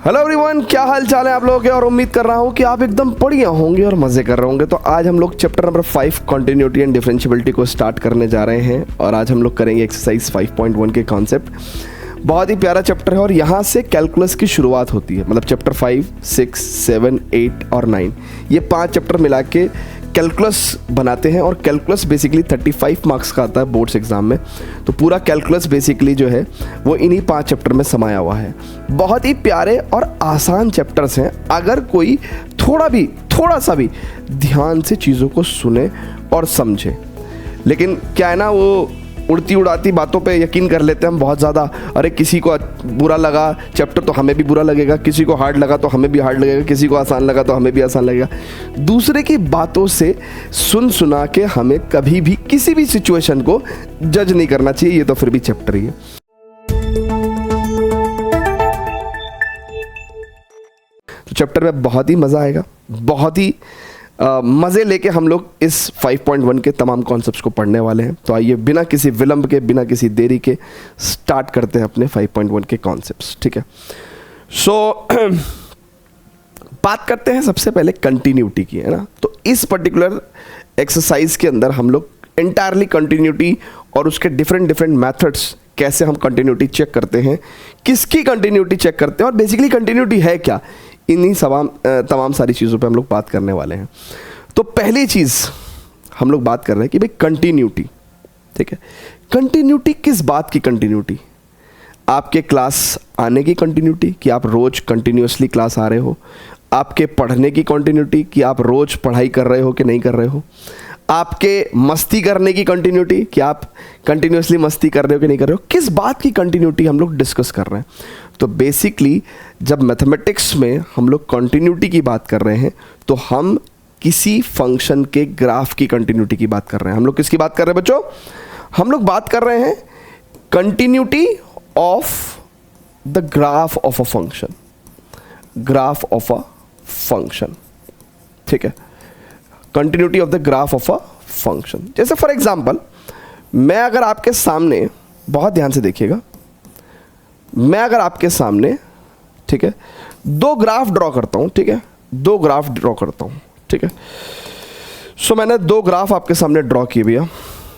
Hello everyone, क्या हाल चाल है आप लोगों के। और उम्मीद कर रहा हूँ कि आप एकदम बढ़िया होंगे और मज़े कर रहे होंगे। तो आज हम लोग chapter number 5 continuity and differentiability को स्टार्ट करने जा रहे हैं। और आज हम लोग करेंगे एक्सरसाइज 5.1 के कॉन्सेप्ट। बहुत ही प्यारा चैप्टर है और यहाँ से कैलकुलस की शुरुआत होती है। मतलब चैप्टर 5, 6, 7, 8 और 9 ये 5 चैप्टर मिला के कैलकुलस बनाते हैं। और कैलकुलस बेसिकली 35 मार्क्स का आता है बोर्ड्स एग्जाम में। तो पूरा कैलकुलस बेसिकली जो है वो इन्हीं 5 चैप्टर में समाया हुआ है। बहुत ही प्यारे और आसान चैप्टर्स हैं अगर कोई थोड़ा सा भी ध्यान से चीज़ों को सुने और समझे। लेकिन क्या है ना, वो उड़ती उड़ाती बातों पे यकीन कर लेते हैं हम बहुत ज़्यादा। अरे किसी को बुरा लगा चैप्टर तो हमें भी बुरा लगेगा, किसी को हार्ड लगा तो हमें भी हार्ड लगेगा, किसी को आसान लगा तो हमें भी आसान लगेगा। दूसरे की बातों से सुना के हमें कभी भी किसी भी सिचुएशन को जज नहीं करना चाहिए। ये तो फिर भी चैप्टर ही है। तो चैप्टर में बहुत ही मज़ा आएगा, बहुत ही मज़े लेके हम लोग इस 5.1 के तमाम कॉन्सेप्ट्स को पढ़ने वाले हैं। तो आइए बिना किसी विलंब के, बिना किसी देरी के स्टार्ट करते हैं अपने 5.1 के कॉन्सेप्ट्स। ठीक है, सो बात करते हैं सबसे पहले कंटिन्यूटी की, है ना। तो इस पर्टिकुलर एक्सरसाइज के अंदर हम लोग एंटायरली कंटिन्यूटी और उसके डिफरेंट मेथड्स, कैसे हम कंटिन्यूटी चेक करते हैं, किसकी कंटिन्यूटी चेक करते हैं और बेसिकली कंटिन्यूटी है क्या, इन्हीं तमाम सारी चीज़ों पे हम लोग बात करने वाले हैं। तो पहली चीज़ हम लोग बात कर रहे हैं कि भाई कंटिन्यूटी। ठीक है, कंटिन्यूटी किस बात की कंटिन्यूटी? आपके क्लास आने की कंटिन्यूटी कि आप रोज़ कंटिन्यूसली क्लास आ रहे हो, आपके पढ़ने की कंटिन्यूटी कि आप रोज़ पढ़ाई कर रहे हो कि नहीं कर रहे हो, आपके मस्ती करने की कंटिन्यूटी कि आप कंटिन्यूसली मस्ती कर रहे हो कि नहीं कर रहे हो। किस बात की कंटिन्यूटी हम लोग डिस्कस कर रहे हैं? तो बेसिकली जब मैथमेटिक्स में हम लोग कंटिन्यूटी की बात कर रहे हैं तो हम किसी फंक्शन के ग्राफ की कंटिन्यूटी की बात कर रहे हैं। हम लोग किसकी बात कर रहे हैं बच्चों? हम लोग बात कर रहे हैं continuity of the graph of a function, graph of a function. ठीक है, continuity of the graph of a function. जैसे फॉर एग्जांपल मैं अगर आपके सामने, बहुत ध्यान से देखिएगा, मैं अगर आपके सामने, ठीक है, 2 ग्राफ ड्रॉ करता हूं। ठीक है, 2 ग्राफ ड्रॉ करता हूं। ठीक है, सो मैंने 2 ग्राफ आपके सामने ड्रॉ किए भैया,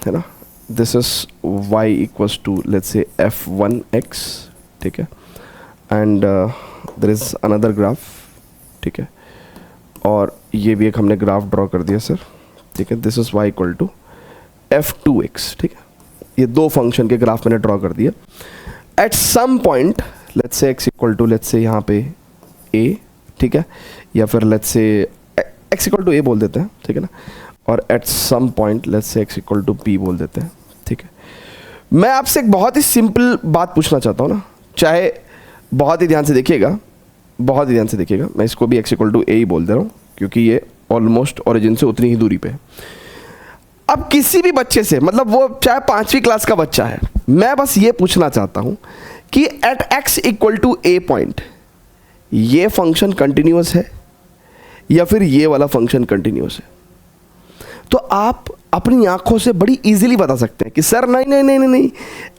है ना। This is y equals to let's say f1x। ठीक है, and there is another graph. ठीक है, और ये भी एक हमने ग्राफ ड्रॉ कर दिया सर। ठीक है, this is y equal to f2x। ठीक है, ये 2 फंक्शन के ग्राफ मैंने ड्रॉ कर दिया। At some point let's say x equal to let's say यहाँ पे a, ठीक है, या फिर let's say x equal to a बोल देते हैं। ठीक है ना, और at some point let's say x equal to b बोल देते हैं। ठीक है, मैं आपसे एक बहुत ही सिंपल बात पूछना चाहता हूँ ना, चाहे बहुत ही ध्यान से देखिएगा, बहुत ही ध्यान से देखिएगा। मैं इसको भी x इक्वल टू a ही बोल दे रहा हूँ क्योंकि ये ऑलमोस्ट ओरिजिन से उतनी ही दूरी पे है। अब किसी भी बच्चे से, मतलब वो चाहे 5वीं क्लास का बच्चा है, मैं बस ये पूछना चाहता हूं कि at x equal to a point ये फंक्शन कंटिन्यूअस है या फिर ये वाला फंक्शन कंटिन्यूअस है। तो आप अपनी आंखों से बड़ी इजीली बता सकते हैं कि सर नहीं,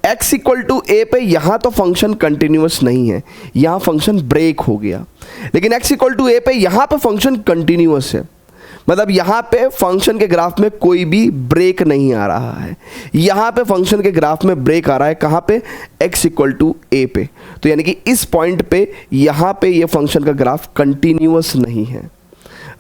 x इक्वल टू a पे यहाँ तो फंक्शन कंटिन्यूअस नहीं है, यहाँ फंक्शन ब्रेक हो गया। लेकिन x इक्वल टू a पे यहाँ पे फंक्शन कंटिन्यूअस है, मतलब यहाँ पे फंक्शन के ग्राफ में कोई भी ब्रेक नहीं आ रहा है। यहाँ पे फंक्शन के ग्राफ में ब्रेक आ रहा है, कहाँ पे? x इक्वल टू a पे। तो यानी कि इस पॉइंट पे यहाँ पे ये फंक्शन का ग्राफ कंटिन्यूअस नहीं है,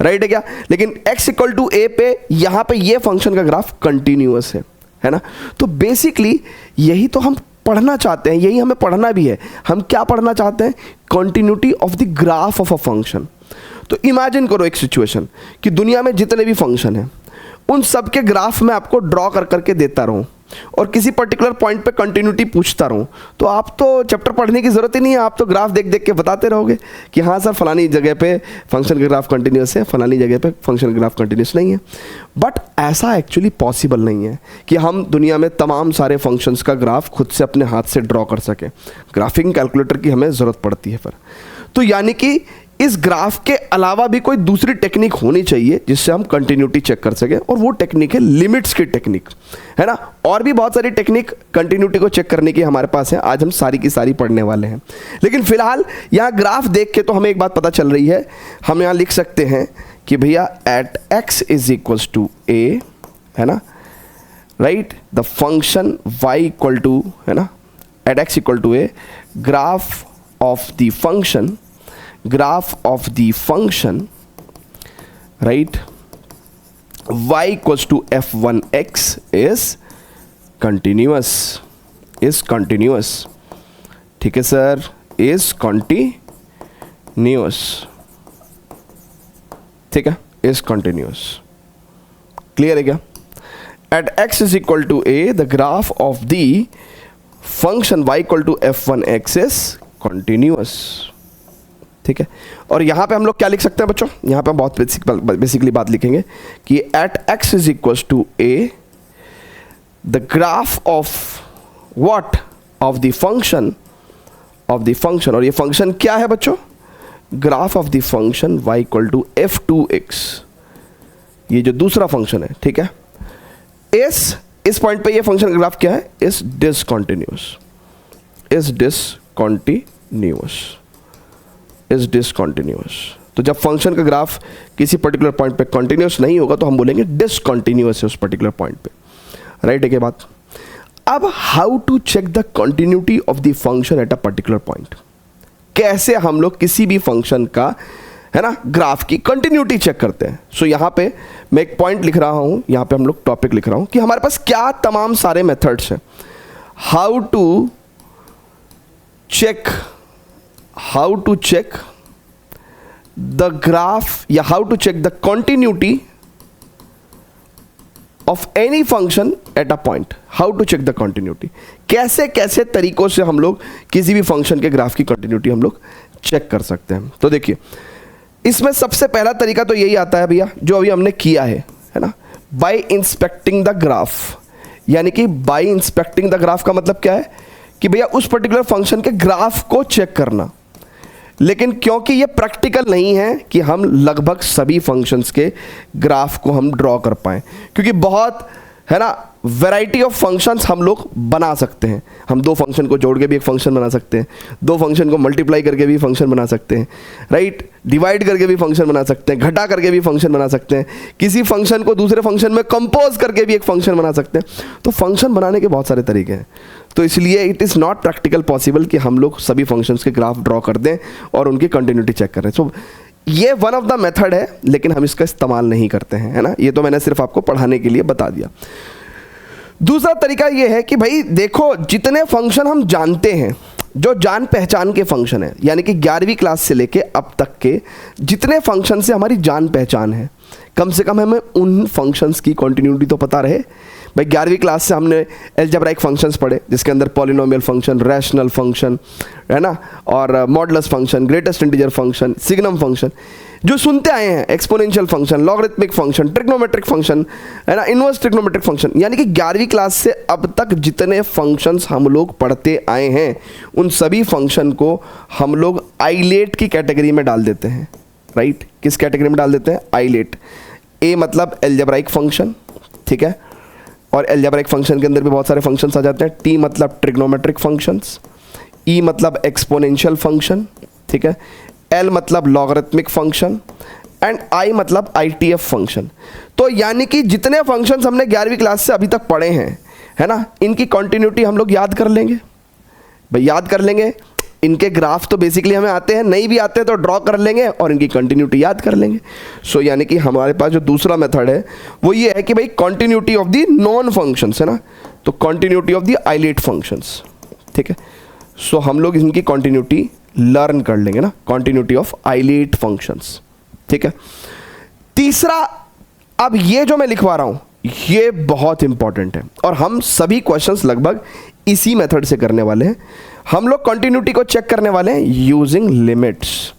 राइट है क्या? लेकिन x इक्वल टू a पे यहाँ पे ये फंक्शन का ग्राफ कंटिन्यूअस है ना। तो बेसिकली यही तो हम पढ़ना चाहते हैं, यही हमें पढ़ना भी है। हम क्या पढ़ना चाहते हैं? Continuity of the graph of a function. तो इमेजिन करो एक सिचुएशन कि दुनिया में जितने भी फंक्शन हैं उन सब के ग्राफ में आपको ड्रॉ कर करके देता रहूं और किसी पर्टिकुलर पॉइंट पे कंटिन्यूटी पूछता रहूं, तो आप तो चैप्टर पढ़ने की ज़रूरत ही नहीं है। आप तो ग्राफ देख देख के बताते रहोगे कि हाँ सर फलानी जगह पे फंक्शन का ग्राफ कंटिन्यूस है, फलानी जगह पे फंक्शन का ग्राफ कंटिन्यूस नहीं है। बट ऐसा एक्चुअली पॉसिबल नहीं है कि हम दुनिया में तमाम सारे फंक्शंस का ग्राफ खुद से अपने हाथ से ड्रॉ कर सकें। ग्राफिंग कैलकुलेटर की हमें ज़रूरत पड़ती है फिर। तो यानी कि इस ग्राफ के अलावा भी कोई दूसरी टेक्निक होनी चाहिए जिससे हम कंटिन्यूटी चेक कर सकें, और वो टेक्निक है लिमिट्स की टेक्निक, है ना। और भी बहुत सारी टेक्निक कंटिन्यूटी को चेक करने की हमारे पास है, आज हम सारी की सारी पढ़ने वाले हैं। लेकिन फिलहाल यहाँ ग्राफ देख के तो हमें एक बात पता चल रही है, हम यहाँ लिख सकते हैं कि भैया at x is equals to a, है ना, right, the function y equal to, है ना, at x equal to a, graph of the function, graph of the function, right, y equals to f1x is continuous, ठीक है sir, is continuous, ठीक है, is continuous, clear है क्या? at x is equal to a, the graph of the function y equal to f1x is continuous, ठीक है। और यहाँ पे हम लोग क्या लिख सकते हैं बच्चों, यहाँ पे हम बहुत बेसिकली बात लिखेंगे कि at x is equals to a, the graph of what, of the function, और ये फंक्शन क्या है बच्चों, graph of the function y equal to f2x, ये जो दूसरा फंक्शन है, ठीक है। इस पॉइंट पे ये फंक्शन ग्राफ क्या है, इज डिसकंटिन्यूअस, तो जब फंक्शन का ग्राफ किसी पर्टिकुलर पॉइंट पे कंटिन्यूअस नहीं होगा तो हम बोलेंगे डिसकंटिन्यूअस है उस पर्टिकुलर पॉइंट पे, राइट है क्या बात। अब how to check the continuity of the function at a particular point, कैसे हम लोग किसी भी फंक्शन का, है ना, ग्राफ की कंटिन्यूटी चेक करते हैं। सो यहाँ पे मैं एक पॉइंट लिख रहा हूँ, यहाँ पे हम लोग टॉपिक लिख रहा हूँ कि हमारे पास क्या तमाम सारे मेथड्स हैं, how to check the graph, या how to check the continuity of any function at a point, how to check the continuity, कैसे कैसे तरीकों से हम लोग किसी भी फंक्शन के ग्राफ की कंटिन्यूटी हम लोग चेक कर सकते हैं। तो देखिए, इसमें सबसे पहला तरीका तो यही आता है भैया, जो अभी हमने किया है ना, बाय इंस्पेक्टिंग द ग्राफ, यानी कि बाय इंस्पेक्टिंग द ग्राफ का मतलब क्या है कि भैया उस पर्टिकुलर फंक्शन के ग्राफ को चेक करना। लेकिन क्योंकि ये प्रैक्टिकल नहीं है कि हम लगभग सभी फंक्शंस के ग्राफ को हम ड्रॉ कर पाएँ, क्योंकि बहुत, है ना, वैरायटी ऑफ फंक्शंस हम लोग बना सकते हैं। हम दो फंक्शन को जोड़ के भी एक फंक्शन बना सकते हैं, दो फंक्शन को मल्टीप्लाई करके भी फंक्शन बना सकते हैं, राइट, डिवाइड करके भी फंक्शन बना सकते हैं, घटा करके भी फंक्शन बना सकते हैं, किसी फंक्शन को दूसरे फंक्शन में कंपोज करके भी एक फंक्शन बना सकते हैं। तो फंक्शन बनाने के बहुत सारे तरीके हैं, तो इसलिए it is not practical possible कि हम लोग सभी फंक्शंस के ग्राफ ड्रॉ कर दें और उनकी कंटिन्यूटी चेक करें। सो ये वन ऑफ द मेथड है, लेकिन हम इसका इस्तेमाल नहीं करते हैं, है ना। ये तो मैंने सिर्फ आपको पढ़ाने के लिए बता दिया। दूसरा तरीका ये है कि भाई देखो, जितने फंक्शन हम जानते हैं, जो जान पहचान के फंक्शन है, यानी कि 11वीं क्लास से लेके अब तक के जितने फंक्शन से हमारी जान पहचान है, कम से कम हमें उन फंक्शंस की कंटिन्यूटी तो पता रहे। भाई 11वीं क्लास से हमने एल्जेब्राइक फंक्शंस पढ़े, जिसके अंदर पॉलिनोमियल फंक्शन, रैशनल फंक्शन, है ना, और modulus function, greatest integer function, signum function, जो सुनते आए हैं, exponential function, logarithmic function, trigonometric function, है ना, इनवर्स ट्रिग्नोमेट्रिक फंक्शन, यानी कि 11वीं क्लास से अब तक जितने फंक्शंस हम लोग पढ़ते आए हैं, उन सभी फंक्शन को हम लोग आइलेट की कैटेगरी में डाल देते हैं, राइट। किस कैटेगरी में डाल देते हैं, आइलेट। ए मतलब एल्जेब्राइक फंक्शन, ठीक है, और एल्जेब्राइक फंक्शन के अंदर भी बहुत सारे फंक्शंस आ जाते हैं। टी मतलब ट्रिग्नोमेट्रिक फंक्शंस, ई मतलब एक्सपोनेंशियल फंक्शन, ठीक है, एल मतलब लॉगरिथमिक फंक्शन, एंड आई मतलब आईटीएफ फंक्शन। तो यानी कि जितने फंक्शंस हमने 11वीं क्लास से अभी तक पढ़े हैं, है ना, इनकी कंटिन्यूटी हम लोग याद कर लेंगे। भाई याद कर लेंगे, इनके ग्राफ तो बेसिकली हमें आते हैं, नहीं भी आते हैं तो ड्रॉ कर लेंगे और इनकी कंटिन्यूटी याद कर लेंगे। सो यानी कि हमारे पास जो दूसरा मेथड है वो ये है कि भाई continuity of the known functions, है ना, तो continuity of the eyelet functions, ठीक है। सो हम लोग इनकी कंटिन्यूटी लर्न कर लेंगे ना, कंटिन्यूटी ऑफ आइलेट फंक्शंस, ठीक है। तीसरा, अब ये जो मैं लिखवा रहा हूं ये बहुत इंपॉर्टेंट है और हम सभी क्वेश्चंस लगभग इसी मेथड से करने वाले हैं। हम लोग कंटिन्यूटी को चेक करने वाले हैं यूजिंग लिमिट्स।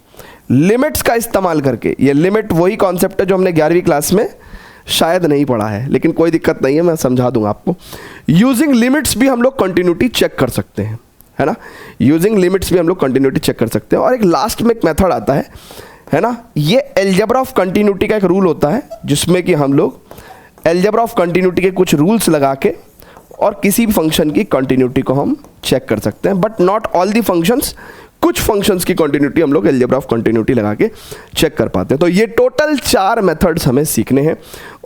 लिमिट्स का इस्तेमाल करके, ये लिमिट वही कॉन्सेप्ट है जो हमने 11वीं क्लास में शायद नहीं पढ़ा है, लेकिन कोई दिक्कत नहीं है, मैं समझा दूंगा आपको। यूजिंग लिमिट्स भी हम लोग कंटिन्यूटी चेक कर सकते हैं, है ना, यूजिंग लिमिट्स भी हम लोग कंटिन्यूटी चेक कर सकते हैं। और एक लास्ट में एक मेथड आता है है ना। ये अलजेब्रा ऑफ कंटिन्यूटी का एक रूल होता है जिसमें कि हम लोग अलजेब्रा ऑफ कंटिन्यूटी के कुछ रूल्स लगा के और किसी भी फंक्शन की कंटिन्यूटी को हम चेक कर सकते हैं, but not all the functions. कुछ फंक्शंस की कंटिन्यूटी हम लोग अलजेब्रा ऑफ कंटिन्यूटी लगा के चेक कर पाते हैं। तो ये टोटल 4 मेथड्स हमें सीखने हैं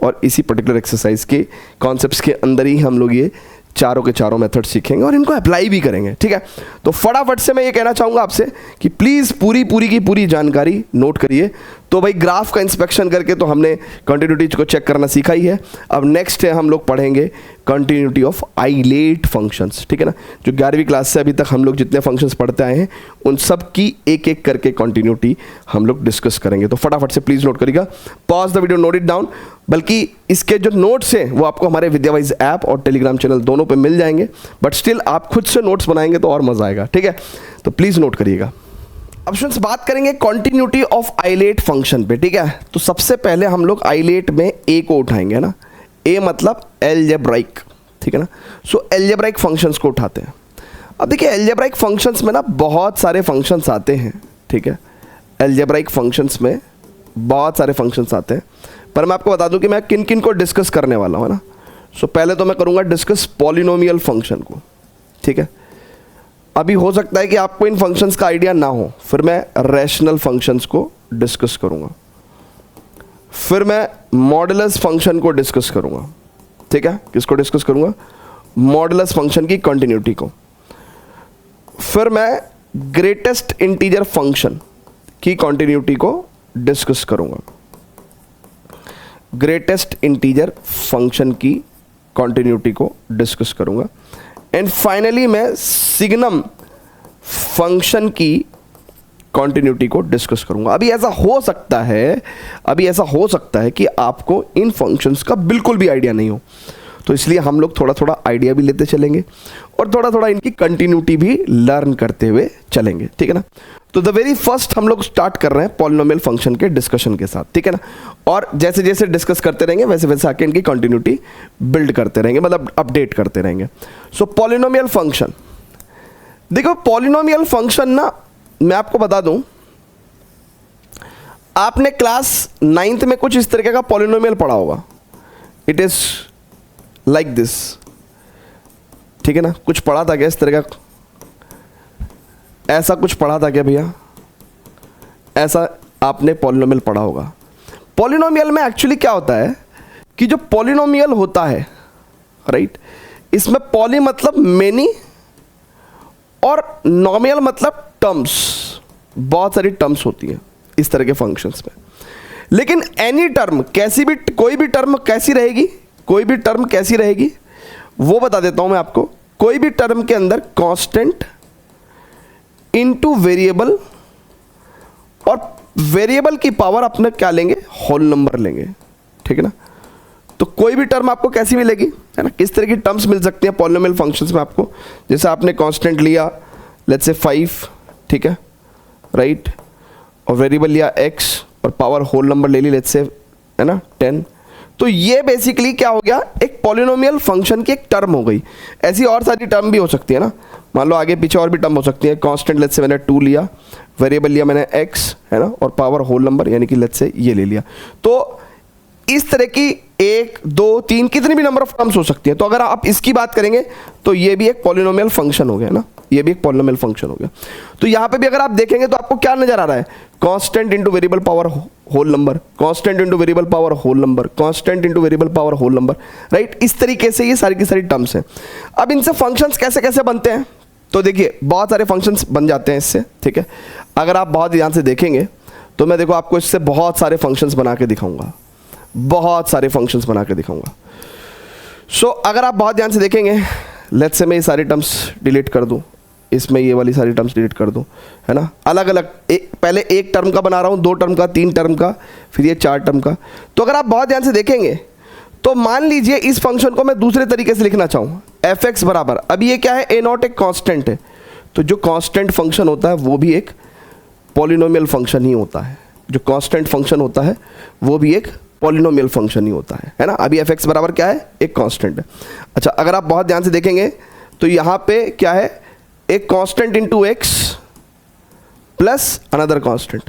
और इसी पर्टिकुलर एक्सरसाइज के कॉन्सेप्ट्स के अंदर ही हम लोग ये चारों के चारों मेथड सीखेंगे और इनको अप्लाई भी करेंगे, ठीक है। तो फटाफट से मैं ये कहना चाहूँगा आपसे कि प्लीज़ पूरी की पूरी जानकारी नोट करिए। तो भाई ग्राफ का इंस्पेक्शन करके तो हमने कंटिन्यूटी को चेक करना सीखा ही है। अब नेक्स्ट है हम लोग पढ़ेंगे कंटिन्यूटी ऑफ आइलेट फंक्शंस, ठीक है ना। जो 11वीं क्लास से अभी तक हम लोग जितने फंक्शंस पढ़ते आए हैं उन सब की एक एक करके कंटिन्यूटी हम लोग डिस्कस करेंगे। तो फटाफट से प्लीज़ नोट करिएगा, pause the video, note it down. बल्कि इसके जो नोट्स हैं वो आपको हमारे विद्यावाइज ऐप और टेलीग्राम चैनल दोनों पे मिल जाएंगे, बट स्टिल आप खुद से नोट्स बनाएंगे तो और मज़ा आएगा, ठीक है। तो प्लीज़ नोट करिएगा। अब स्टूडेंट्स बात करेंगे कंटिन्यूटी ऑफ आइलेट फंक्शन पे, ठीक है। तो सबसे पहले हम लोग आइलेट में ए को उठाएंगे, है ना। ए मतलब अलजेब्राइक, ठीक है ना। सो अलजेब्राइक फंक्शंस को उठाते हैं। अब देखिए अलजेब्राइक फंक्शंस में ना बहुत सारे फंक्शंस आते हैं, ठीक है। अलजेब्राइक फंक्शंस में बहुत सारे फंक्शंस आते हैं, पर मैं आपको बता दूं कि मैं किन किन को डिस्कस करने वाला हूँ, है ना। सो पहले तो मैं करूँगा डिस्कस पॉलिनोमियल फंक्शन को, ठीक है। अभी हो सकता है कि आपको इन फंक्शंस का आइडिया ना हो, फिर मैं रैशनल फंक्शंस को डिस्कस करूँगा, फिर मैं मॉडुलस फंक्शन को डिस्कस करूँगा, ठीक है। किसको डिस्कस करूँगा? मॉडुलस फंक्शन की कंटिन्यूटी को। फिर मैं ग्रेटेस्ट इंटीजर फंक्शन की कंटिन्यूटी को डिस्कस करूँगा, ग्रेटेस्ट इंटीजर फंक्शन की कंटिन्यूटी को डिस्कस करूँगा। एंड फाइनली मैं सिग्नम फंक्शन की कंटिन्यूटी को डिस्कस करूंगा। अभी ऐसा हो सकता है कि आपको इन फंक्शंस का बिल्कुल भी आइडिया नहीं हो, तो इसलिए हम लोग थोड़ा थोड़ा आइडिया भी लेते चलेंगे और थोड़ा थोड़ा इनकी कंटिन्यूटी भी लर्न करते हुए चलेंगे, ठीक है ना। तो द वेरी फर्स्ट हम लोग स्टार्ट कर रहे हैं पॉलिनोमियल फंक्शन के डिस्कशन के साथ, ठीक है ना। और जैसे जैसे डिस्कस करते रहेंगे वैसे वैसे आके इनकी कंटिन्यूटी बिल्ड करते रहेंगे, मतलब अपडेट करते रहेंगे। सो पॉलिनोमियल फंक्शन, देखो पॉलिनोमियल फंक्शन ना, मैं आपको बता दूं, आपने क्लास 9th में कुछ इस तरीके का पॉलिनोमियल पढ़ा होगा। इट इज लाइक दिस, ठीक है ना। कुछ पढ़ा था क्या इस तरह का? ऐसा कुछ पढ़ा था क्या भैया? ऐसा आपने पॉलिनोमियल पढ़ा होगा। पॉलिनोमियल में एक्चुअली क्या होता है कि जो पॉलिनोमियल होता है, राइट, इसमें पॉली मतलब मेनी और नॉमियल मतलब टर्म्स, बहुत सारी टर्म्स होती हैं इस तरह के फंक्शंस में। लेकिन एनी टर्म, कैसी भी, कोई भी टर्म कैसी रहेगी, कोई भी टर्म कैसी रहेगी वो बता देता हूं मैं आपको। कोई भी टर्म के अंदर कांस्टेंट इनटू वेरिएबल, और वेरिएबल की पावर अपने क्या लेंगे? होल नंबर लेंगे, ठीक है ना। तो कोई भी टर्म आपको कैसी मिलेगी, है ना। किस तरह की टर्म्स मिल सकती हैं पॉलिनोमियल फंक्शंस में आपको? जैसे आपने कांस्टेंट लिया, लेट्स से 5, ठीक है, राइट, और वेरिएबल लिया x और पावर होल नंबर ले ली, लेट्स से, है ना, 10। तो ये बेसिकली क्या हो गया? एक पॉलिनोमियल फंक्शन की एक टर्म हो गई। ऐसी और सारी टर्म भी हो सकती है ना, मान लो आगे पीछे और भी टर्म हो सकती है। कांस्टेंट लेट्स से मैंने 2 लिया, वेरिएबल लिया मैंने x, है ना, और पावर होल नंबर यानी कि लेट्स से ये ले लिया। तो इस तरह की 1, 2, 3 कितनी भी नंबर ऑफ टर्म्स हो सकती है। तो अगर आप इसकी बात करेंगे तो ये भी एक पॉलिनोमियल फंक्शन हो गया ना, ये भी एक पॉलिनोमियल फंक्शन हो गया। तो यहाँ पे भी अगर आप देखेंगे तो आपको क्या नजर आ रहा है? Constant into variable power whole number, constant into variable power whole number, constant into variable power whole number, right. इस तरीके से ये सारी की सारी टर्म्स हैं। अब इनसे फंक्शंस कैसे कैसे बनते हैं? तो देखिए बहुत सारे फंक्शंस बन जाते हैं इससे, ठीक है। अगर आप बहुत ध्यान से देखेंगे तो मैं देखो आपको इससे बहुत सारे फंक्शंस बना के दिखाऊंगा, बहुत सारे फंक्शंस बना के दिखाऊंगा। सो अगर आप बहुत ध्यान से देखेंगे, लेट्स से मैं ये सारी टर्म्स डिलीट कर दूं, इसमें ये वाली सारी टर्म्स डिलीट कर दूं, है ना, अलग अलग, पहले 1 टर्म का बना रहा हूं, 2 टर्म का, 3 टर्म का, फिर ये 4 टर्म का। तो अगर आप बहुत ध्यान से देखेंगे तो मान लीजिए इस फंक्शन को मैं दूसरे तरीके से लिखना चाहूँ, fx बराबर, अभी ये क्या है? a0 एक कांस्टेंट है, तो जो कांस्टेंट फंक्शन होता है वो भी एक पॉलिनोमियल फंक्शन ही होता है। जो कांस्टेंट फंक्शन होता है वो भी एक पॉलिनोमियल फंक्शन ही होता है ना। अभी fx बराबर क्या है? एक कांस्टेंट है। अच्छा, अगर आप बहुत ध्यान से देखेंगे तो यहाँ पे क्या है? एक constant into x plus another constant,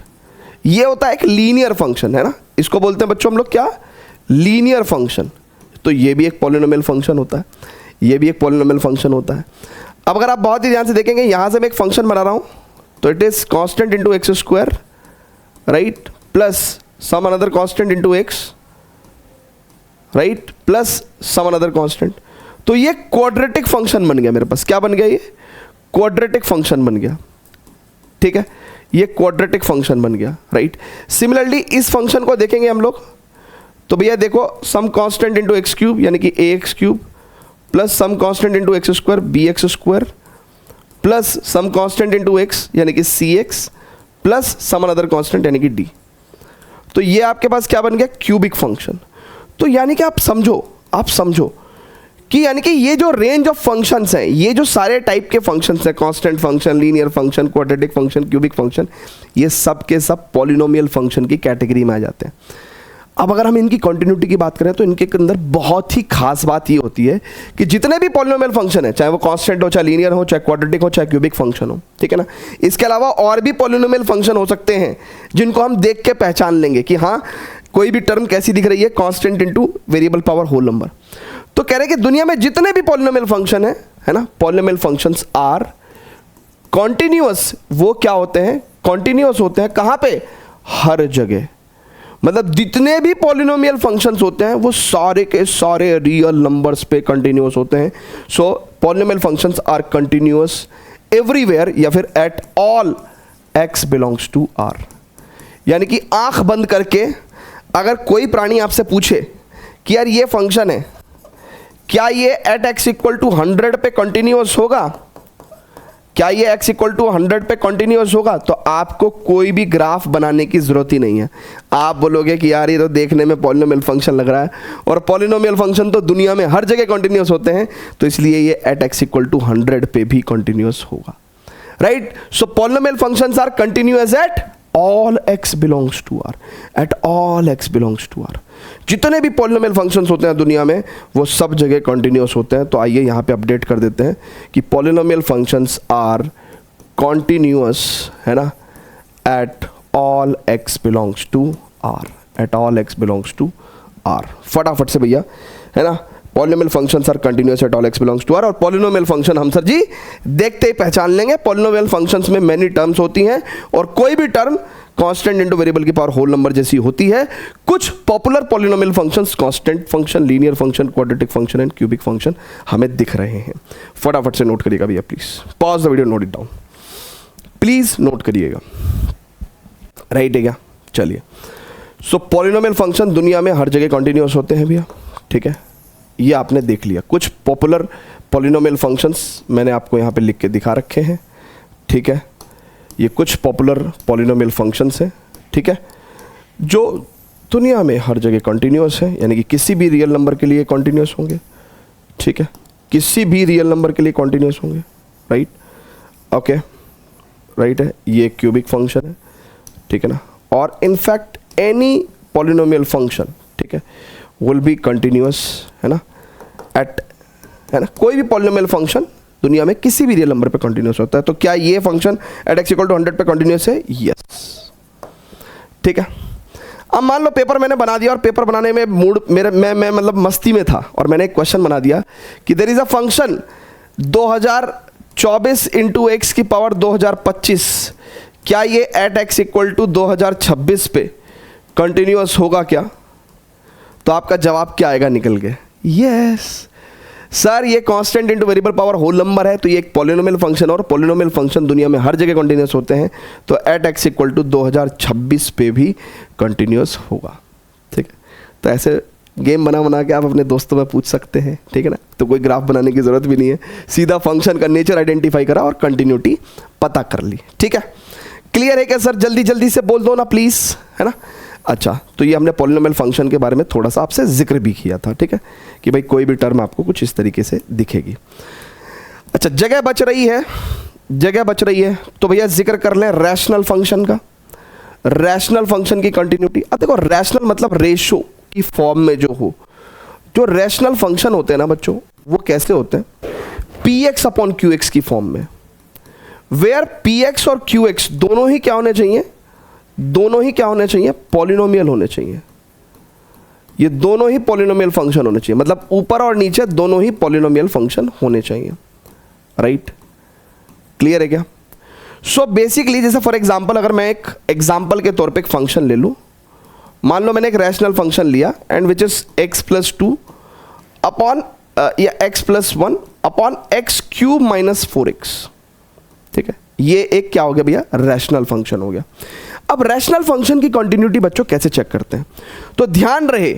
ये होता है एक लीनियर फंक्शन, है ना, इसको बोलते हैं बच्चों हम लोग क्या, लीनियर फंक्शन। तो ये भी एक पॉलिनोमियल फंक्शन होता है, ये भी एक पॉलिनोमियल फंक्शन होता है। अब अगर आप बहुत ही ध्यान से देखेंगे, यहाँ से मैं एक फंक्शन बना रहा हूँ, तो it is constant into x square, right, plus some another constant into x, right, plus some another constant. तो ये क्वाड्रेटिक फंक्शन बन गया मेरे पास। क्या बन गया? ये क्वाड्रेटिक फंक्शन बन गया, ठीक है, ये क्वाड्रेटिक फंक्शन बन गया, राइट। सिमिलरली इस फंक्शन को देखेंगे हम लोग, तो भैया देखो some constant into x cube यानी कि a x cube, plus some constant into x square b x square, plus some constant into x यानी कि c x, plus some another constant यानी कि डी। तो ये आपके पास क्या बन गया? Cubic function. तो यानी कि आप समझो कि यानी कि ये जो रेंज ऑफ फंक्शंस हैं, ये जो सारे टाइप के फंक्शंस हैं, constant function, linear function, quadratic function, cubic function, ये सब के सब पॉलिनोमियल फंक्शन की कैटेगरी में आ जाते हैं। अब अगर हम इनकी कंटिन्यूटी की बात करें तो इनके अंदर बहुत ही खास बात ये होती है कि जितने भी पॉलिनोमियल फंक्शन है, चाहे वो कांस्टेंट हो, चाहे लीनियर हो, चाहे क्वाड्रेटिक हो, चाहे क्यूबिक फंक्शन हो, ठीक है ना, इसके अलावा और भी पॉलिनोमियल फंक्शन हो सकते हैं जिनको हम देख के पहचान लेंगे कि हाँ कोई भी टर्म कैसी दिख रही है, constant into variable power whole number. तो कह रहे हैं कि दुनिया में जितने भी पॉलिनोमियल फंक्शन है ना, पॉलिनोमियल फंक्शंस आर कॉन्टिन्यूअस। वो क्या होते हैं? कॉन्टिन्यूअस होते हैं। कहाँ पे? हर जगह। मतलब जितने भी पॉलिनोमियल फंक्शंस होते हैं वो सारे के सारे रियल नंबर्स पे कंटिन्यूअस होते हैं। So polynomial functions are continuous everywhere, या फिर at all x belongs to R. यानी कि आंख बंद करके अगर कोई प्राणी आपसे पूछे कि यार ये फंक्शन है, क्या ये एट एक्स इक्वल टू 100 पे कंटिन्यूअस होगा, क्या ये x इक्वल टू 100 पे कंटिन्यूअस होगा, तो आपको कोई भी ग्राफ बनाने की जरूरत ही नहीं है। आप बोलोगे कि यार ये तो देखने में पॉलिनोमियल फंक्शन लग रहा है, और पॉलिनोमियल फंक्शन तो दुनिया में हर जगह कंटिन्यूअस होते हैं, तो इसलिए ये एट x इक्वल टू 100 पे भी कंटिन्यूअस होगा, right. So polynomial functions are continuous at all x belongs to r, at all x belongs to r। जितने भी पॉलिनोमियल फंक्शंस होते हैं दुनिया में वो सब जगह कंटिन्यूअस होते हैं। तो आइए यहाँ पे अपडेट कर देते हैं कि पॉलिनोमियल फंक्शंस आर कंटिन्यूअस, है ना, at all x belongs to r, at all x belongs to r। फटाफट से भैया, है ना, polynomial functions are continuous at all x belongs to r। और पॉलिनोमियल फंक्शन हम सर जी देखते ही पहचान लेंगे। पॉलिनोमियल फंक्शंस में मेनी टर्म्स होती हैं और कोई भी टर्म कांस्टेंट इनटू वेरिएबल की पावर होल नंबर जैसी होती है। कुछ popular polynomial functions, constant function, linear function, quadratic function and cubic function हमें दिख रहे हैं। फटाफट से नोट करिएगा भैया, please pause the video, note it down, please note करिएगा, राइट है क्या? चलिए, सो पॉलिनोमियल फंक्शन दुनिया में हर जगह कंटिन्यूअस होते हैं भैया, ठीक है, ये आपने देख लिया। कुछ पॉपुलर पॉलिनोमियल फंक्शंस मैंने आपको यहाँ पे लिख के दिखा रखे हैं, ठीक है, ये कुछ पॉपुलर पॉलिनोमियल फंक्शंस हैं, ठीक है, जो दुनिया में हर जगह कंटिन्यूअस है, यानी कि किसी भी रियल नंबर के लिए कंटिन्यूअस होंगे, ठीक है, किसी भी रियल नंबर के लिए कंटिन्यूअस होंगे, राइट, ओके, राइट है, ये क्यूबिक फंक्शन है, ठीक है ना, और इनफैक्ट एनी पॉलिनोमियल फंक्शन, ठीक है, विल बी कंटिन्यूअस, है ना, एट, है ना, कोई भी पॉलिनोमियल फंक्शन दुनिया में किसी भी रियल नंबर पे कंटिन्यूअस होता है। तो क्या ये function at x equal to 100 पे कंटिन्यूअस है? यस, ठीक है। अब मान लो पेपर मैंने बना दिया और पेपर बनाने में मूड मैं मतलब मस्ती में था और मैंने एक क्वेश्चन बना दिया कि there is a function 2024 into x की पावर 2025, क्या ये एट x इक्वल टू 2026 पे कंटिन्यूअस होगा क्या? तो आपका जवाब क्या आएगा निकल के? यस सर, ये constant into variable power whole number है, तो ये एक पॉलिनोमियल फंक्शन और पॉलिनोमियल फंक्शन दुनिया में हर जगह कंटिन्यूअस होते हैं, तो एट x इक्वल टू 2026 पे भी कंटिन्यूअस होगा, ठीक है। तो ऐसे गेम बना के आप अपने दोस्तों में पूछ सकते हैं, ठीक है ना, तो कोई ग्राफ बनाने की ज़रूरत भी नहीं है, सीधा फंक्शन का नेचर आइडेंटिफाई करा और कंटिन्यूटी पता कर ली, ठीक है। क्लियर है क्या सर? जल्दी जल्दी से बोल दो ना प्लीज़, है ना। अच्छा, तो ये हमने पॉलिनोमियल फंक्शन के बारे में थोड़ा सा आपसे जिक्र भी किया था, ठीक है, कि भाई कोई भी टर्म आपको कुछ इस तरीके से दिखेगी। अच्छा, जगह बच रही है तो भैया जिक्र कर लें रैशनल फंक्शन का। रैशनल फंक्शन की कंटिन्यूटी, अब देखो रैशनल मतलब रेशो की फॉर्म में जो हो, जो रैशनल फंक्शन होते हैं ना बच्चों, वो कैसे होते हैं? px अपॉन qx की फॉर्म में, वेयर px और qx दोनों ही क्या होने चाहिए? दोनों ही क्या होने चाहिए, पॉलिनोमियल होने चाहिए। ये दोनों ही पॉलिनोमियल फंक्शन होने चाहिए, मतलब ऊपर और नीचे दोनों ही पॉलिनोमियल फंक्शन होने चाहिए, राइट? क्लियर है क्या? सो बेसिकली जैसे फॉर एग्जांपल अगर मैं एक एग्जांपल के तौर पे एक फंक्शन ले लूं, मान लो मैंने एक रैशनल फंक्शन लिया and which is x+2 upon या x+1 अपॉन x³ - 4x, ठीक है? ये एक क्या हो गया भैया, रैशनल फंक्शन हो गया। अब रैशनल फंक्शन की कंटिन्यूटी बच्चों कैसे चेक करते हैं? तो ध्यान रहे,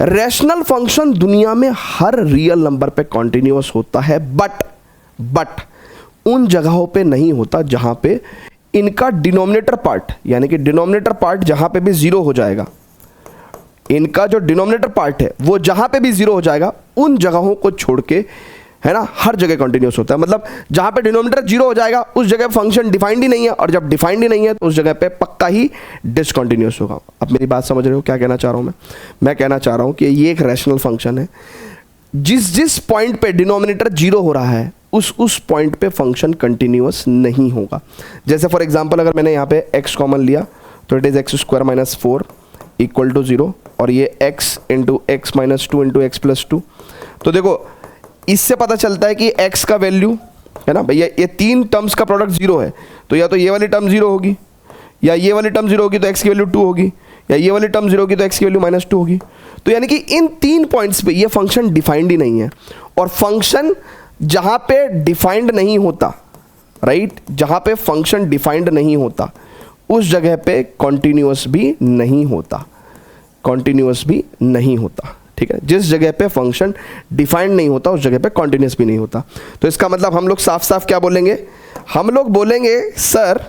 रैशनल फंक्शन दुनिया में हर रियल नंबर पे कंटिन्यूअस होता है, बट उन जगहों पे नहीं होता जहां पे इनका डिनोमिनेटर पार्ट, यानी कि डिनोमिनेटर पार्ट जहां पे भी जीरो हो जाएगा, इनका जो डिनोमिनेटर पार्ट है वो जहां पे भी जीरो हो जाएगा, उन जगहों को छोड़ के, है ना, हर जगह कंटिन्यूअस होता है। मतलब जहां पे डिनोमिनेटर जीरो हो जाएगा उस जगह फंक्शन डिफाइंड ही नहीं है, और जब डिफाइंड ही नहीं है तो उस जगह पे पक्का ही डिसकंटिन्यूअस होगा। अब मेरी बात समझ रहे हो क्या कहना चाह रहा हूं मैं कहना चाह रहा हूं कि ये एक रैशनल फंक्शन है, जिस पॉइंट पे डिनोमिनेटर जीरो हो रहा है उस पॉइंट पे फंक्शन कंटिन्यूअस नहीं होगा। जैसे फॉर एग्जांपल अगर मैंने यहाँ पे x कॉमन लिया तो it is x² - 4 equal to 0, और ये x into x - 2 into x+2। तो देखो इससे पता चलता है कि x का वैल्यू, है ना भैया, ये तीन टर्म्स का प्रोडक्ट जीरो है, तो या तो ये वाली टर्म जीरो होगी, या ये वाली टर्म जीरो होगी तो x की वैल्यू 2 होगी, या ये वाली टर्म जीरो होगी तो x की वैल्यू -2 होगी। तो यानी कि इन तीन पॉइंट्स पे ये फंक्शन डिफाइंड ही नहीं है, और फंक्शन जहां पे डिफाइंड नहीं होता, राइट, जहां पे फंक्शन डिफाइंड नहीं होता उस जगह पे कॉन्टिन्यूअस भी नहीं होता, कॉन्टिन्यूअस भी नहीं होता, ठीक है? जिस जगह पे फंक्शन डिफाइंड नहीं होता उस जगह पे कॉन्टिन्यूअस भी नहीं होता। तो इसका मतलब हम लोग साफ साफ क्या बोलेंगे, हम लोग बोलेंगे सर,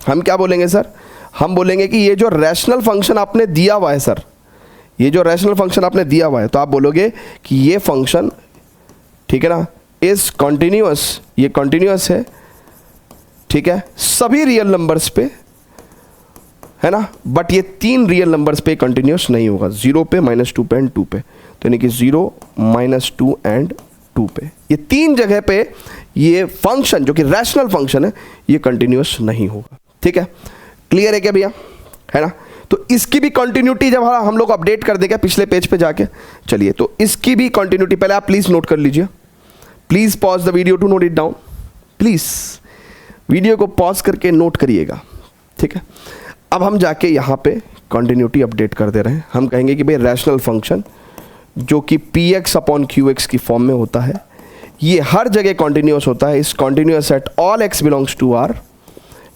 हम क्या बोलेंगे सर, हम बोलेंगे कि ये जो रैशनल फंक्शन आपने दिया हुआ है सर, ये जो रैशनल फंक्शन आपने दिया हुआ है, तो आप बोलोगे कि ये फंक्शन, ठीक है ना, इज कॉन्टिन्यूअस, ये कॉन्टिन्यूअस है, ठीक है, सभी रियल नंबर्स पे, है ना, बट ये तीन रियल नंबर्स पे कंटिन्यूअस नहीं होगा, 0 पे, -2 पे एंड 2 पे। तो यानी कि 0, -2 एंड 2 पे, ये तीन जगह पे ये फंक्शन जो कि रैशनल फंक्शन है ये कंटिन्यूअस नहीं होगा, ठीक है? क्लियर है क्या भैया, है ना? तो इसकी भी कंटिन्यूटी जब हम लोग अपडेट कर देंगे पिछले पेज पे जाके, चलिए, तो इसकी भी कंटिन्यूटी पहले आप प्लीज नोट कर लीजिए, please pause the video to note it down, please video को पॉज करके नोट करिएगा, ठीक है? अब हम जाके यहाँ पे कंटिन्यूटी अपडेट कर दे रहे हैं। हम कहेंगे कि भाई रैशनल फंक्शन जो कि px/qx की फॉर्म में होता है, ये हर जगह कंटिन्यूअस होता है, इस continuous at all x belongs to r,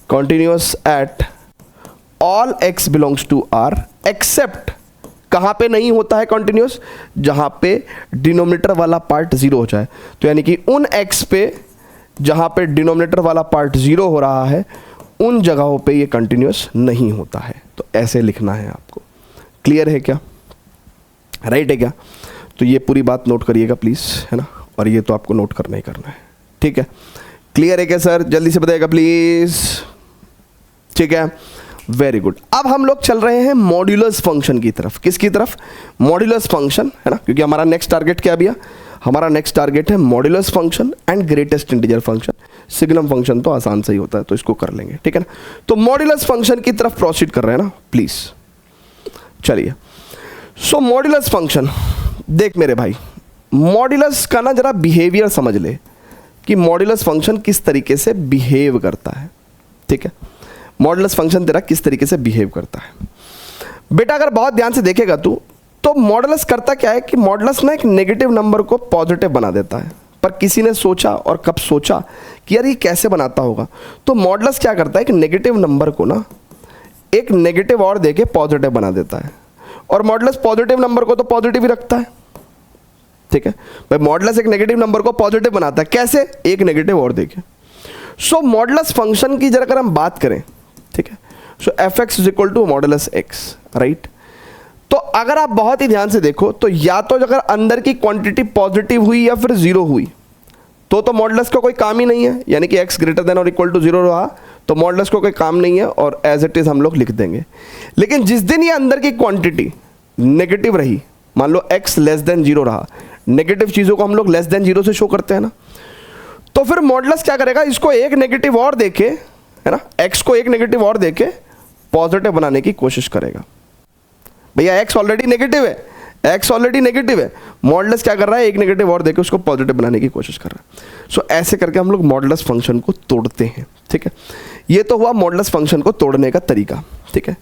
continuous at all x belongs to r, except कहाँ पे नहीं होता है कंटिन्यूअस, जहाँ पे डिनोमिनेटर वाला पार्ट जीरो हो जाए। तो यानी कि उन x पे जहाँ पे डिनोमिनेटर वाला पार्ट जीरो हो रहा है उन जगहों पे ये कंटिन्यूअस नहीं होता है। तो ऐसे लिखना है आपको। क्लियर है क्या, राइट है क्या? तो ये पूरी बात नोट करिएगा प्लीज़, है ना, और ये तो आपको नोट करना ही करना है, ठीक है? क्लियर है क्या सर, जल्दी से बताइएगा प्लीज़, ठीक है? Very good. अब हम लोग चल रहे हैं मॉड्यूलस फंक्शन की तरफ। किसकी तरफ? मॉड्यूलस फंक्शन, है ना, क्योंकि हमारा नेक्स्ट टारगेट क्या भैया, हमारा नेक्स्ट टारगेट है modulus function and greatest integer function. Signum function तो आसान से ही होता है, तो इसको कर लेंगे, ठीक है ना? तो मॉड्यूलस फंक्शन की तरफ प्रोसीड कर रहे हैं ना, प्लीज चलिए। सो मॉड्यूलस फंक्शन, देख मेरे भाई, मॉड्यूलस का ना जरा बिहेवियर समझ ले कि मॉड्यूलस फंक्शन किस तरीके से बिहेव करता है, ठीक है? मॉड्यूलस फंक्शन तेरा किस तरीके से बिहेव करता है बेटा, अगर बहुत ध्यान से देखेगा तू, तो मॉडुलस करता क्या है कि मॉडुलस ना एक नेगेटिव नंबर को पॉजिटिव बना देता है। पर किसी ने सोचा, और कब सोचा कि यार ये कैसे बनाता होगा, तो मॉडुलस क्या करता है कि नेगेटिव नंबर को ना एक नेगेटिव और देके पॉजिटिव बना देता है, और मॉडुलस पॉजिटिव नंबर को तो पॉजिटिव ही रखता है, ठीक है भाई? मॉडुलस एक नेगेटिव नंबर को पॉजिटिव बनाता है, कैसे? एक नेगेटिव और देके। सो मॉडुलस फंक्शन की जरा अगर हम बात करें, ठीक है, so fx is equal to modulus x, right? तो अगर आप बहुत ही ध्यान से देखो तो या तो अगर अंदर की क्वांटिटी पॉजिटिव हुई या फिर जीरो हुई तो मॉडुलस का कोई काम ही नहीं है, यानी कि x ग्रेटर देन और इक्वल टू जीरो रहा तो मॉडुलस को कोई काम नहीं है और एज इट इज हम लोग लिख देंगे। लेकिन जिस दिन ये अंदर की क्वांटिटी नेगेटिव रही, मान लो x लेस देन जीरो रहा, नेगेटिव चीज़ों को हम लोग लेस देन जीरो से शो करते हैं ना, तो फिर मॉडुलस क्या करेगा, इसको एक नेगेटिव और देके, है ना, x को एक नेगेटिव और देके पॉजिटिव बनाने की कोशिश करेगा। भैया x ऑलरेडी नेगेटिव है, x ऑलरेडी नेगेटिव है, मॉडुलस क्या कर रहा है, एक नेगेटिव और देके उसको पॉजिटिव बनाने की कोशिश कर रहा है। सो ऐसे करके हम लोग मॉडुलस फंक्शन को तोड़ते हैं, ठीक है। ये तो हुआ मॉडुलस फंक्शन को तोड़ने का तरीका, ठीक है।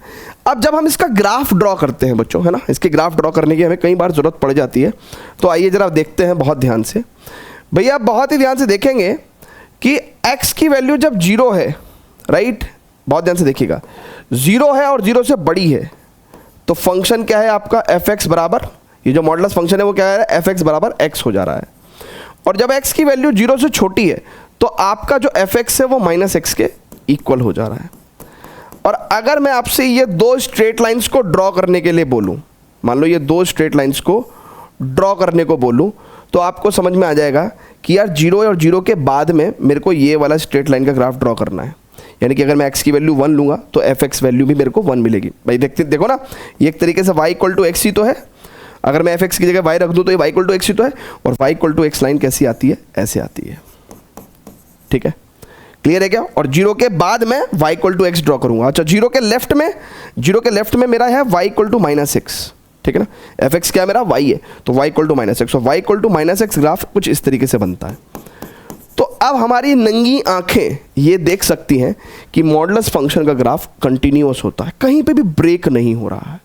अब जब हम इसका ग्राफ ड्रॉ करते हैं बच्चों, है ना, इसके ग्राफ ड्रॉ करने की हमें कई बार ज़रूरत पड़ जाती है, तो आइए ज़रा देखते हैं बहुत ध्यान से। भैया आप बहुत ही ध्यान से देखेंगे कि x की वैल्यू जब 0 है, राइट, बहुत ध्यान से देखिएगा, 0 है और 0 से बड़ी है, तो फंक्शन क्या है आपका f(x) बराबर, ये जो मॉडुलस फंक्शन है वो क्या है, f(x) बराबर x हो जा रहा है। और जब x की वैल्यू 0 से छोटी है तो आपका जो f(x) है वो -x के इक्वल हो जा रहा है। और अगर मैं आपसे ये दो स्ट्रेट लाइंस को ड्रॉ करने के लिए बोलूं, मान लो ये दो स्ट्रेट लाइंस को ड्रॉ करने को बोलूं, तो आपको समझ में आ जाएगा कि यार 0 और 0 के बाद में मेरे को ये वाला स्ट्रेट लाइन का ग्राफ ड्रॉ करना है। यानी कि अगर मैं x की वैल्यू 1 लूँगा तो f(x) वैल्यू भी मेरे को 1 मिलेगी। भाई देखो ना, ये एक तरीके से y = x ही तो है। अगर मैं f(x) की जगह y रख दूँ तो ये y = x ही तो है। और y = x लाइन कैसी आती है, ऐसे आती है, ठीक है, क्लियर है क्या। और 0 के बाद मैं y = x ड्रॉ करूँगा। अच्छा, 0 के लेफ्ट में मेरा है y = -x, ठीक है ना, f(x) क्या है मेरा, y है, तो y = -x, और y = -x ग्राफ कुछ इस तरीके से बनता है। तो अब हमारी नंगी आंखें ये देख सकती हैं कि मॉडुलस फंक्शन का ग्राफ कंटिन्यूअस होता है, कहीं पे भी ब्रेक नहीं हो रहा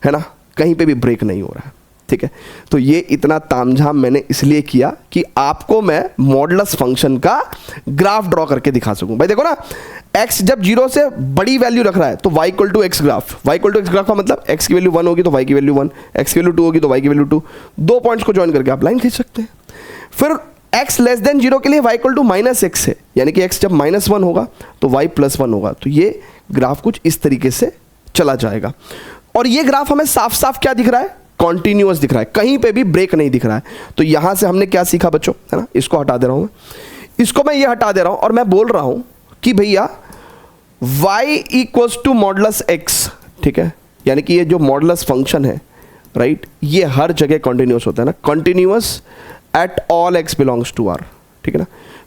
है ना, कहीं पे भी ब्रेक नहीं हो रहा है, ठीक है। तो ये इतना तामझाम मैंने इसलिए किया कि आपको मैं मॉडुलस फंक्शन का ग्राफ ड्रॉ करके दिखा सकूं। भाई देखो ना, x जब 0 से बड़ी वैल्यू रख रहा है तो y = x graph, y = x graph का मतलब x की वैल्यू 1 होगी तो y की वैल्यू 1, x की वैल्यू 2 होगी तो y की वैल्यू 2, दो पॉइंट्स को ज्वाइन करके आप लाइन खींच सकते हैं। फिर x < 0 के लिए y = -x है, यानी कि x जब -1 होगा तो y +1 होगा, तो ये ग्राफ कुछ इस तरीके से चला जाएगा। और ये ग्राफ हमें साफ साफ क्या दिख रहा है, कॉन्टिन्यूअस दिख रहा है, कहीं पे भी ब्रेक नहीं दिख रहा है। तो यहां से हमने क्या सीखा बच्चों, है ना, इसको हटा दे रहा हूं मैं, इसको मैं ये हटा दे रहा हूं और मैं बोल रहा हूं कि भैया y = मॉडुलस x, ठीक है, यानी कि ये जो मॉडुलस फंक्शन है, राइट, ये हर जगह कॉन्टिन्यूअस होता है ना, continuous at all x belongs to r, ठीक है ना,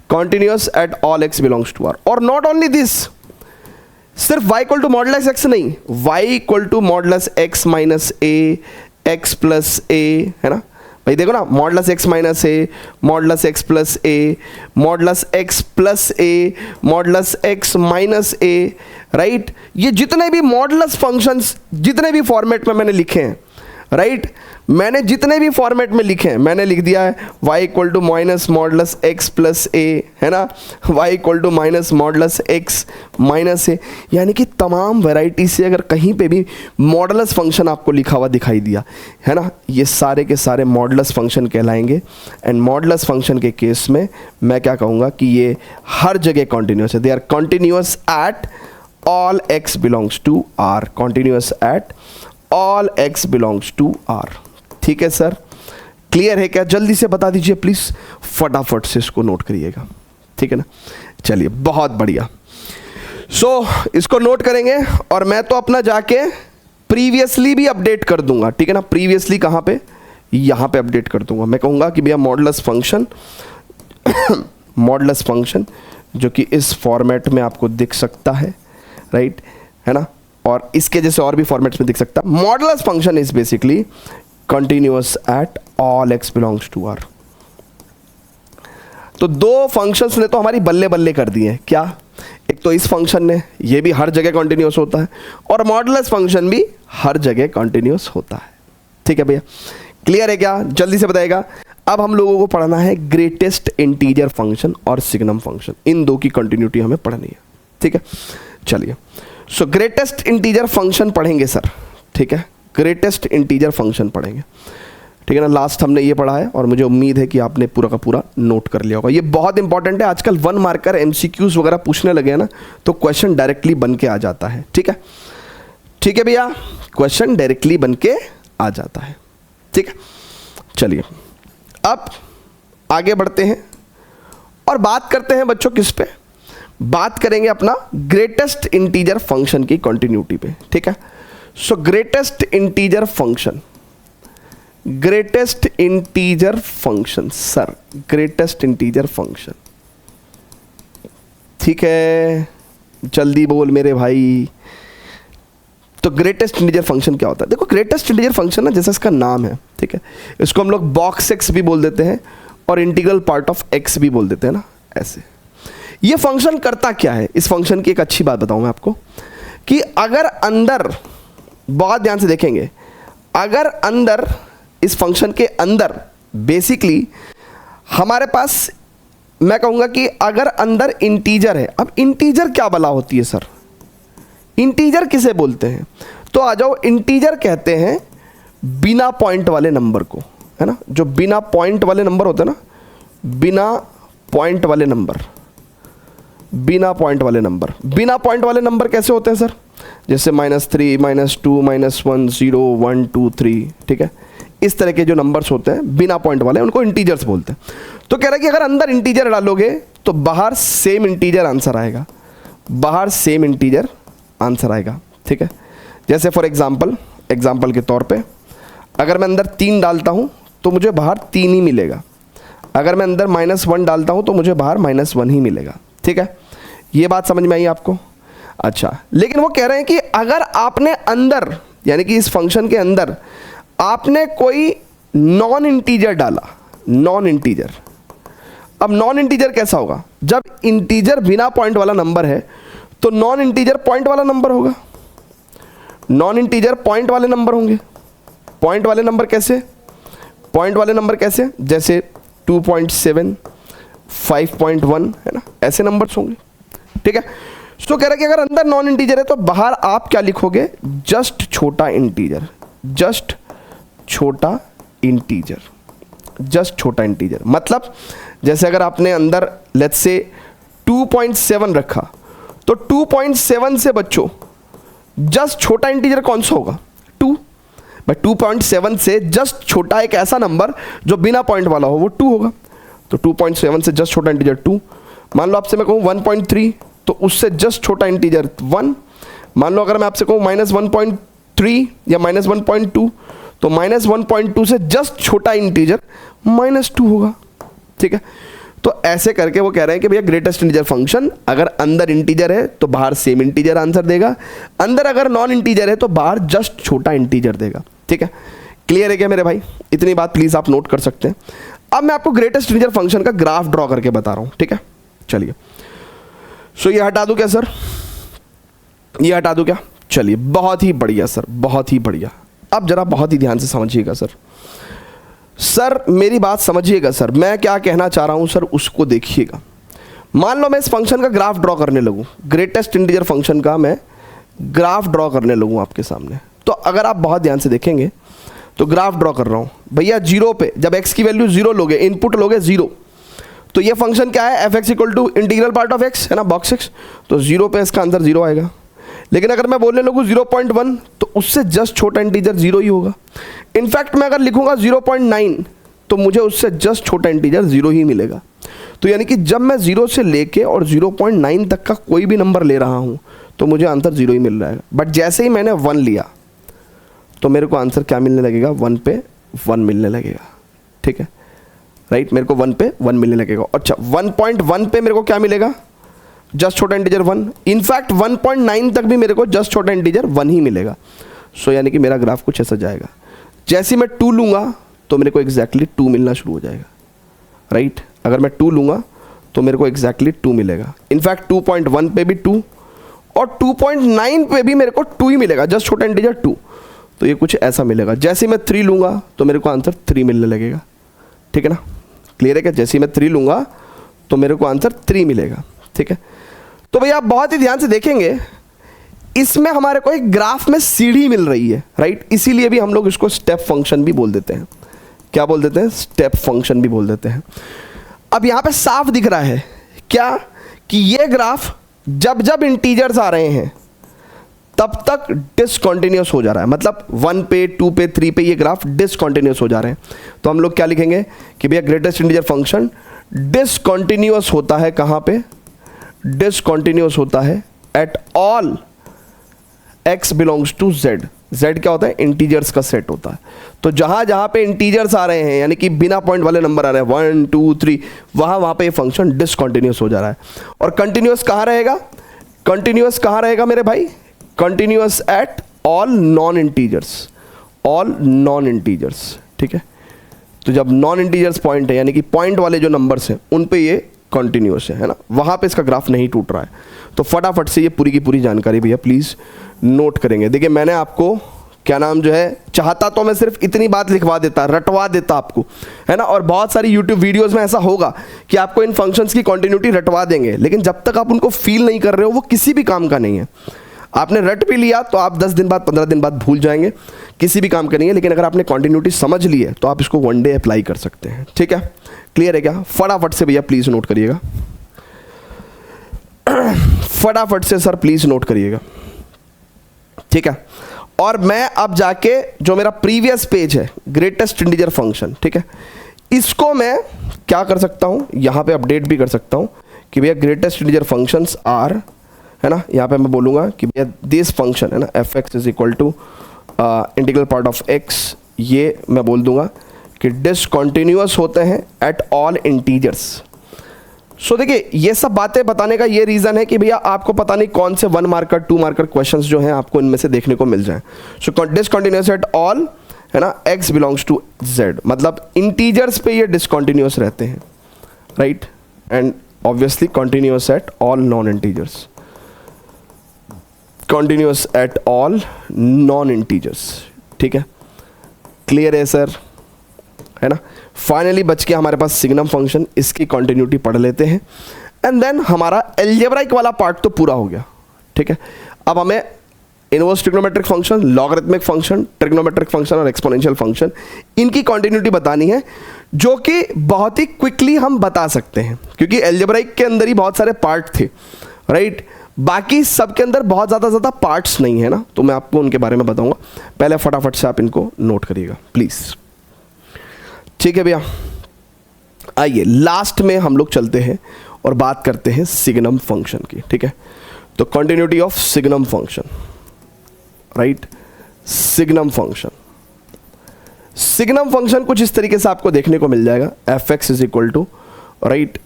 continuous at all x belongs to r। और नॉट ओनली दिस, सिर्फ y = मॉडुलस x नहीं, y = modulus x - a, x + a, है ना। भाई देखो ना, modulus x - a, modulus x + a, modulus x + a, modulus x - a, right. ये जितने भी मॉडुलस फंक्शंस जितने भी फॉर्मेट में मैंने लिखे हैं, राइट, मैंने जितने भी फॉर्मेट में लिखे हैं मैंने लिख दिया है y = मॉडुलस x + a, है ना, y = मॉडुलस x - a, यानी कि तमाम वैरायटी से अगर कहीं पे भी मॉडुलस फंक्शन आपको लिखा हुआ दिखाई दिया, है ना, ये सारे के सारे मॉडुलस फंक्शन कहलाएंगे। एंड मॉडुलस फंक्शन के केस में मैं क्या कहूँगा कि ये हर जगह कॉन्टिन्यूअस है, they are continuous at all x belongs to r, continuous at all x belongs to r, ठीक है सर, क्लियर है क्या, जल्दी से बता दीजिए प्लीज, फटाफट से इसको नोट करिएगा, ठीक है ना। चलिए बहुत बढ़िया, सो इसको नोट करेंगे और मैं तो अपना जाके प्रीवियसली भी अपडेट कर दूंगा, ठीक है ना। प्रीवियसली कहाँ पे, यहाँ पे अपडेट कर दूंगा। मैं कहूँगा कि भैया मॉडुलस फंक्शन मॉडुलस फंक्शन जो कि इस फॉर्मेट में आपको दिख सकता है, राइट, है ना, और इसके जैसे और भी फॉर्मेट्स में दिख सकता है। Modulus function is basically continuous at all x belongs to r। तो दो फंक्शंस ने तो हमारी बल्ले बल्ले कर दी है, क्या, एक तो इस फंक्शन ने, ये भी हर जगह कंटिन्यूअस होता है, और मॉडुलस फंक्शन भी हर जगह कंटिन्यूअस होता है, ठीक है भैया, क्लियर है क्या, जल्दी से बताइएगा। अब हम लोगों को पढ़ना है ग्रेटेस्ट इंटीजर फंक्शन और सिग्नम फंक्शन, इन दो की कंटिन्यूटी हमें पढ़नी है, ठीक है। चलिए, सो ग्रेटेस्ट इंटीजर फंक्शन पढ़ेंगे सर, ठीक है, ग्रेटेस्ट इंटीजर फंक्शन पढ़ेंगे, ठीक है ना। लास्ट हमने ये पढ़ा है और मुझे उम्मीद है कि आपने पूरा का पूरा नोट कर लिया होगा। ये बहुत इंपॉर्टेंट है, आजकल 1 मार्कर MCQs वगैरह पूछने लगे हैं ना, तो क्वेश्चन डायरेक्टली बन के आ जाता है, ठीक है, ठीक है भैया, क्वेश्चन डायरेक्टली बन के आ जाता है, ठीक है। चलिए अब आगे बढ़ते हैं और बात करते हैं बच्चों किस पे, बात करेंगे अपना ग्रेटेस्ट इंटीजर फंक्शन की कंटिन्यूटी पे, ठीक है। सो greatest integer function, greatest integer function sir, greatest integer function, ठीक है, जल्दी बोल मेरे भाई, तो ग्रेटेस्ट इंटीजर फंक्शन क्या होता है? देखो ग्रेटेस्ट इंटीजर फंक्शन ना, जैसा इसका नाम है, ठीक है, इसको हम लोग बॉक्स एक्स भी बोल देते हैं और इंटीग्रल पार्ट ऑफ एक्स भी बोल देते हैं ना, ऐसे। ये फंक्शन करता क्या है? इस फंक्शन की एक अच्छी बात बताऊं मैं आपको कि अगर अंदर, बहुत ध्यान से देखेंगे, अगर अंदर इस फंक्शन के अंदर बेसिकली हमारे पास, मैं कहूँगा कि अगर अंदर इंटीजर है। अब इंटीजर क्या बला होती है सर? इंटीजर किसे बोलते हैं? तो आ जाओ, इंटीजर कहते हैं बिना पॉइंट वाले नंबर को, है ना, जो बिना पॉइंट वाले नंबर होते हैं ना, बिना पॉइंट वाले नंबर, बिना पॉइंट वाले नंबर। बिना पॉइंट वाले नंबर कैसे होते हैं सर? जैसे -3, -2, -1, 0, 1, 2, 3, ठीक है, इस तरह के जो नंबर्स होते हैं बिना पॉइंट वाले, उनको इंटीजर्स बोलते हैं। तो कह रहा है कि अगर अंदर इंटीजर डालोगे तो बाहर सेम इंटीजर आंसर आएगा, बाहर सेम इंटीजर आंसर आएगा, ठीक है। जैसे फॉर एग्जाम्पल के तौर पे, अगर मैं अंदर 3 डालता हूँ तो मुझे बाहर 3 ही मिलेगा। अगर मैं अंदर -1 डालता हूँ तो मुझे बाहर -1 ही मिलेगा, ठीक है। ये बात समझ में आई आपको? अच्छा, लेकिन वो कह रहे हैं कि अगर आपने अंदर, यानी कि इस फंक्शन के अंदर आपने कोई नॉन इंटीजर डाला, नॉन इंटीजर। अब नॉन इंटीजर कैसा होगा? जब इंटीजर बिना पॉइंट वाला नंबर है तो नॉन इंटीजर पॉइंट वाला नंबर होगा, नॉन इंटीजर पॉइंट वाले नंबर होंगे। पॉइंट वाले नंबर कैसे? पॉइंट वाले नंबर कैसे? जैसे 2.7, 5.1, है ना, ऐसे नंबर्स होंगे, ठीक है। तो कह रहा है कि अगर अंदर नॉन इंटीजर है तो बाहर आप क्या लिखोगे? जस्ट छोटा इंटीजर, जस्ट छोटा इंटीजर, जस्ट छोटा इंटीजर। मतलब जैसे अगर आपने अंदर लेट्स से 2.7 रखा तो 2.7 से बच्चों जस्ट छोटा इंटीजर कौन सा होगा? 2। भाई 2.7 से जस्ट छोटा एक ऐसा नंबर जो बिना पॉइंट वाला हो वो 2 होगा। तो 2.7 से जस्ट छोटा इंटीजर 2। मान लो आपसे मैं कहूँ 1.3 तो उससे जस्ट छोटा इंटीजर 1। मान लो अगर मैं आपसे कहूँ -1.3 या -1.2 तो -1.2 से जस्ट छोटा इंटीजर -2 होगा, ठीक है। तो ऐसे करके वो कह रहे हैं कि भैया ग्रेटेस्ट इंटीजर फंक्शन अगर अंदर इंटीजर है तो बाहर सेम इंटीजर आंसर देगा, अंदर अगर नॉन इंटीजर है तो बाहर जस्ट छोटा इंटीजर देगा, ठीक है। क्लियर है क्या मेरे भाई? इतनी बात प्लीज आप नोट कर सकते हैं। अब मैं आपको ग्रेटेस्ट इंटीजर फंक्शन का ग्राफ ड्रॉ करके बता रहा हूं, ठीक है। चलिए, सो ये हटा दूं क्या सर? ये हटा दूं क्या? चलिए, बहुत ही बढ़िया सर, बहुत ही बढ़िया। अब जरा बहुत ही ध्यान से समझिएगा सर। सर मेरी बात समझिएगा सर, मैं क्या कहना चाह रहा हूं सर उसको देखिएगा। मान लो मैं इस फंक्शन का ग्राफ ड्रॉ करने लगूं, ग्रेटेस्ट इंटीजर फंक्शन का मैं ग्राफ ड्रॉ करने लगूं आपके सामने। तो अगर आप बहुत ध्यान से देखेंगे तो ग्राफ ड्रॉ कर रहा हूं भैया, 0 पे जब x की वैल्यू 0 लोगे, इनपुट लोगे 0, तो ये फंक्शन क्या है? fx equal to integral part of x, है ना, बॉक्स x। तो 0 पे इसका आंसर 0 आएगा। लेकिन अगर मैं बोलने लगूँ 0.1 तो उससे जस्ट छोटा इंटीजर 0 ही होगा। इनफैक्ट मैं अगर लिखूंगा 0.9 तो मुझे उससे जस्ट छोटा इंटीजर 0 ही मिलेगा। तो यानी कि जब मैं 0 से लेके और 0.9 तक का कोई भी नंबर ले रहा हूं तो मुझे आंसर 0 ही मिल रहा है। बट जैसे ही मैंने 1 लिया तो मेरे को आंसर क्या मिलने लगेगा? 1 पे 1 मिलने लगेगा, ठीक है, राइट। मेरे को 1 पे 1 मिलने लगेगा। अच्छा, 1.1 पे मेरे को क्या मिलेगा? जस्ट छोटा इंटीजर 1। इनफैक्ट 1.9 तक भी मेरे को जस्ट छोटा इंटीजर 1 ही मिलेगा। सो यानी कि मेरा ग्राफ कुछ ऐसा जाएगा। जैसे मैं 2 लूँगा तो मेरे को एग्जैक्टली 2 मिलना शुरू हो जाएगा, राइट। अगर मैं 2 लूँगा तो मेरे को एग्जैक्टली 2 मिलेगा। इनफैक्ट 2.1 पे भी 2 और 2.9 पे भी मेरे को 2 ही मिलेगा, जस्ट छोटा इंटीजर 2। तो ये कुछ ऐसा मिलेगा। जैसे मैं 3 लूँगा तो मेरे को आंसर 3 मिलने लगेगा, ठीक है ना। क्लियर है क्या? जैसे मैं 3 लूँगा तो मेरे को आंसर 3 मिलेगा, ठीक है। तो भैया आप बहुत ही ध्यान से देखेंगे, इसमें हमारे को एक ग्राफ में सीढ़ी मिल रही है, राइट। इसीलिए भी हम लोग इसको स्टेप फंक्शन भी बोल देते हैं। क्या बोल देते हैं? स्टेप फंक्शन भी बोल देते हैं। अब यहाँ पे साफ दिख रहा है क्या कि ये ग्राफ जब जब इंटीजर्स आ रहे हैं तब तक डिसकंटिन्यूअस हो जा रहा है। मतलब 1 पे 2 पे 3 पे ये ग्राफ डिसकंटिन्यूअस हो जा रहे हैं। तो हम लोग क्या लिखेंगे कि भैया ग्रेटेस्ट इंटीजर फंक्शन डिसकंटिन्यूअस होता है। कहाँ पे? डिसकंटिन्यूअस होता है at all x belongs to z। z क्या होता है? इंटीजर्स का सेट होता है। तो जहां जहां पे इंटीजर्स आ रहे हैं, यानी कि बिना पॉइंट वाले नंबर आ रहे हैं 1 2 3, वहां पे ये फंक्शन डिसकंटिन्यूअस हो जा रहा है। और कंटिन्यूअस कहां रहेगा? कंटिन्यूअस कहां रहेगा मेरे भाई? Continuous at all non integers, all non integers, ठीक है। तो जब नॉन इंटीजर्स पॉइंट है यानी कि पॉइंट वाले जो नंबर्स हैं उन पे ये कॉन्टिन्यूस है ना, वहाँ पे इसका ग्राफ नहीं टूट रहा है। तो फटाफट से ये पूरी की पूरी जानकारी भैया प्लीज़ नोट करेंगे। देखिए मैंने आपको क्या नाम जो है, चाहता तो मैं सिर्फ इतनी बात लिखवा देता, रटवा देता आपको, है ना। और बहुत सारी यूट्यूब वीडियोस में ऐसा होगा कि आपको इन फंक्शंस की कॉन्टिन्यूटी रटवा देंगे, लेकिन जब तक आप उनको फील नहीं कर रहे हो वो किसी भी काम का नहीं है। आपने रट भी लिया तो आप 10 दिन बाद 15 दिन बाद भूल जाएंगे, किसी भी काम का नहीं है। लेकिन अगर आपने कॉन्टिन्यूटी समझ ली है तो आप इसको वन डे अप्लाई कर सकते हैं, ठीक है। क्लियर है क्या? फटाफट से भैया प्लीज़ नोट करिएगा, फटाफट से सर प्लीज़ नोट करिएगा, ठीक है। और मैं अब जाके जो मेरा प्रीवियस पेज है ग्रेटेस्ट इंटीजर फंक्शन, ठीक है, इसको मैं क्या कर सकता हूँ, यहाँ पे अपडेट भी कर सकता हूँ कि भैया ग्रेटेस्ट इंटीजर फंक्शंस आर, है ना। यहाँ पे मैं बोलूँगा कि भैया दिस फंक्शन है ना f x is equal to integral part of x, ये मैं बोल दूंगा कि डिसकंटिन्यूअस होते हैं एट ऑल इंटीजर्स। सो देखिए ये सब बातें बताने का ये रीज़न है कि भैया आपको पता नहीं कौन से 1 मार्कर 2 मार्कर क्वेश्चंस जो हैं आपको इनमें से देखने को मिल जाए। सो डिसकंटिन्यूअस एट ऑल, है ना, x बिलोंग्स टू z, मतलब इंटीजर्स पे ये डिसकंटिन्यूअस रहते हैं, right. And obviously continuous at all non integers, continuous at all non integers, ठीक है। क्लियर है सर, है ना। फाइनली बच के हमारे पास सिग्नम फंक्शन, इसकी कंटिन्यूटी पढ़ लेते हैं एंड देन हमारा एल्जेब्राइक वाला पार्ट तो पूरा हो गया, ठीक है। अब हमें inverse trigonometric function, logarithmic function, trigonometric function और एक्सपोनेंशियल फंक्शन, इनकी कंटिन्यूटी बतानी है, जो कि बहुत ही क्विकली हम बता सकते हैं क्योंकि एल्जेब्राइक के अंदर ही बहुत सारे पार्ट थे, राइट। बाकी सब के अंदर बहुत ज़्यादा पार्ट्स नहीं है ना, तो मैं आपको उनके बारे में बताऊंगा। पहले फटाफट से आप इनको नोट करिएगा प्लीज़, ठीक है भैया। आइए लास्ट में हम लोग चलते हैं और बात करते हैं सिग्नम फंक्शन की, ठीक है। तो continuity of signum function, right. Signum function, signum function कुछ इस तरीके से आपको देखने को मिल जाएगा, f x is equal to, right.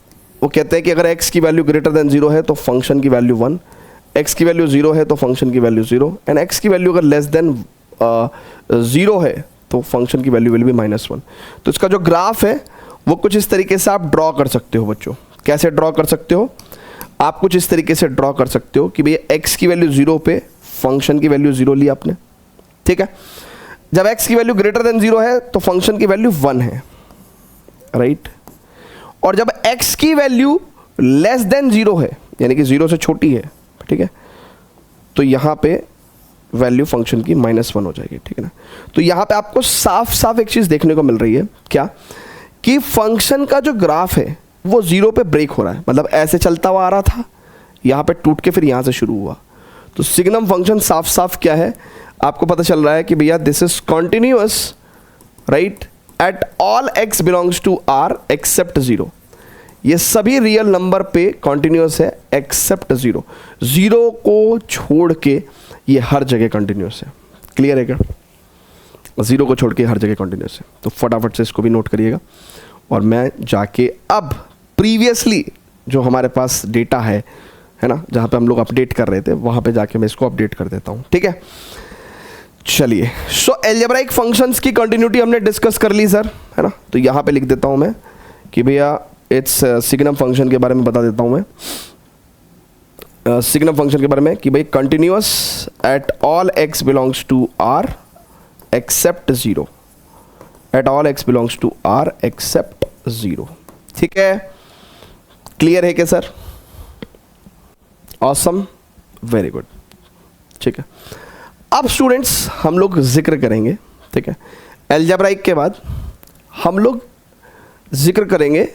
वो कहते हैं कि अगर x की वैल्यू ग्रेटर देन 0 है तो फंक्शन की वैल्यू 1, x की वैल्यू 0 है तो फंक्शन की वैल्यू 0, एंड x की वैल्यू अगर लेस देन 0 है तो फंक्शन की वैल्यू विल बी -1। तो इसका जो ग्राफ है वो कुछ इस तरीके से आप ड्रॉ कर सकते हो बच्चों। कैसे ड्रॉ कर सकते हो? आप कुछ इस तरीके से ड्रॉ कर सकते हो कि भैया x की वैल्यू 0 पे फंक्शन की वैल्यू 0 ली आपने, ठीक है। जब x की वैल्यू ग्रेटर देन 0 है तो फंक्शन की वैल्यू 1 है, राइट। और जब x की वैल्यू लेस देन 0 है यानी कि 0 से छोटी है, ठीक है, तो यहाँ पे वैल्यू फंक्शन की -1 हो जाएगी, ठीक है ना। तो यहाँ पे आपको साफ साफ एक चीज़ देखने को मिल रही है, क्या कि फंक्शन का जो ग्राफ है वो 0 पे ब्रेक हो रहा है, मतलब ऐसे चलता हुआ आ रहा था, यहाँ पे टूट के फिर यहाँ से शुरू हुआ। तो सिग्नम फंक्शन साफ साफ क्या है आपको पता चल रहा है कि भैया this is continuous, right, at all x belongs to r except 0। ये सभी रियल नंबर पे कॉन्टिन्यूअस है एक्सेप्ट 0, 0 को छोड़ के ये हर जगह कॉन्टिन्यूअस है। क्लियर है क्या? 0 को छोड़ के हर जगह कॉन्टिन्यूअस है। तो फटाफट से इसको भी नोट करिएगा और मैं जाके अब प्रीवियसली जो हमारे पास डेटा है ना, जहाँ पे हम लोग अपडेट कर रहे थे वहाँ पे जाके मैं इसको अपडेट कर देता हूँ, ठीक है। चलिए, सो एल्जेब्राइक फंक्शंस की कंटिन्यूटी हमने डिस्कस कर ली सर, है ना। तो यहाँ पे लिख देता हूँ मैं कि भैया इट्स सिग्नम फंक्शन के बारे में बता देता हूँ मैं, सिग्नम फंक्शन के बारे में कि भाई continuous at all x belongs to r except 0, at all x belongs to r except 0, ठीक है। क्लियर है क्या सर? ऑसम, वेरी गुड, ठीक है। अब स्टूडेंट्स हम लोग जिक्र करेंगे, ठीक है, एल्जेब्राइक के बाद हम लोग जिक्र करेंगे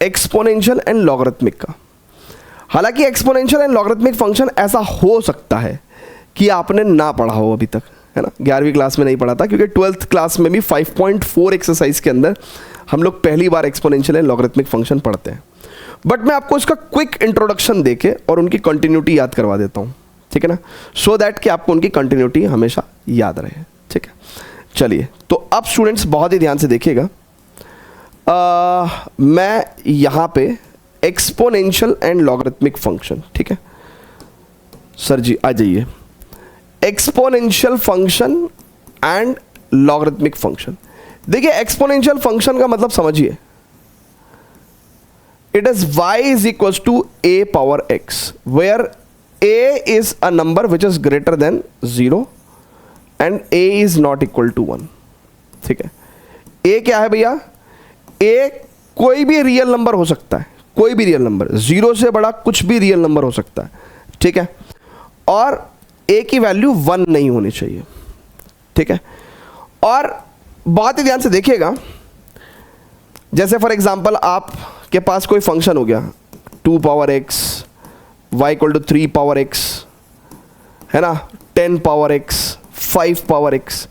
एक्सपोनेंशियल एंड लॉगरिथमिक का। हालांकि एक्सपोनेंशियल एंड लॉगरिथमिक फंक्शन ऐसा हो सकता है कि आपने ना पढ़ा हो अभी तक, है ना, 11वीं क्लास में नहीं पढ़ा था, क्योंकि 12th क्लास में भी 5.4 एक्सरसाइज के अंदर हम लोग पहली बार एक्सपोनेंशियल एंड लॉगरिथमिक फंक्शन पढ़ते हैं। बट मैं आपको इसका क्विक इंट्रोडक्शन देके और उनकी कंटिन्यूटी याद करवा देता हूँ, ठीक है ना, सो दैट कि आपको उनकी कंटिन्यूटी हमेशा याद रहे, ठीक है। चलिए, तो अब स्टूडेंट्स बहुत ही ध्यान से देखिएगा, मैं यहाँ पे एक्सपोनेंशियल एंड लॉगरिथमिक फंक्शन, ठीक है सर जी, आ जाइए, exponential function and logarithmic function. देखिए एक्सपोनेंशियल फंक्शन का मतलब समझिए, it is y is equal to a power x where a is a number which is greater than 0 and a is not equal to 1। ठीक है, a क्या है भैया? a कोई भी रियल नंबर हो सकता है, कोई भी रियल नंबर, 0 से बड़ा कुछ भी रियल नंबर हो सकता है। ठीक है, और a की वैल्यू 1 नहीं होनी चाहिए। ठीक है, और बहुत ही ध्यान से देखिएगा, जैसे फॉर एग्जांपल आपके पास कोई फंक्शन हो गया 2 power x, y equal to 3 power x, है ना, 10 पावर x, 5 पावर x,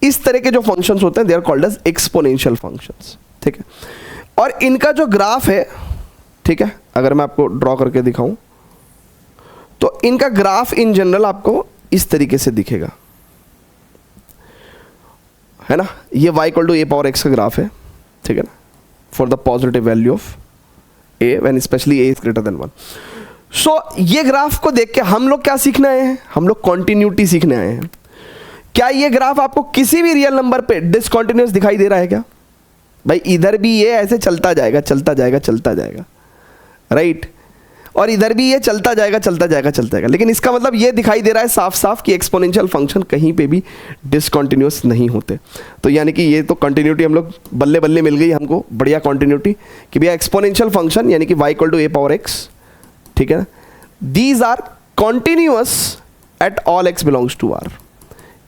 इस तरह के जो फंक्शंस होते हैं they are called as exponential functions. ठीक है, और इनका जो ग्राफ है, ठीक है, अगर मैं आपको ड्रॉ करके दिखाऊं तो इनका ग्राफ इन जनरल आपको इस तरीके से दिखेगा, है ना। ये y equal to a power x का ग्राफ है, ठीक है ना, for the positive value of a when specially a is greater than 1। So ये ग्राफ को देख के हम लोग क्या सीखने आए हैं? हम लोग कॉन्टिन्यूटी सीखने आए हैं। क्या ये ग्राफ आपको किसी भी रियल नंबर पे डिसकंटिन्यूअस दिखाई दे रहा है क्या? भाई इधर भी ये ऐसे चलता जाएगा चलता जाएगा चलता जाएगा, राइट, और इधर भी ये चलता जाएगा चलता जाएगा चलता जाएगा, लेकिन इसका मतलब ये दिखाई दे रहा है साफ साफ कि एक्सपोनेंशियल फंक्शन कहीं पे भी डिसकंटिन्यूअस नहीं होते। तो यानी कि ये तो कंटिन्यूटी हम लोग बल्ले बल्ले मिल गई हमको, बढ़िया कंटिन्यूटी कि भैया एक्सपोनेंशियल फंक्शन यानी कि y equal to a power x, ठीक है ना, these are continuous at all x belongs to r।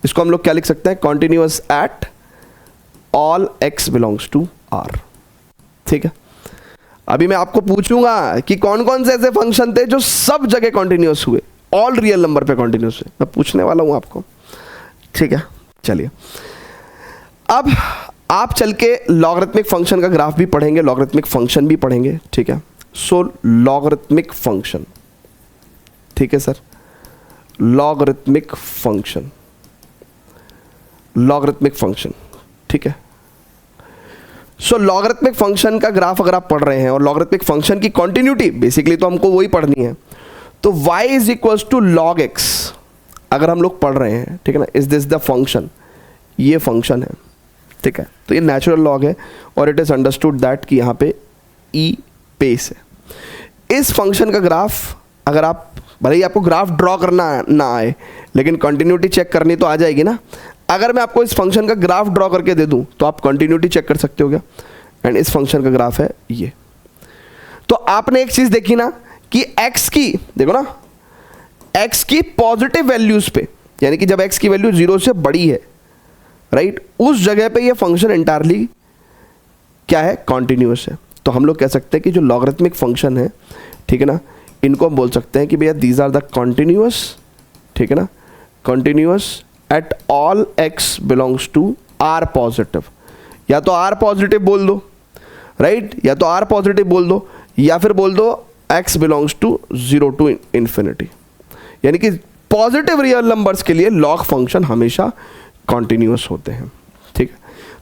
इसको हम लोग क्या लिख सकते हैं? Continuous at all x belongs to r। ठीक है, अभी मैं आपको पूछूंगा कि कौन कौन से ऐसे फंक्शन थे जो सब जगह कॉन्टिन्यूअस हुए, ऑल रियल नंबर पे कॉन्टिन्यूअस हुए, मैं पूछने वाला हूं आपको। ठीक है, चलिए अब आप चल के लॉगरिथमिक फंक्शन का ग्राफ भी पढ़ेंगे, लॉगरिथमिक फंक्शन भी पढ़ेंगे। ठीक है, सो लॉगरिथमिक फंक्शन, ठीक है sir, logarithmic function, logarithmic function, ठीक है। सो लॉगरिथमिक फंक्शन का ग्राफ अगर आप पढ़ रहे हैं और लॉगरिथमिक फंक्शन की कॉन्टिन्यूटी बेसिकली तो हमको वही पढ़नी है, तो y is equals to log x अगर हम लोग पढ़ रहे हैं, ठीक है ना, इज दिस द फंक्शन, ये फंक्शन है, ठीक है, तो ये नेचुरल लॉग है और इट इज अंडरस्टूड दैट कि यहाँ पे e पेस है। इस फंक्शन का ग्राफ अगर आप, भले ही आपको ग्राफ ड्रॉ करना ना आए लेकिन कंटिन्यूटी चेक करनी तो आ जाएगी ना। अगर मैं आपको इस फंक्शन का ग्राफ ड्रॉ करके दे दूं तो आप कंटिन्यूटी चेक कर सकते हो क्या? एंड इस फंक्शन का ग्राफ है ये। तो आपने एक चीज देखी ना कि x की, देखो ना, x की पॉजिटिव वैल्यूज पे, यानी कि जब x की वैल्यू 0 से बड़ी है, राइट, उस जगह पे ये फंक्शन एंटायरली क्या है? कॉन्टिन्यूअस है। तो हम लोग कह सकते हैं कि जो लॉगरिथमिक फंक्शन है, ठीक है ना, इनको हम बोल सकते हैं कि भैया दीज आर द कॉन्टिन्यूअस, ठीक है ना, continuous at all x belongs to r positive. या तो r पॉजिटिव बोल दो, राइट, या तो r पॉजिटिव बोल दो, या फिर बोल दो x belongs to 0 to infinity. यानी कि पॉजिटिव रियल नंबर्स के लिए लॉग फंक्शन हमेशा कॉन्टिन्यूअस होते हैं। ठीक है,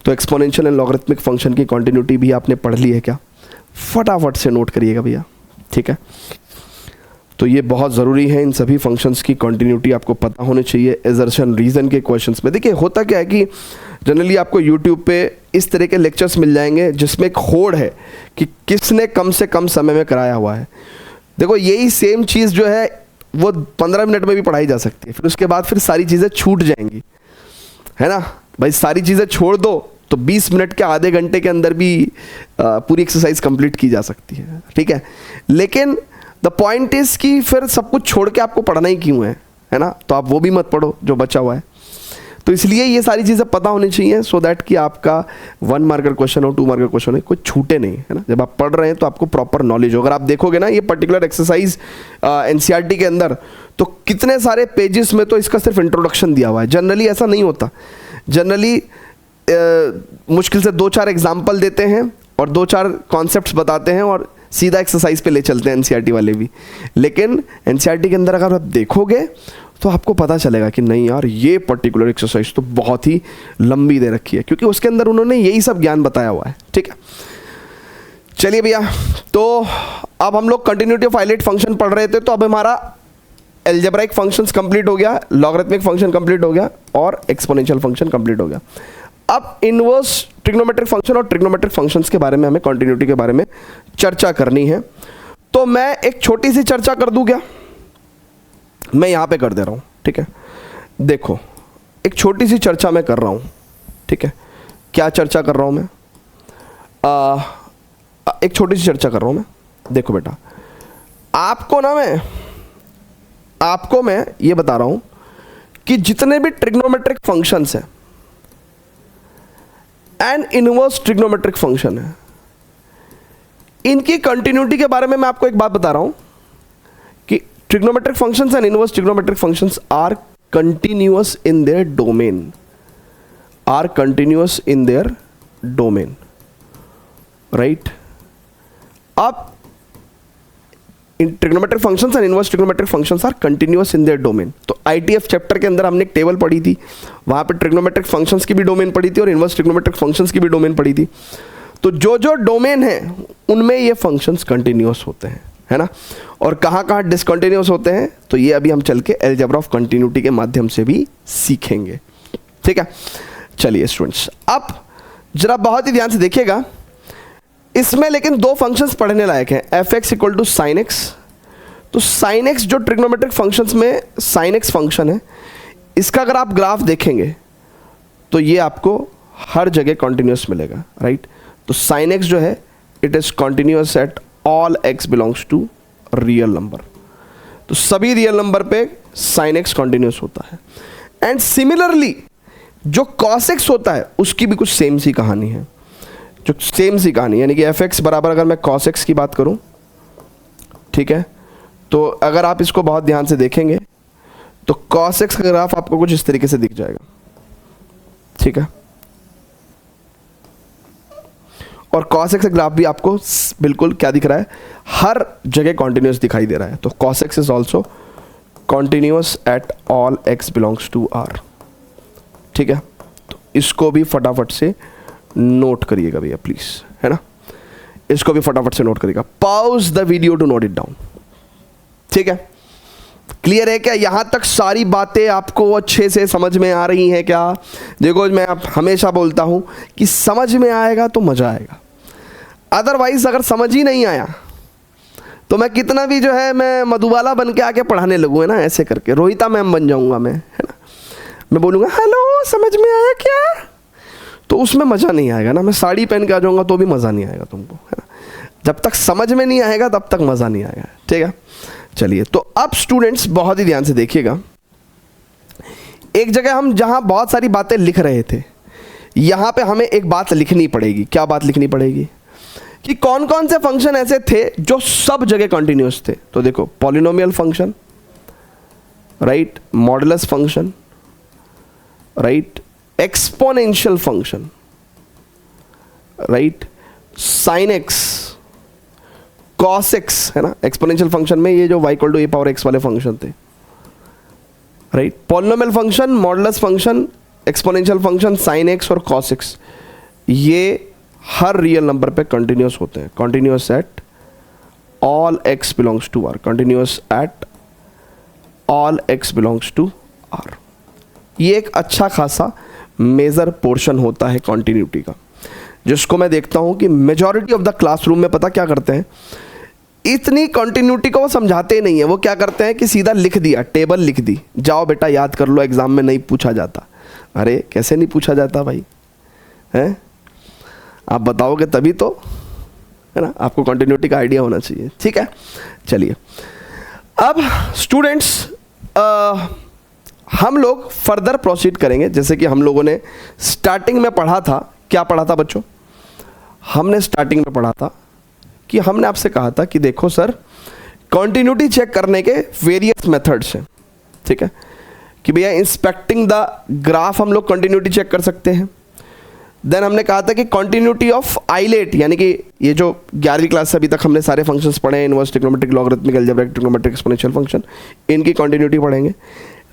तो एक्सपोनेंशियल एंड लॉगरिथमिक फंक्शन की कॉन्टिन्यूटी भी आपने पढ़ ली है क्या? फटाफट से नोट करिएगा भैया। ठीक है, तो ये बहुत ज़रूरी है, इन सभी फंक्शंस की कंटिन्यूटी आपको पता होनी चाहिए एजर्शन रीज़न के क्वेश्चंस में। देखिए होता क्या है कि जनरली आपको यूट्यूब पे इस तरह के लेक्चर्स मिल जाएंगे जिसमें एक होड़ है कि किसने कम से कम समय में कराया हुआ है। देखो यही सेम चीज़ जो है वो 15 मिनट में भी पढ़ाई जा सकती है, फिर उसके बाद फिर सारी चीज़ें छूट जाएंगी, है ना भाई। सारी चीज़ें छोड़ दो तो 20 मिनट के आधे घंटे के अंदर भी पूरी एक्सरसाइज कंप्लीट की जा सकती है। ठीक है, लेकिन द पॉइंट इज कि फिर सब कुछ छोड़ के आपको पढ़ना ही क्यों है ना, तो आप वो भी मत पढ़ो जो बचा हुआ है। तो इसलिए ये सारी चीज़ें पता होनी चाहिए सो दैट कि आपका 1 मार्कर क्वेश्चन हो, 2 मार्कर क्वेश्चन हो, कोई छूटे नहीं, है ना। जब आप पढ़ रहे हैं तो आपको प्रॉपर नॉलेज हो। अगर आप देखोगे ना ये पर्टिकुलर एक्सरसाइज एनसीईआरटी के अंदर, तो कितने सारे पेजेस में तो इसका सिर्फ इंट्रोडक्शन दिया हुआ है। जनरली ऐसा नहीं होता, जनरली मुश्किल से 2-4 एग्जाम्पल देते हैं और 2-4 कॉन्सेप्ट्स बताते हैं और सीधा एक्सरसाइज पे ले चलते हैं एनसीईआरटी वाले भी। लेकिन एनसीईआरटी के अंदर अगर आप देखोगे तो आपको पता चलेगा कि नहीं यार ये पर्टिकुलर एक्सरसाइज तो बहुत ही लंबी दे रखी है, क्योंकि उसके अंदर उन्होंने यही सब ज्ञान बताया हुआ है। ठीक है, चलिए भैया, तो अब हम लोग कंटिन्यूटी ऑफ हाइलाइट फंक्शन पढ़ रहे थे, तो अब हमारा एल्जेब्राइक फंक्शंस कंप्लीट हो गया, लॉगरिथमिक फंक्शन कंप्लीट हो गया और एक्सपोनेंशियल फंक्शन कंप्लीट हो गया। अब इनवर्स ट्रिग्नोमेट्रिक फंक्शन और ट्रिग्नोमेट्रिक फंक्शंस के बारे में हमें कॉन्टिन्यूटी के बारे में चर्चा करनी है। तो मैं एक छोटी सी चर्चा कर दूं क्या? मैं यहां पे कर दे रहा हूं, ठीक है। देखो एक छोटी सी चर्चा मैं कर रहा हूं, ठीक है। क्या चर्चा कर रहा हूं मैं? एक छोटी सी चर्चा कर रहा हूं मैं। देखो बेटा, आपको मैं ये बता रहा हूं कि जितने भी ट्रिग्नोमेट्रिक फंक्शंस हैं एंड इनवर्स ट्रिग्नोमेट्रिक फंक्शन है, इनकी कंटिन्यूटी के बारे में मैं आपको एक बात बता रहा हूं कि trigonometric functions and inverse trigonometric functions are continuous in their domain, right. अब इन trigonometric functions and inverse trigonometric functions are continuous in their domain. तो आईटीएफ चैप्टर के अंदर हमने एक टेबल पढ़ी थी, वहां पे ट्रिग्नोमेट्रिक फंक्शंस की भी डोमेन पढ़ी थी और इनवर्स ट्रिग्नोमेट्रिक फंक्शंस की भी डोमेन पढ़ी थी। तो जो जो डोमेन है उनमें ये फंक्शंस कंटिन्यूअस होते हैं, है ना। और कहाँ कहाँ डिसकंटिन्यूअस होते हैं, तो ये अभी हम चल के अलजेब्रा ऑफ कंटिन्यूटी के माध्यम से भी सीखेंगे, ठीक है। चलिए स्टूडेंट्स, अब जरा बहुत ही ध्यान से देखिएगा, इसमें लेकिन दो फंक्शंस पढ़ने लायक हैं, f x equal to sine x. तो साइन एक्स जो ट्रिग्नोमेट्रिक फंक्शंस में साइन एक्स फंक्शन है, इसका अगर आप ग्राफ देखेंगे तो ये आपको हर जगह कॉन्टिन्यूस मिलेगा, राइट। तो साइन एक्स जो है it is continuous at all x belongs to real number. तो सभी रियल नंबर पे साइन एक्स कॉन्टिन्यूस होता है। एंड सिमिलरली जो कॉस एक्स होता है उसकी भी कुछ सेम सी कहानी है, यानी कि एफ एक्स बराबर अगर मैं कॉस एक्स की बात करूं, ठीक है, तो अगर आप इसको बहुत ध्यान से देखेंगे तो कॉस एक्स का ग्राफ आपको कुछ इस तरीके से दिख जाएगा, ठीक है। और कॉस एक्स का ग्राफ भी आपको बिल्कुल क्या दिख रहा है, हर जगह कॉन्टिन्यूस दिखाई दे रहा है। तो cos x is also continuous at all x belongs to R, ठीक है। तो इसको भी फटाफट से नोट करिएगा भैया प्लीज, है ना, इसको भी फटाफट से नोट करिएगा। Pause the video to note it down, ठीक है। क्लियर है क्या? यहां तक सारी बातें आपको अच्छे से समझ में आ रही हैं क्या? देखो मैं आप हमेशा बोलता हूं कि समझ में आएगा तो मजा आएगा, अदरवाइज अगर समझ ही नहीं आया तो मैं कितना भी जो है मैं मधुबाला बन के आके पढ़ाने लगूँ, है ना, ऐसे करके रोहिता मैम बन जाऊंगा मैं, है ना। मैं बोलूँगा हेलो समझ में आया क्या, तो उसमें मज़ा नहीं आएगा ना। मैं साड़ी पहन के आ जाऊँगा तो भी मज़ा नहीं आएगा तुमको, है ना। जब तक समझ में नहीं आएगा तब तक मज़ा नहीं आएगा, ठीक है। चलिए, तो अब स्टूडेंट्स बहुत ही ध्यान से देखिएगा, एक जगह हम जहाँ बहुत सारी बातें लिख रहे थे, यहाँ पे हमें एक बात लिखनी पड़ेगी। क्या बात लिखनी पड़ेगी? कि कौन कौन से फंक्शन ऐसे थे जो सब जगह कंटिन्यूस थे। तो देखो, polynomial function, right, modulus function, right, exponential function, right, sine x, cos x, है ना। एक्सपोनेंशियल फंक्शन में ये जो y equal to a power x वाले फंक्शन थे, right. Polynomial function, modulus function, exponential function, sine x और cos x, ये हर रियल नंबर पे कंटिन्यूस होते हैं। Continuous at all x belongs to R, continuous at all x belongs to R. ये एक अच्छा खासा मेजर पोर्शन होता है कॉन्टिन्यूटी का, जिसको मैं देखता हूं कि मेजॉरिटी ऑफ द क्लासरूम में पता क्या करते हैं, इतनी कॉन्टिन्यूटी को वो समझाते नहीं है। वो क्या करते हैं कि सीधा लिख दिया, टेबल लिख दी, जाओ बेटा याद कर लो, एग्जाम में नहीं पूछा जाता। अरे कैसे नहीं पूछा जाता भाई, हैं? आप बताओगे तभी तो, है ना। आपको कॉन्टिन्यूटी का आइडिया होना चाहिए, ठीक है। चलिए, अब स्टूडेंट्स हम लोग फर्दर प्रोसीड करेंगे। जैसे कि हम लोगों ने स्टार्टिंग में पढ़ा था, क्या पढ़ा था बच्चों? हमने स्टार्टिंग में पढ़ा था कि हमने आपसे कहा था कि देखो सर, कॉन्टिन्यूटी चेक करने के वेरियस मेथड्स हैं, ठीक है। कि भैया इंस्पेक्टिंग द ग्राफ हम लोग कॉन्टिन्यूटी चेक कर सकते हैं। देन हमने कहा था कि कॉन्टिन्यूटी ऑफ आइलेट, यानी कि ये जो 11वीं क्लास से अभी तक हमने सारे फंक्शंस पढ़े हैं, inverse trigonometric, logarithmic, algebraic, trigonometric, exponential function, इनकी कॉन्टिन्यूटी पढ़ेंगे।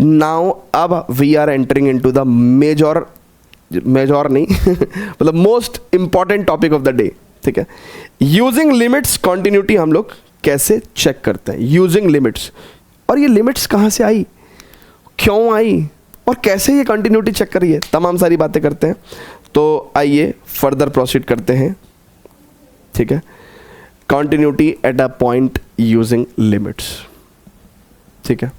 नाउ अब we are entering into the major नहीं मतलब most important topic of the day, ठीक है। यूजिंग लिमिट्स कॉन्टिन्यूटी हम लोग कैसे चेक करते हैं, यूजिंग लिमिट्स। और ये लिमिट्स कहाँ से आई, क्यों आई, और कैसे ये कंटिन्यूटी चेक कर रही है, तमाम सारी बातें करते हैं। तो आइए फर्दर प्रोसीड करते हैं, ठीक है। Continuity at a point using limits, ठीक है,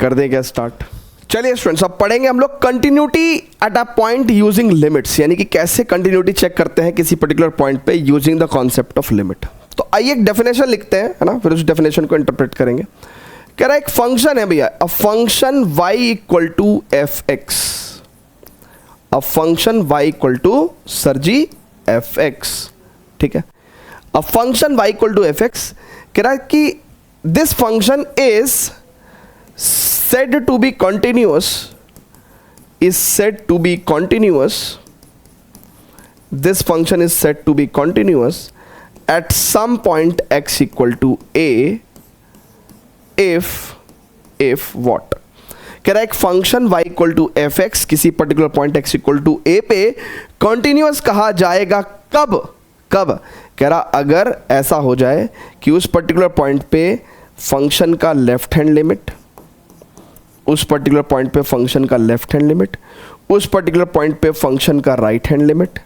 कर दें क्या स्टार्ट। चलिए स्टूडेंट्स, अब पढ़ेंगे हम लोग continuity at a point using limits, यानी कि कैसे कंटिन्यूटी चेक करते हैं किसी पर्टिकुलर पॉइंट पे using the concept of limit. तो आइए एक डेफिनेशन लिखते हैं, है ना, फिर उस डेफिनेशन को इंटरप्रेट करेंगे। कह रहा है एक फंक्शन है भैया, a function y equal to f x, a function y equal to sir ji f x, ठीक है। A function y equal to f x, कह रहा है कि this function is said to be continuous, is said to be continuous, this function is said to be continuous at some point x equal to a if what। कह रहा है एक function y equal to f x किसी particular point x equal to a पे continuous कहा जाएगा, कब कब, कह रहा अगर ऐसा हो जाए कि उस पर्टिकुलर पॉइंट पे फंक्शन का लेफ्ट हैंड लिमिट, उस पर्टिकुलर पॉइंट पे फंक्शन का लेफ्ट हैंड लिमिट, उस पर्टिकुलर पॉइंट पे फंक्शन का राइट हैंड लिमिट,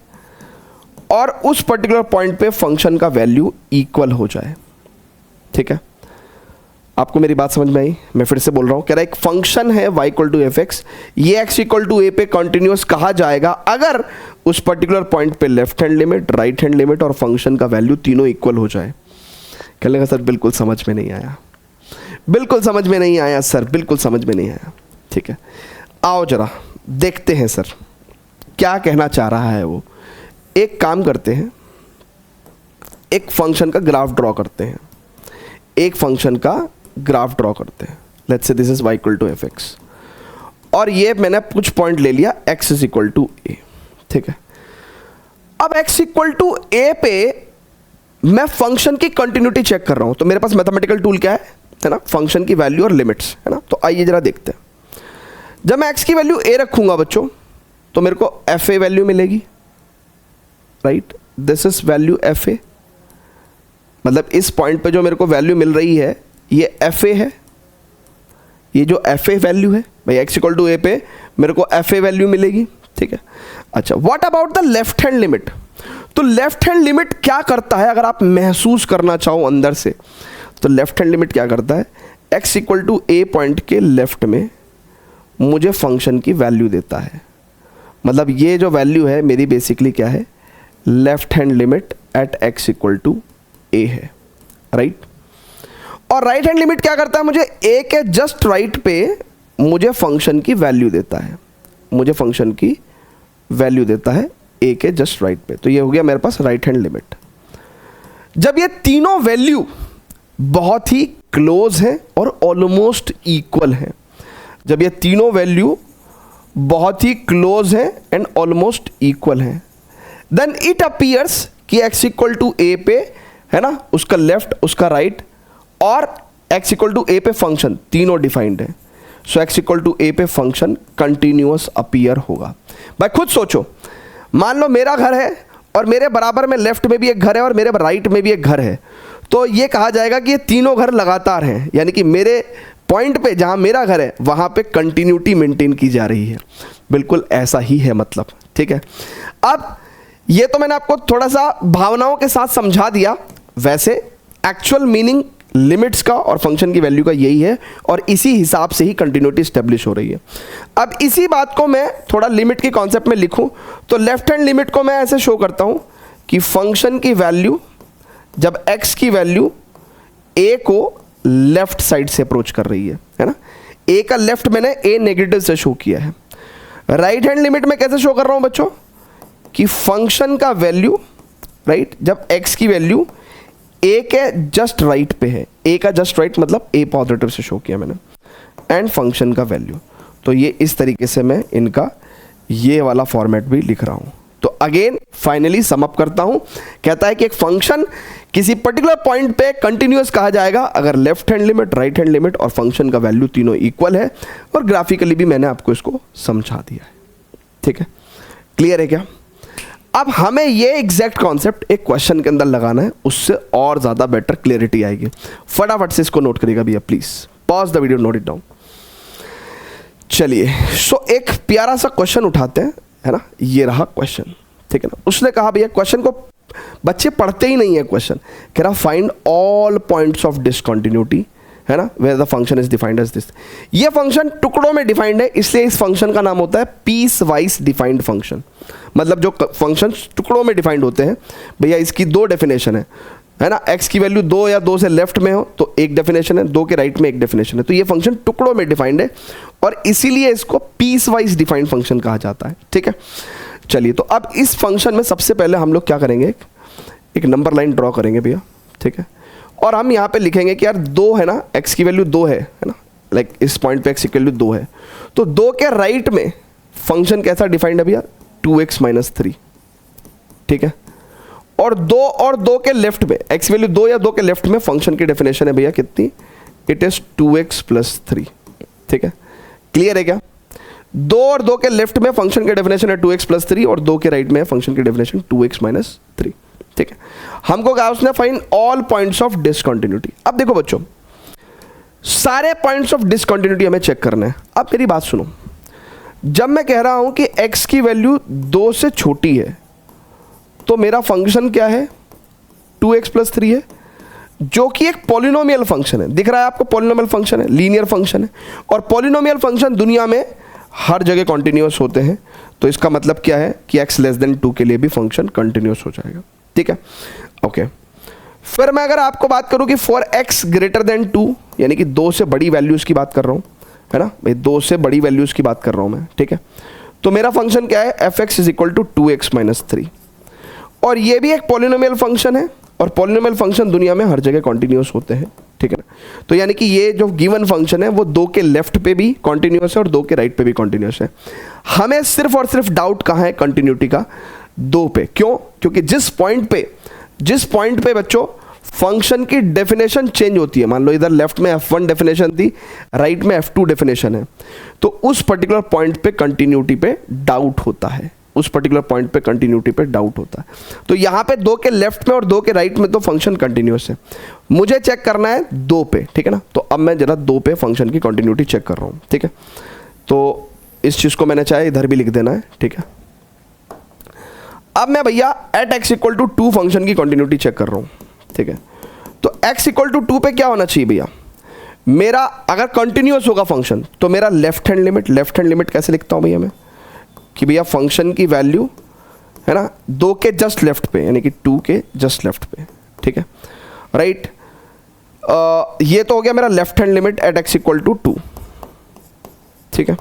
और उस पर्टिकुलर पॉइंट पे फंक्शन का वैल्यू इक्वल हो जाए, ठीक है। आपको मेरी बात समझ में आई? मैं फिर से बोल रहा हूं, कह रहा है एक फंक्शन है y equal to f x, ये x इक्वल टू a पे कंटिन्यूस कहा जाएगा अगर उस पर्टिकुलर पॉइंट पे left hand limit, right hand limit और फंक्शन का वैल्यू तीनों इक्वल हो जाए। कहने का सर बिल्कुल समझ में नहीं आया, बिल्कुल समझ में नहीं आया सर, बिल्कुल समझ में नहीं आया, ठीक है। आओ जरा देखते हैं सर क्या कहना चाह रहा है वो। एक काम करते हैं, एक फंक्शन का ग्राफ ड्रॉ करते हैं, एक फंक्शन का ग्राफ ड्रॉ करते हैं। Let's say this is y equal to f x, और ये मैंने कुछ पॉइंट ले लिया x is equal to a, ठीक है। अब x इक्वल टू ए पे मैं फंक्शन की कंटिन्यूटी चेक कर रहा हूं, तो मेरे पास मैथमेटिकल टूल क्या है ना, फंक्शन की वैल्यू और लिमिट्स, है ना। तो आइए जरा देखते हैं, जब मैं x की वैल्यू a रखूंगा बच्चों तो मेरे को एफ ए वैल्यू मिलेगी, right, this is value F A, मतलब इस पॉइंट पे जो मेरे को वैल्यू मिल रही है ये एफ ए है, ये जो एफ ए वैल्यू है भाई x इक्वल टू ए पे मेरे को एफ ए वैल्यू मिलेगी, ठीक है। अच्छा, what about the left hand limit. तो लेफ्ट हैंड लिमिट क्या करता है, अगर आप महसूस करना चाहो अंदर से, तो लेफ्ट हैंड लिमिट क्या करता है, x equal to a point के लेफ्ट में मुझे फंक्शन की वैल्यू देता है। मतलब ये जो वैल्यू है मेरी बेसिकली क्या है, left hand limit at x equal to a है, राइट। और राइट हैंड लिमिट क्या करता है, मुझे a के जस्ट राइट पे मुझे फंक्शन की वैल्यू देता है, मुझे फंक्शन की वैल्यू देता है a के जस्ट राइट पे। तो ये हो गया मेरे पास राइट हैंड लिमिट। जब ये तीनों वैल्यू बहुत ही क्लोज है और ऑलमोस्ट इक्वल है, जब ये तीनों वैल्यू बहुत ही क्लोज है एंड ऑलमोस्ट इक्वल है, देन इट अपीयर्स कि x इक्वल टू ए पे, है ना, उसका लेफ्ट उसका राइट और x इक्वल टू ए पे फंक्शन तीनों डिफाइंड है। सो x इक्वल टू ए पे फंक्शन कंटिन्यूअस अपीयर होगा। भाई खुद सोचो, मान लो मेरा घर है और मेरे बराबर में लेफ्ट में भी एक घर है और मेरे राइट में भी एक घर है, तो ये कहा जाएगा कि ये तीनों घर लगातार हैं, यानी कि मेरे पॉइंट पे जहां मेरा घर है वहां पे कंटिन्यूटी मेंटेन की जा रही है। बिल्कुल ऐसा ही है मतलब, ठीक है। अब ये तो मैंने आपको थोड़ा सा भावनाओं के साथ समझा दिया, वैसे एक्चुअल मीनिंग लिमिट्स का और फंक्शन की वैल्यू का यही है और इसी हिसाब से ही कंटिन्यूटी स्टेब्लिश हो रही है। अब इसी बात को मैं थोड़ा लिमिट के कॉन्सेप्ट में लिखूं तो लेफ्ट हैंड लिमिट को मैं ऐसे शो करता हूं कि फंक्शन की वैल्यू जब x की वैल्यू a को लेफ्ट साइड से अप्रोच कर रही है ना, a का लेफ्ट मैंने a नेगेटिव से शो किया है। राइट हैंड लिमिट में कैसे शो कर रहा हूं बच्चों कि फंक्शन का वैल्यू, राइट, जब x की वैल्यू a के जस्ट राइट पे है, a का जस्ट राइट मतलब a पॉजिटिव से शो किया मैंने, एंड फंक्शन का वैल्यू। तो ये इस तरीके से मैं इनका ये वाला फॉर्मेट भी लिख रहा हूं। तो अगेन फाइनली सम अप करता हूं, कहता है कि एक फंक्शन किसी पर्टिकुलर पॉइंट पे कंटिन्यूअस कहा जाएगा अगर left hand limit, right hand limit और फंक्शन का वैल्यू तीनों इक्वल है, और ग्राफिकली भी मैंने आपको इसको समझा दिया है, ठीक है। क्लियर है क्या? अब हमें ये एग्जैक्ट कॉन्सेप्ट एक क्वेश्चन के अंदर लगाना है, उससे और ज़्यादा बेटर क्लियरिटी आएगी। फटाफट से इसको नोट करिएगा भैया please. Pause the video, note it down. चलिए, सो एक प्यारा सा क्वेश्चन उठाते हैं, है ना, ये रहा क्वेश्चन, ठीक है ना। उसने कहा भैया, क्वेश्चन को बच्चे पढ़ते ही नहीं है, क्वेश्चन कह रहा find all points of discontinuity, है ना, where the function is defined as this. ये फंक्शन टुकड़ों में डिफाइंड है, इसलिए इस फंक्शन का नाम होता है पीस वाइज डिफाइंड फंक्शन। मतलब जो फंक्शन टुकड़ों में डिफाइंड होते हैं, भैया इसकी दो डेफिनेशन है ना, x की वैल्यू 2 या 2 से लेफ्ट में हो तो एक डेफिनेशन है, 2 के राइट में एक डेफिनेशन है। तो ये फंक्शन टुकड़ों में डिफाइंड है और इसीलिए इसको पीस वाइज डिफाइंड फंक्शन कहा जाता है, ठीक है। चलिए, तो अब इस फंक्शन में सबसे पहले हम लोग क्या करेंगे, एक नंबर लाइन ड्रॉ करेंगे भैया, ठीक है। और हम यहाँ पे लिखेंगे कि यार 2 है ना, x की वैल्यू 2 है ना, लाइक इस पॉइंट पे x की वैल्यू 2 है, तो 2 के राइट में फंक्शन कैसा डिफाइंड है भैया, 2x - 3, ठीक है। और 2 के लेफ्ट में x वैल्यू 2 या 2 के लेफ्ट में फंक्शन की डेफिनेशन है भैया कितनी, इट इज 2x + 3, ठीक है। क्लियर है क्या? 2 और 2 के लेफ्ट में फंक्शन की डेफिनेशन है 2x + 3 और 2 के राइट में फंक्शन की डेफिनेशन 2x - 3, ठीक है। हमको कहा उसने find all points of discontinuity. अब देखो बच्चों, सारे पॉइंट्स ऑफ डिसकंटिन्यूटी हमें चेक करना है। अब मेरी बात सुनो, जब मैं कह रहा हूं कि x की वैल्यू 2 से छोटी है तो मेरा फंक्शन क्या है, 2x + 3 है, जो कि एक पॉलिनोमियल फंक्शन है। दिख रहा है आपको, पॉलिनोमियल फंक्शन है, लीनियर फंक्शन है, और पॉलिनोमियल फंक्शन दुनिया में हर जगह कॉन्टिन्यूअस होते हैं। तो इसका मतलब क्या है कि x < 2 के लिए भी फंक्शन कंटिन्यूअस हो जाएगा, ठीक है। ओके, फिर मैं अगर आपको बात करूं कि फॉर x > 2, यानी कि 2 से बड़ी वैल्यूज की बात कर रहा हूं, है ना भाई, 2 से बड़ी वैल्यूज की बात कर रहा हूं मैं, ठीक है। तो मेरा फंक्शन क्या है, fx = 2x - 3, और ये भी एक पॉलिनोमियल फंक्शन है, और पॉलिनोमियल फंक्शन दुनिया में हर जगह कॉन्टिन्यूअस होते हैं, ठीक है ना। तो यानी कि ये जो गिवन फंक्शन है वो 2 के लेफ्ट पे भी कॉन्टिन्यूअस है और 2 के राइट पे भी कॉन्टिन्यूअस है। हमें सिर्फ और सिर्फ डाउट कहाँ है, कंटिन्यूटी का, 2 पे। क्यों? क्योंकि जिस पॉइंट पे बच्चों फंक्शन की डेफिनेशन चेंज होती है, मान लो इधर लेफ्ट में f1 डेफिनेशन थी, राइट में f2 डेफिनेशन है, तो उस पर्टिकुलर पॉइंट पे कंटिन्यूटी पे डाउट होता है, उस पर्टिकुलर पॉइंट पे कंटिन्यूटी पे डाउट होता है। तो यहाँ पे 2 के लेफ्ट में और 2 के राइट में तो फंक्शन कंटिन्यूअस है, मुझे चेक करना है 2 पे, ठीक है ना। तो अब मैं जरा 2 पे फंक्शन की कंटिन्यूटी चेक कर रहा हूँ, ठीक है। तो इस चीज़ को मैंने चाहे इधर भी लिख देना है, ठीक है। अब मैं भैया एट x = 2 फंक्शन की कंटिन्यूटी चेक कर रहा हूँ, ठीक है। तो x = 2 पे क्या होना चाहिए भैया, मेरा अगर कंटिन्यूअस होगा फंक्शन तो मेरा लेफ्ट हैंड लिमिट कैसे लिखता हूँ भैया मैं, कि भैया फंक्शन की वैल्यू है ना 2 के जस्ट लेफ्ट पे, यानी कि 2 के जस्ट लेफ्ट पे, ठीक है, राइट। ये तो हो गया मेरा left hand limit at x = 2, ठीक है,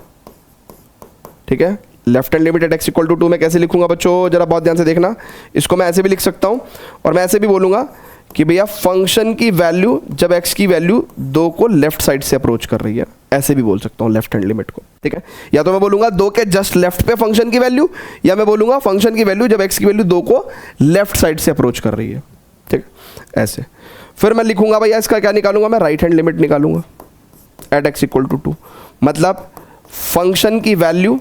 ठीक है। Left hand limit at x = 2 मैं कैसे लिखूंगा बच्चों, जरा बहुत ध्यान से देखना। इसको मैं ऐसे भी लिख सकता हूं, और मैं ऐसे भी बोलूंगा कि भैया फंक्शन की वैल्यू जब x की वैल्यू 2 को लेफ्ट साइड से अप्रोच कर रही है, ऐसे भी बोल सकता हूं लेफ्ट हैंड लिमिट को, ठीक है। या तो मैं बोलूंगा 2 के जस्ट लेफ्ट पे फंक्शन की वैल्यू, या मैं बोलूंगा फंक्शन की वैल्यू जब x की वैल्यू 2 को लेफ्ट साइड से अप्रोच कर रही है, ठीक है, ऐसे। फिर मैं लिखूंगा भैया इसका क्या निकालूंगा, मैं राइट हैंड लिमिट निकालूंगा एट x = 2, मतलब फंक्शन की वैल्यू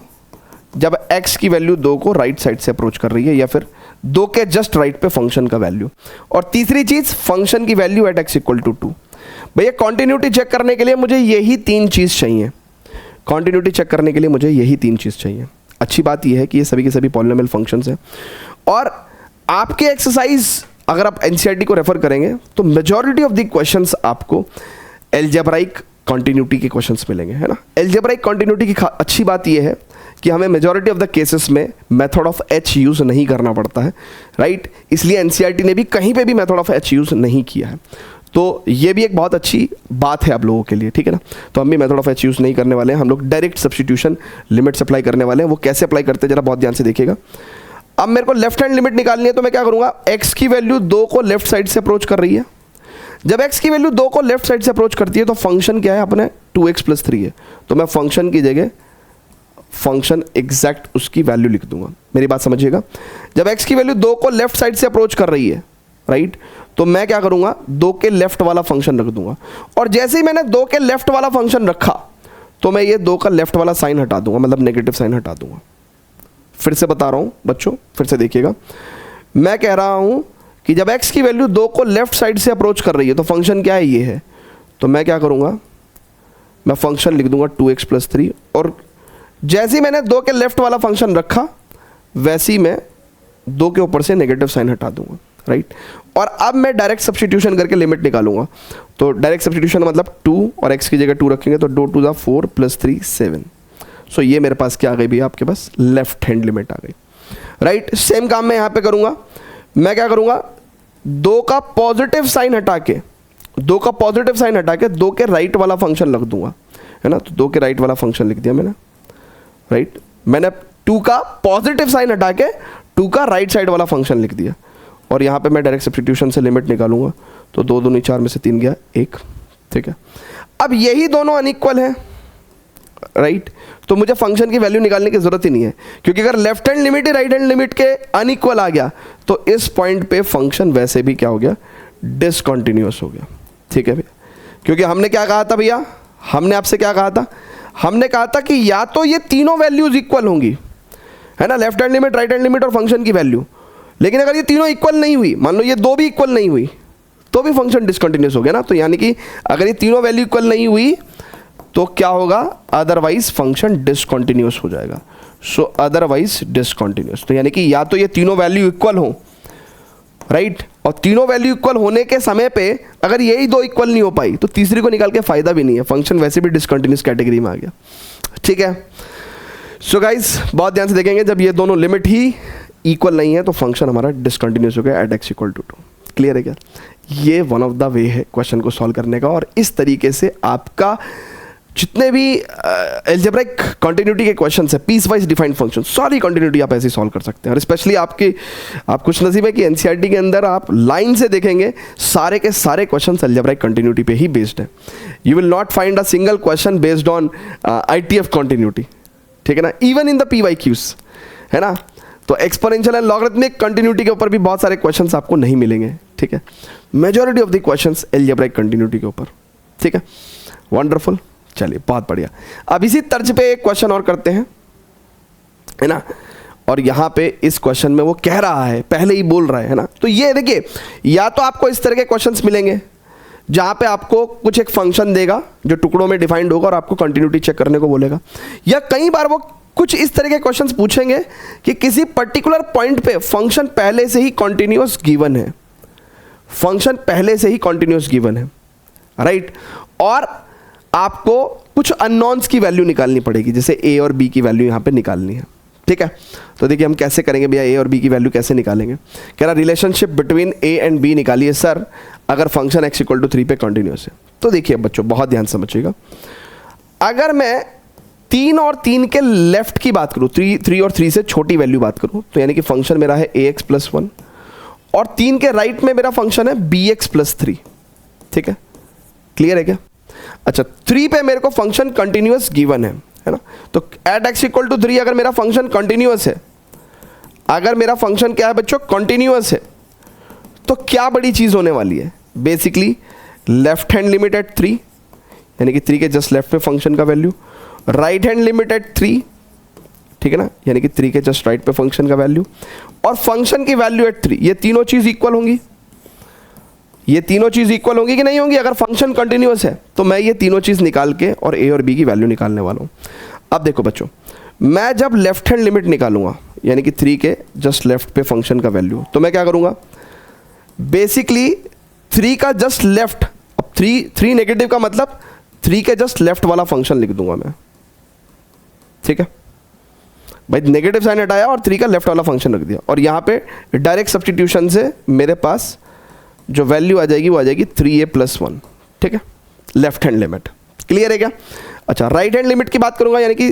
जब x की वैल्यू 2 को राइट साइड से अप्रोच कर रही है, या फिर 2 के जस्ट राइट पे फंक्शन का वैल्यू। और तीसरी चीज फंक्शन की वैल्यू एट x = 2। भैया कंटिन्यूटी चेक करने के लिए मुझे यही 3 चीज चाहिए, कंटिन्यूटी चेक करने के लिए मुझे यही 3 चीज चाहिए। अच्छी बात यह है कि ये सभी के सभी पॉलिनोमियल फंक्शंस हैं, और आपके एक्सरसाइज अगर आप एनसीईआरटी को रेफर करेंगे तो मेजॉरिटी ऑफ द क्वेश्चंस आपको एल्जेब्राइक कंटिन्यूटी के क्वेश्चंस मिलेंगे, है ना। एल्जेब्राइक कंटिन्यूटी की अच्छी बात यह है कि हमें मेजॉरिटी ऑफ द केसेस में मेथड ऑफ एच यूज़ नहीं करना पड़ता है, राइट। इसलिए एनसीईआरटी ने भी कहीं पे भी मेथड ऑफ एच यूज़ नहीं किया है, तो ये भी एक बहुत अच्छी बात है आप लोगों के लिए, ठीक है ना। तो हम भी मेथड ऑफ एच यूज़ नहीं करने वाले हैं, हम लोग डायरेक्ट सब्स्टिट्यूशन लिमिट्स अप्लाई करने वाले हैं। वो कैसे अप्लाई करते हैं जरा बहुत ध्यान से देखिएगा। अब मेरे को लेफ्ट हैंड लिमिट निकालनी है, तो मैं क्या करूँगा, एक्स की वैल्यू 2 को लेफ्ट साइड से अप्रोच कर रही है। जब x की वैल्यू 2 को लेफ्ट साइड से अप्रोच करती है तो फंक्शन क्या है अपने 2x + 3 है, तो मैं फंक्शन की जगह फंक्शन एग्जैक्ट उसकी वैल्यू लिख दूंगा। मेरी बात समझिएगा, जब x की वैल्यू 2 को लेफ्ट साइड से अप्रोच कर रही है, राइट, तो मैं क्या करूंगा 2 के लेफ्ट वाला फंक्शन रख दूंगा। और जैसे ही मैंने 2 के लेफ्ट वाला फंक्शन रखा तो मैं ये 2 का लेफ्ट वाला साइन हटा दूंगा, मतलब नेगेटिव साइन हटा दूंगा। फिर से बता रहा हूं बच्चों, फिर से देखिएगा, मैं कह रहा हूं कि जब x की वैल्यू 2 को लेफ्ट साइड से अप्रोच कर रही है तो फंक्शन क्या है, ये है। तो मैं क्या करूंगा, मैं फंक्शन लिख दूंगा 2x प्लस 3, और जैसे ही मैंने 2 के लेफ्ट वाला फंक्शन रखा वैसे ही मैं 2 के ऊपर से नेगेटिव साइन हटा दूंगा, राइट। और अब मैं डायरेक्ट सब्स्टिट्यूशन करके लिमिट निकालूंगा। तो डायरेक्ट सब्स्टिट्यूशन मतलब 2 और x की जगह 2 रखेंगे तो 2 2 4 प्लस 3 7। सो ये मेरे पास क्या आ गई भैया, आपके पास लेफ्ट हैंड लिमिट आ गई, राइट। सेम काम मैं यहाँ पे करूँगा, मैं क्या करूँगा, 2 का पॉजिटिव साइन हटा के 2 के राइट वाला फंक्शन रख दूंगा, है ना। तो 2 के राइट वाला फंक्शन लिख दिया मैंने, राइट। मैंने 2 का पॉजिटिव साइन हटा के 2 का राइट साइड वाला फंक्शन लिख दिया, और यहाँ पे मैं डायरेक्ट सब्स्टिट्यूशन से लिमिट निकालूंगा। तो 2 दूनी 4 में से 3 गया 1, ठीक है। अब यही दोनों अनइक्वल हैं, राइट। तो मुझे फंक्शन की वैल्यू निकालने की जरूरत ही नहीं है, क्योंकि अगर लेफ्ट हैंड लिमिट ही राइट हैंड लिमिट के अनइक्वल आ गया तो इस पॉइंट पे फंक्शन वैसे भी क्या हो गया, डिसकंटिन्यूअस हो गया, ठीक है भैया। क्योंकि हमने क्या कहा था भैया, हमने आपसे क्या कहा था, हमने कहा था कि या तो ये तीनों वैल्यूज इक्वल होंगी, है ना, left hand limit, right hand limit और फंक्शन की वैल्यू। लेकिन अगर ये तीनों इक्वल नहीं हुई, मान लो ये 2 भी इक्वल नहीं हुई, तो भी फंक्शन डिसकंटिन्यूअस हो गया ना। तो यानी कि अगर ये तीनों वैल्यू इक्वल नहीं हुई तो क्या होगा, अदरवाइज फंक्शन डिसकंटिन्यूअस हो जाएगा। सो अदरवाइज डिसकंटिन्यूअस, तो यानी कि या तो ये तीनों वैल्यू इक्वल हो, राइट, और तीनों वैल्यू इक्वल होने के समय पे अगर यही 2 इक्वल नहीं हो पाई तो तीसरी को निकाल के फायदा भी नहीं है, फंक्शन वैसे भी डिसकंटिन्यूअस कैटेगरी में आ गया, ठीक है। सो गाइस बहुत ध्यान से देखेंगे, जब ये दोनों लिमिट ही इक्वल नहीं है तो फंक्शन हमारा डिसकंटिन्यूअस हो गया एट x = 2। क्लियर है क्या? ये वन ऑफ द वे है क्वेश्चन को सॉल्व करने का, और इस तरीके से आपका जितने भी एल्जेब्रिक कंटिन्यूटी के क्वेश्चन है, पीस वाइज डिफाइंड फंक्शन, सारी कंटिन्यूटी आप ऐसे सॉल्व कर सकते हैं। और स्पेशली आप कुछ नसीब है कि एनसीईआरटी के अंदर आप लाइन से देखेंगे सारे के सारे क्वेश्चन एल्जेब्रिक कंटिन्यूटी पे ही बेस्ड है। You will not find a single question based on ITF continuity, ठीक है ना, इवन इन द PYQs, है ना। तो एक्सपोनेंशियल एंड लॉगरिथमिक कंटिन्यूटी के ऊपर भी बहुत सारे क्वेश्चंस आपको नहीं मिलेंगे, ठीक है। Majority of the questions algebraic continuity के ऊपर, ठीक है। वंडरफुल, चलिए बहुत बढ़िया। अब इसी तर्ज पे एक क्वेश्चन और करते हैं, है ना। और यहाँ पे इस क्वेश्चन में वो कह रहा है, पहले ही बोल रहा है ना। तो ये देखिए, या तो आपको इस तरह के क्वेश्चंस मिलेंगे जहाँ पे आपको कुछ एक फंक्शन देगा जो टुकड़ों में डिफाइंड होगा और आपको कंटिन्यूटी चेक करने को बोलेगा, या कई बार वो कुछ इस तरह के क्वेश्चंस पूछेंगे कि किसी पर्टिकुलर पॉइंट पे फंक्शन पहले से ही कॉन्टिन्यूअस गिवन है, फंक्शन पहले से ही कॉन्टिन्यूअस गिवन है, राइट। और आपको कुछ अननोन्स की वैल्यू निकालनी पड़ेगी, जैसे a और b की वैल्यू यहाँ पे निकालनी है, ठीक है। तो देखिए हम कैसे करेंगे भैया, a और b की वैल्यू कैसे निकालेंगे। कह रहा relationship between a and b निकालिए सर अगर फंक्शन x = 3 पे कॉन्टिन्यूअस है। तो देखिए बच्चों बहुत ध्यान समझिएगा, अगर मैं 3 और 3 के लेफ्ट की बात करूँ, 3 और 3 से छोटी वैल्यू बात करूँ, तो यानी कि फंक्शन मेरा है ax + 1, और 3 के राइट में मेरा फंक्शन है bx + 3, ठीक है। क्लियर है क्या? अच्छा, 3 पे मेरे को फंक्शन कंटिन्यूअस गिवन है ना। तो एट x = 3 अगर मेरा फंक्शन कंटिन्यूअस है, अगर मेरा फंक्शन क्या है बच्चों, कंटिन्यूअस है, तो क्या बड़ी चीज होने वाली है, basically left hand limit eight 3, यानी कि 3 के जस्ट लेफ्ट पे फंक्शन का value, right hand limit eight 3, ठीक है ना, यानी कि 3 के जस्ट राइट पे फंक्शन का वैल्यू, और फंक्शन की वैल्यू एट 3। ये तीनों चीज इक्वल होंगी, ये तीनों चीज इक्वल होंगी कि नहीं होंगी। अगर फंक्शन कंटिन्यूअस है तो मैं ये तीनों चीज निकाल के और a और b की वैल्यू निकालने वाला हूं। अब देखो बच्चों, मैं जब लेफ्ट हैंड लिमिट निकालूंगा, यानी कि 3 के जस्ट लेफ्ट पे फंक्शन का वैल्यू, तो मैं क्या करूंगा, बेसिकली 3 का जस्ट लेफ्ट, अब 3 नेगेटिव का मतलब 3 के जस्ट लेफ्ट वाला फंक्शन लिख दूंगा मैं, ठीक है भाई। नेगेटिव साइन हटाया और 3 का लेफ्ट वाला फंक्शन रख दिया, और यहाँ पे डायरेक्ट सब्स्टिट्यूशन से मेरे पास जो वैल्यू आ जाएगी वो आ जाएगी 3a + 1, ठीक है, लेफ्ट हैंड लिमिट। क्लियर है क्या? अच्छा, राइट हैंड लिमिट की बात करूंगा, यानी कि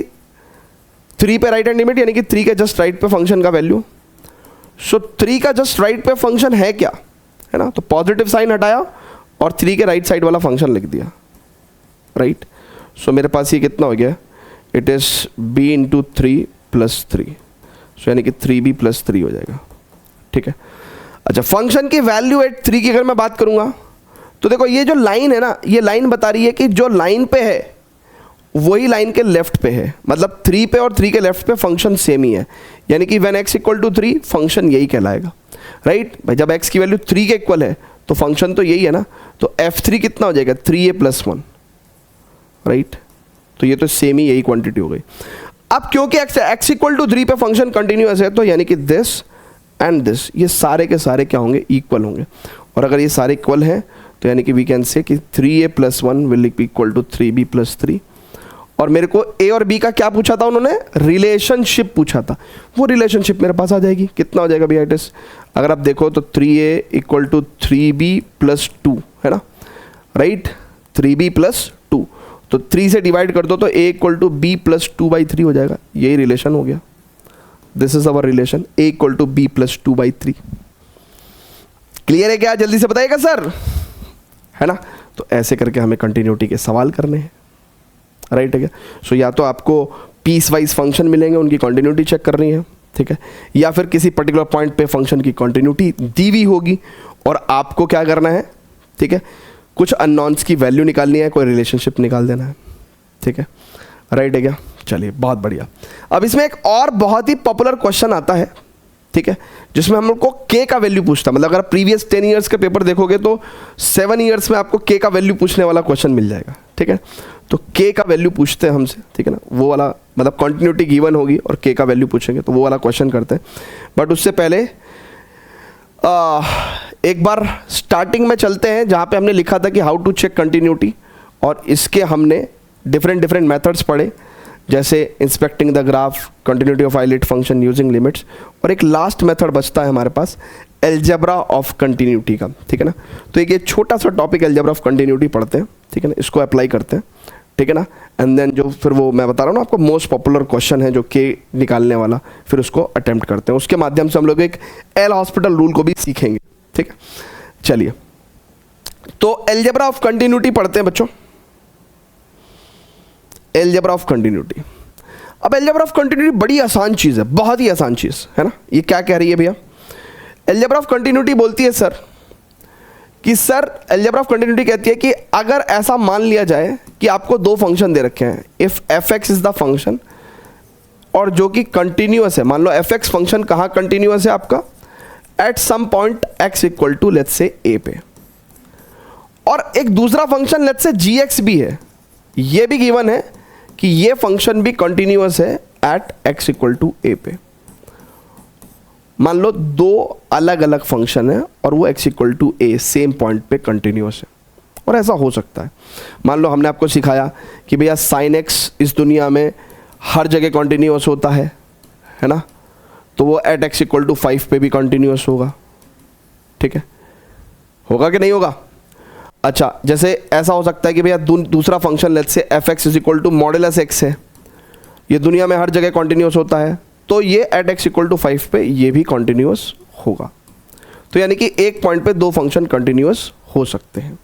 3 पे राइट हैंड लिमिट, यानी कि 3 के जस्ट राइट पे फंक्शन का वैल्यू। सो 3 का जस्ट राइट पे फंक्शन है क्या, है ना, तो पॉजिटिव साइन हटाया और 3 के राइट साइड वाला फंक्शन लिख दिया, राइट। सो मेरे पास ये कितना हो गया, इट इज b × 3 + 3, सो यानी कि 3b + 3 हो जाएगा, ठीक है। अच्छा, फंक्शन की वैल्यू एट 3 की अगर मैं बात करूंगा, तो देखो ये जो लाइन है ना, ये लाइन बता रही है कि जो लाइन पे है वही लाइन के लेफ्ट पे है, मतलब 3 पे और 3 के लेफ्ट पे फंक्शन सेम ही है, यानी कि व्हेन x = 3 फंक्शन यही कहलाएगा, राइट भाई। जब x की वैल्यू 3 के इक्वल है तो फंक्शन तो यही है ना, तो f3 कितना हो जाएगा, 3a + 1, राइट। तो ये तो सेम ही यही क्वांटिटी हो गई। अब क्योंकि x इक्वल टू 3 पे फंक्शन कंटिन्यूअस है, तो यानी कि दिस एंड दिस ये सारे के सारे क्या होंगे, इक्वल होंगे। और अगर ये सारे इक्वल हैं तो यानी कि वी कैन से कि 3a + 1 will equal to 3b + 3। और मेरे को a और b का क्या पूछा था उन्होंने, रिलेशनशिप पूछा था, वो रिलेशनशिप मेरे पास आ जाएगी। कितना हो जाएगा भैया इट इज, अगर आप देखो तो 3a इक्वल टू 3b + 2 है ना, राइट, 3b + 2, तो 3 से डिवाइड कर दो तो a इक्वल टू b + 2/3 हो जाएगा। यही रिलेशन हो गया, this is our relation, a equal to b + 2/3। Clear है क्या, जल्दी से बताइएगा सर, है ना। तो ऐसे करके हमें कंटिन्यूटी के सवाल करने हैं, राइट है क्या। सो या तो आपको पीस वाइज फंक्शन मिलेंगे, उनकी कंटिन्यूटी चेक करनी है, ठीक है, या फिर किसी पर्टिकुलर पॉइंट पे फंक्शन की कंटिन्यूटी दी हुई होगी और आपको क्या करना है, ठीक है, कुछ अननोन्स की वैल्यू निकालनी है, कोई रिलेशनशिप निकाल देना है, ठीक है, राइट है क्या। चलिए बहुत बढ़िया। अब इसमें एक और बहुत ही पॉपुलर क्वेश्चन आता है, ठीक है, जिसमें हम लोग को k का वैल्यू पूछता है। मतलब अगर प्रीवियस 10 ईयर्स के पेपर देखोगे तो 7 ईयर्स में आपको k का वैल्यू पूछने वाला क्वेश्चन मिल जाएगा, ठीक है। तो k का वैल्यू पूछते हैं हमसे, ठीक है ना, वो वाला मतलब कंटिन्यूटी गिवन होगी और k का वैल्यू पूछेंगे, तो वो वाला क्वेश्चन करते हैं। बट उससे पहले एक बार स्टार्टिंग में चलते हैं जहाँ पे हमने लिखा था कि हाउ टू चेक कंटिन्यूटी, और इसके हमने डिफरेंट मेथड्स पढ़े, जैसे inspecting the graph, continuity of आइलेट फंक्शन यूजिंग लिमिट्स, और एक लास्ट मेथड बचता है हमारे पास एल्जेब्रा ऑफ कंटिन्यूटी का, ठीक है ना। तो एक ये छोटा सा टॉपिक एल्जेब्रा ऑफ कंटिन्यूटी पढ़ते हैं, ठीक है ना, इसको अप्लाई करते हैं, ठीक है ना। एंड देन जो फिर वो मैं बता रहा हूँ ना आपको मोस्ट पॉपुलर क्वेश्चन है जो के निकालने वाला, फिर उसको अटेम्प्ट करते हैं। उसके माध्यम से हम लोग एक एल हॉस्पिटल रूल को भी सीखेंगे, ठीक है। चलिए तो एल्जेब्रा ऑफ कंटिन्यूटी पढ़ते हैं बच्चों, एल्जेब्रा ऑफ कंटिन्यूटी। अब एल्जेब्रा ऑफ कंटिन्यूटी बड़ी आसान चीज़ है, बहुत ही आसान चीज़ है ना। ये क्या कह रही है भैया, एल्जेब्रा ऑफ कंटिन्यूटी बोलती है सर कि सर एल्जेब्रा ऑफ कंटिन्यूटी कहती है कि अगर ऐसा मान लिया जाए कि आपको दो फंक्शन दे रखे हैं, if f(x) is the function और जो कि कंटिन्यूअस है, मान लो f(x) फंक्शन कहाँ कंटिन्यूअस है आपका, at some point x equal to let's say a पे, और एक दूसरा फंक्शन लेट्स से gx भी है, ये भी गिवन है कि ये फंक्शन भी कंटिन्यूअस है at x equal to a पे। मान लो दो अलग अलग फंक्शन है और वो x equal to a same point पे कंटिन्यूअस है, और ऐसा हो सकता है। मान लो हमने आपको सिखाया कि भैया sin x इस दुनिया में हर जगह कंटिन्यूअस होता है ना, तो वो एट x इक्वल टू 5 पे भी कंटिन्यूअस होगा, ठीक है, होगा कि नहीं होगा। अच्छा, जैसे ऐसा हो सकता है कि भैया दूसरा function let's say f(x) is equal to modulus x है, ये दुनिया में हर जगह कंटिन्यूअस होता है, तो ये एट x इक्वल टू 5 पे ये भी कंटिन्यूअस होगा। तो यानी कि एक पॉइंट पे दो फंक्शन कंटिन्यूअस हो सकते हैं।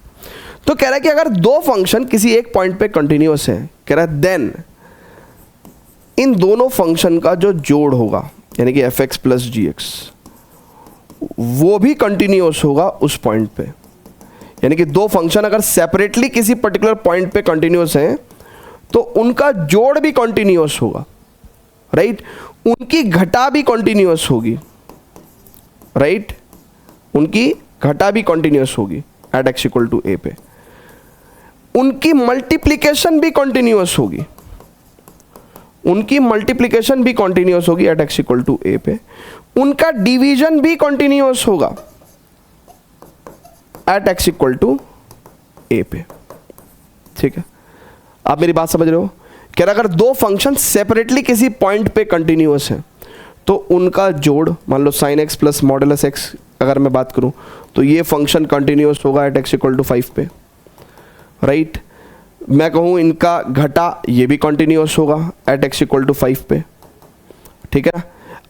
तो कह रहा है कि अगर दो फंक्शन किसी एक पॉइंट पे कंटिन्यूअस है, कह रहा है देन इन दोनों फंक्शन का जो जोड़ होगा यानी कि f(x) प्लस gx वो भी कंटिन्यूअस होगा उस पॉइंट पे। यानी कि दो फंक्शन अगर सेपरेटली किसी पर्टिकुलर पॉइंट पे कंटिन्यूअस हैं तो उनका जोड़ भी कंटिन्यूअस होगा, राइट, उनकी घटा भी कंटिन्यूअस होगी, राइट, उनकी घटा भी कंटिन्यूअस होगी at x equal to a पे, उनकी मल्टीप्लिकेशन भी कंटिन्यूअस होगी, उनकी मल्टीप्लिकेशन भी कंटिन्यूअस होगी at x equal to a पे, उनका डिवीजन भी कंटिन्यूअस होगा at x equal to a पे, ठीक है। आप मेरी बात समझ रहे हो, कह रहा अगर दो फंक्शन सेपरेटली किसी पॉइंट पे कंटिन्यूअस है तो उनका जोड़, मान लो sin x plus modulus x अगर मैं बात करूं तो ये फंक्शन कंटिन्यूअस होगा एट x इक्वल टू 5 पे, राइट। मैं कहूं इनका घटा ये भी कंटिन्यूअस होगा एट x इक्वल टू 5 पे, ठीक है ना।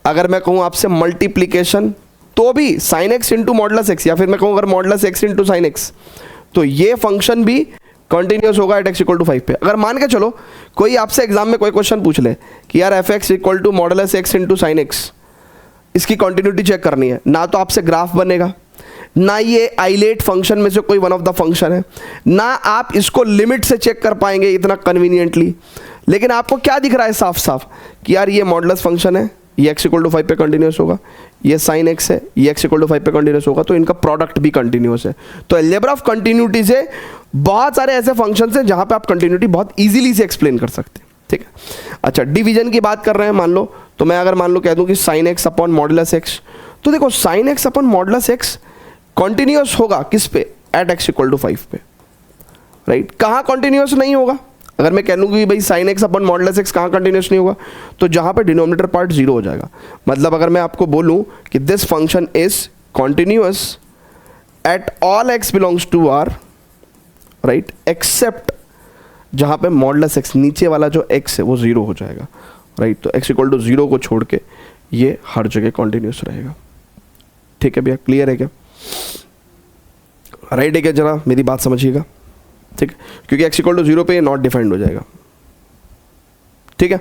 अगर मैं कहूं आपसे मल्टीप्लिकेशन तो भी sin x into modulus x, या फिर मैं कहूं अगर modulus x into sin x, तो ये फंक्शन भी कंटिन्यूअस होगा एट x इक्वल टू 5 पे। अगर मान के चलो कोई आपसे एग्जाम में कोई क्वेश्चन पूछ ले कि यार f(x) equal to modulus x into sin x, इसकी कंटिन्यूटी चेक करनी है, ना तो आपसे ग्राफ बनेगा, ना ये आइलेट फंक्शन में से कोई वन ऑफ द फंक्शन है, ना आप इसको लिमिट से चेक कर पाएंगे इतना कन्वीनियंटली, लेकिन आपको क्या दिख रहा है साफ साफ कि यार ये मॉडुलस फंक्शन है, ये x इक्वल टू 5 पे कंटिन्यूस होगा, ये साइन x है, ये x इक्वल टू 5 पे कंटिन्यूस होगा, तो इनका प्रोडक्ट भी कंटिन्यूस है। तो अलजेब्रा ऑफ कंटिन्यूटी से बहुत सारे ऐसे फंक्शंस हैं जहां पे आप कंटिन्यूटी बहुत इजीली से एक्सप्लेन कर सकते हैं, ठीक है। अच्छा, डिवीजन की बात कर रहे हैं मान लो, तो मैं अगर मान लो कह दूं कि sine x upon modulus x, तो देखो sine x upon modulus x continuous होगा किस पे, एट एक्स इक्वल टू 5 पे, राइट। कहाँ कॉन्टिन्यूस नहीं होगा, अगर मैं कह लूँ कि भाई sine x upon modulus x कहाँ कंटिन्यूस नहीं होगा, तो जहाँ पे डिनोमिनेटर पार्ट जीरो हो जाएगा। मतलब अगर मैं आपको बोलूँ कि this function is continuous at all x belongs to R, right, except जहाँ पे मॉडुलस एक्स नीचे वाला जो एक्स है वो जीरो हो जाएगा, राइट। तो एक्स इक्वल टू जीरो को छोड़ के ये हर जगह कॉन्टिन्यूस रहेगा, ठीक है भैया, क्लियर है क्या, राइट है क्या, जरा मेरी बात समझिएगा, ठीक है, क्योंकि x इक्वल टू जीरो पे ये नॉट डिफाइंड हो जाएगा, ठीक है।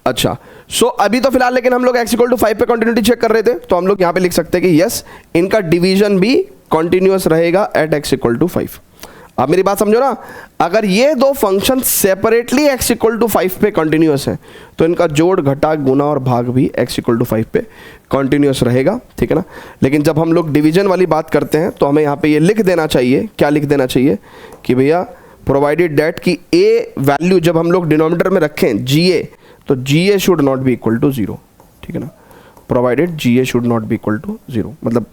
अच्छा, सो अभी तो फिलहाल लेकिन हम लोग x इक्वल टू 5 पे कंटिन्यूटी चेक कर रहे थे, तो हम लोग यहां पे लिख सकते हैं कि यस इनका डिवीजन भी कंटिन्यूअस रहेगा एट x इक्वल टू 5। आप मेरी बात समझो ना, अगर ये दो function separately x equal to 5 पे कंटिन्यूअस है तो इनका जोड़ घटा गुना और भाग भी x इक्वल टू 5 पे कंटिन्यूअस रहेगा, ठीक है ना। लेकिन जब हम लोग डिवीजन वाली बात करते हैं तो हमें यहाँ पे ये लिख देना चाहिए, क्या लिख देना चाहिए कि भैया प्रोवाइडेड दैट कि a वैल्यू जब हम लोग डिनोमिनेटर में रखें ga, तो ga should not be equal to zero, ठीक है ना, provided ga should not be equal to zero. मतलब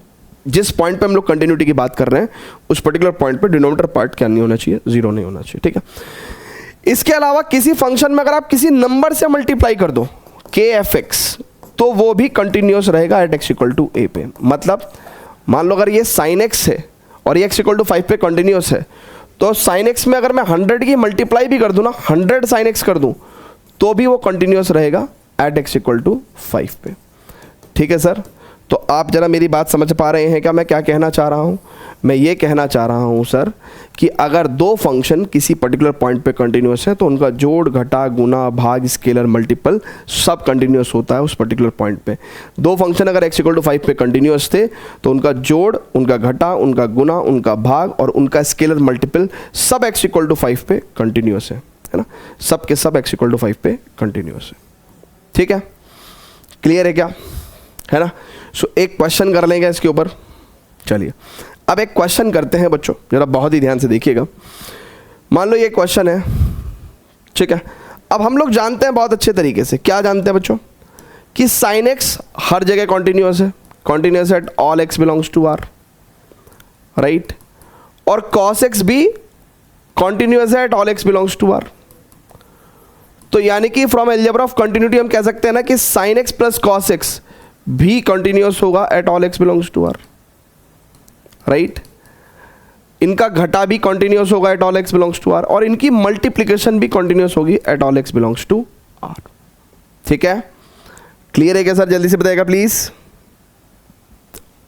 जिस पॉइंट पे हम लोग कंटिन्यूटी की बात कर रहे हैं उस पर्टिकुलर पॉइंट पे डिनोमिनेटर पार्ट क्या नहीं होना चाहिए, जीरो नहीं होना चाहिए, ठीक है। इसके अलावा किसी फंक्शन में अगर आप किसी नंबर से मल्टीप्लाई कर दो kfx, तो वो भी कंटिन्यूस रहेगा at x equal to a पे। मतलब मान लो अगर ये sin x है और ये x इक्वल टू 5 पे कंटिन्यूस है, तो sin x में अगर मैं 100 की मल्टीप्लाई भी कर दूं ना, 100 sin x कर दूं, तो भी वो कंटिन्यूस रहेगा एट x इक्वल टू 5 पे, ठीक है सर। तो आप जरा मेरी बात समझ पा रहे हैं क्या मैं क्या कहना चाह रहा हूँ? मैं ये कहना चाह रहा हूँ सर कि अगर दो फंक्शन किसी पर्टिकुलर पॉइंट पे कंटिन्यूस है तो उनका जोड़ घटा गुना भाग स्केलर मल्टीपल सब कंटिन्यूस होता है उस पर्टिकुलर पॉइंट पे। दो फंक्शन अगर x इक्वल टू 5 पे कंटिन्यूस थे तो उनका जोड़, उनका घटा, उनका गुना, उनका भाग और उनका स्केलर मल्टीपल सब x इक्वल टू 5 पे कंटिन्यूस है ना, सब के सब x इक्वल टू 5 पे कंटिन्यूस है, ठीक है, क्लियर है क्या, है ना। सो एक क्वेश्चन कर लेंगे इसके ऊपर। चलिए अब एक क्वेश्चन करते हैं बच्चों, जरा बहुत ही ध्यान से देखिएगा। मान लो ये क्वेश्चन है, ठीक है। अब हम लोग जानते हैं बहुत अच्छे तरीके से, क्या जानते हैं बच्चों, कि साइन एक्स हर जगह कॉन्टिन्यूस है, continuous at all x belongs to R, right, और कॉस एक्स भी कॉन्टिन्यूस है at all x belongs to R. तो यानी कि फ्रॉम अलजेब्रा ऑफ कंटिन्यूटी हम कह सकते हैं ना कि sine x plus cos x भी कंटिन्यूस होगा at all x belongs to R, right. इनका घटा भी कंटिन्यूस होगा at all x belongs to R, और इनकी मल्टीप्लिकेशन भी कंटिन्यूस होगी at all x belongs to R, ठीक है, क्लियर है क्या सर, जल्दी से बताइएगा प्लीज,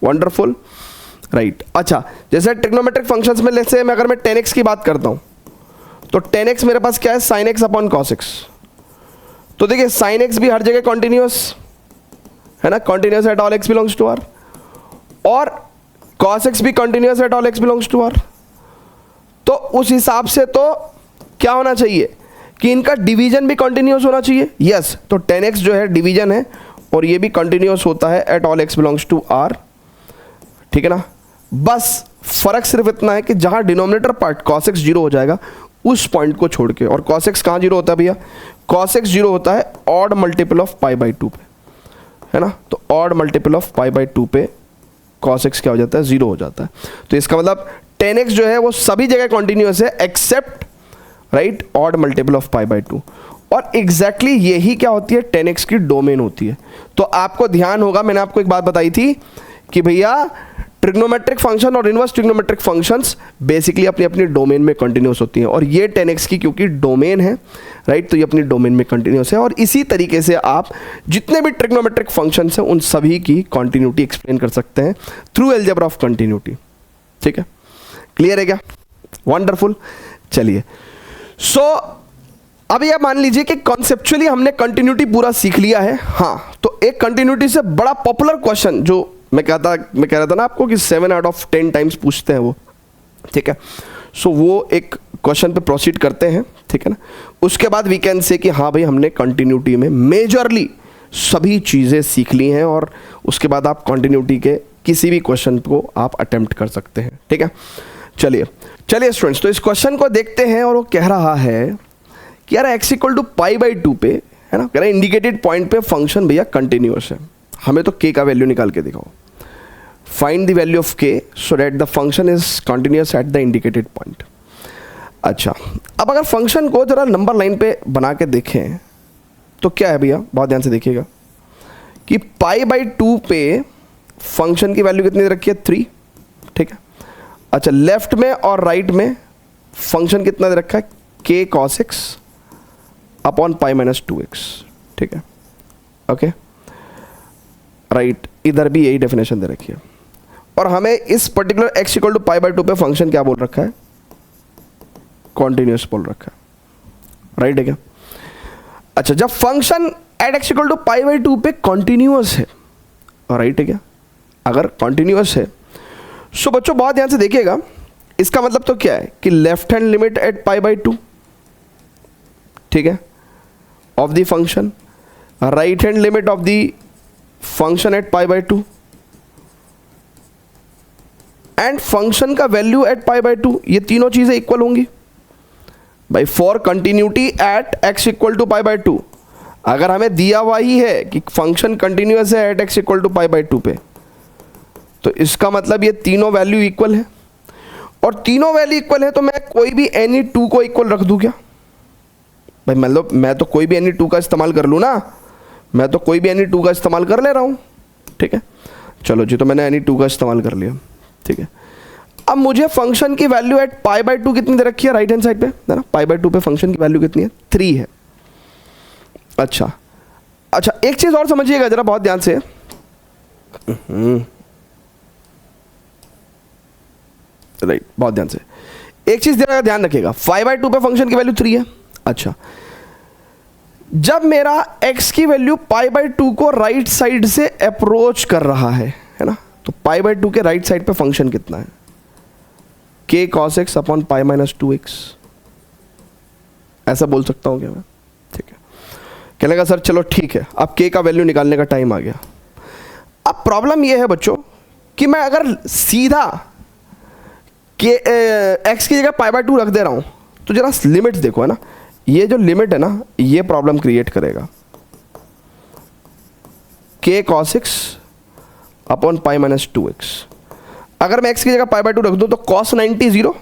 वंडरफुल, राइट। अच्छा, जैसे ट्रिग्नोमेट्रिक फंक्शंस में जैसे मैं अगर मैं 10x की बात करता हूं तो 10x मेरे पास क्या है, sin x upon cos x। तो देखिए sin x भी हर जगह कंटिन्यूस है ना, continuous at all x belongs to R, और cos x भी continuous at all x belongs to R. तो उस हिसाब से तो क्या होना चाहिए कि इनका डिवीजन भी कंटिन्यूस होना चाहिए, यस। तो 10x जो है डिवीजन है और ये भी कंटिन्यूस होता है at all x belongs to R, ठीक है ना। बस फर्क सिर्फ इतना है कि जहां denominator part cos x zero हो जाएगा उस पॉइंट को छोड़ के, और cos x कहां जीरो होता है भैया, cos x जीरो होता है odd multiple of pi by 2 पे, है ना। तो odd multiple of pi by 2 पे cos x क्या हो जाता है, जीरो हो जाता है। तो इसका मतलब 10x जो है वो सभी जगह कंटिन्यूस है except, right, odd multiple of pi by 2। और एग्जैक्टली यही क्या होती है, 10x की डोमेन होती है। तो आपको ध्यान होगा, मैंने आपको एक बात बताई थी कि भैया ट्रिग्नोमेट्रिक फंक्शन और इनवर्स ट्रिग्नोमेट्रिक फंक्शंस बेसिकली अपनी अपनी डोमेन में कंटिन्यूस होती हैं, और ये 10x की क्योंकि डोमेन है, राइट, तो ये अपनी डोमेन में कंटिन्यूस है। और इसी तरीके से आप जितने भी ट्रिग्नोमेट्रिक फंक्शंस हैं उन सभी की कंटिन्यूटी एक्सप्लेन कर सकते हैं थ्रू अलजेब्रा ऑफ कंटिन्यूटी, ठीक है, क्लियर है क्या, वंडरफुल। चलिए सो अभी आप मान लीजिए कि कॉन्सेप्चुअली हमने कंटिन्यूटी पूरा सीख लिया है। हाँ, तो एक कंटिन्यूटी से बड़ा पॉपुलर क्वेश्चन जो मैं कह रहा था ना आपको कि 7 आउट ऑफ 10 टाइम्स पूछते हैं वो, ठीक है। सो वो एक क्वेश्चन पे प्रोसीड करते हैं, ठीक है ना। उसके बाद वी कैन से कि हाँ भाई हमने कंटिन्यूटी में मेजरली सभी चीज़ें सीख ली हैं और उसके बाद आप कंटिन्यूटी के किसी भी क्वेश्चन को आप अटेम्प्ट कर सकते हैं। ठीक है, चलिए स्टूडेंट्स, तो इस क्वेश्चन को देखते हैं और वो कह रहा है कि यार x equal to pi by 2 पे, है ना, कह रहा है इंडिकेटेड पॉइंट पे फंक्शन भैया कंटिन्यूअस है, हमें तो k का वैल्यू निकाल के दिखाओ। Find the value of k so that the function is continuous at the indicated point. अच्छा, अब अगर फंक्शन को जरा नंबर लाइन पे बना के देखें तो क्या है भैया, बहुत ध्यान से देखिएगा कि पाई बाई 2 पे फंक्शन की वैल्यू कितनी दे रखी है, 3। ठीक है, अच्छा, लेफ्ट में और राइट में फंक्शन कितना दे रखा है, k cos x upon pi minus 2x। ठीक है, ओके, राइट, इधर भी यही डेफिनेशन दे रखी है और हमें इस particular x equal to pi by 2 पे फंक्शन क्या बोल रखा है, कॉन्टिन्यूस बोल रखा है, राइट है क्या। अच्छा, जब function at x equal to pi by 2 पे कॉन्टिन्यूस है, राइट है क्या, अगर कॉन्टिन्यूस है सो बच्चों बहुत ध्यान से देखिएगा, इसका मतलब तो क्या है कि left hand limit at pi by 2, ठीक है, of the function, right hand limit of the function at pi by 2 and function का वैल्यू एट पाई बाई 2, ये तीनों चीजें इक्वल होंगी भाई for continuity at x equal to pi by 2। अगर हमें दिया हुआ ही है कि फंक्शन कंटिन्यूअस है at x equal to pi by 2 पे, तो इसका मतलब ये तीनों वैल्यू इक्वल है और तीनों वैल्यू इक्वल है तो मैं कोई भी एनी 2 को इक्वल रख दूं क्या भाई, मतलब मैं तो कोई भी एनी 2 का इस्तेमाल कर लूँ ना, मैं तो कोई भी एनी 2 का इस्तेमाल कर ले रहा हूँ। ठीक है, चलो जी, तो मैंने एनी 2 का इस्तेमाल कर लिया। ठीक है, अब मुझे फंक्शन की वैल्यू एट पाई बाई 2 कितनी दे रखी है, राइट हैंड साइड पे, है ना, पाई बाई 2 पे फंक्शन की वैल्यू कितनी है, 3 है। अच्छा, एक चीज और समझिएगा जरा बहुत ध्यान से, राइट, बहुत ध्यान से एक चीज जरा ध्यान रखिएगा, 5 बाई 2 पे फंक्शन की वैल्यू 3 है। अच्छा, जब मेरा x की वैल्यू पाई बाई 2 को राइट साइड से अप्रोच कर रहा है ना, तो पाई बाई 2 के राइट साइड पे फंक्शन कितना है, k cos x upon pi minus 2x, ऐसा बोल सकता हूं क्या मैं। ठीक है, कहने का सर चलो ठीक है, अब k का वैल्यू निकालने का टाइम आ गया। अब प्रॉब्लम यह है बच्चों कि मैं अगर सीधा x की जगह पाई बाई 2 रख दे रहा हूं तो जरा लिमिट्स देखो, है ना, ये जो लिमिट है ना ये प्रॉब्लम क्रिएट करेगा, k cos x upon pi minus 2x। अगर मैं x की जगह पाई बाई 2 रख दूं तो cos 90 0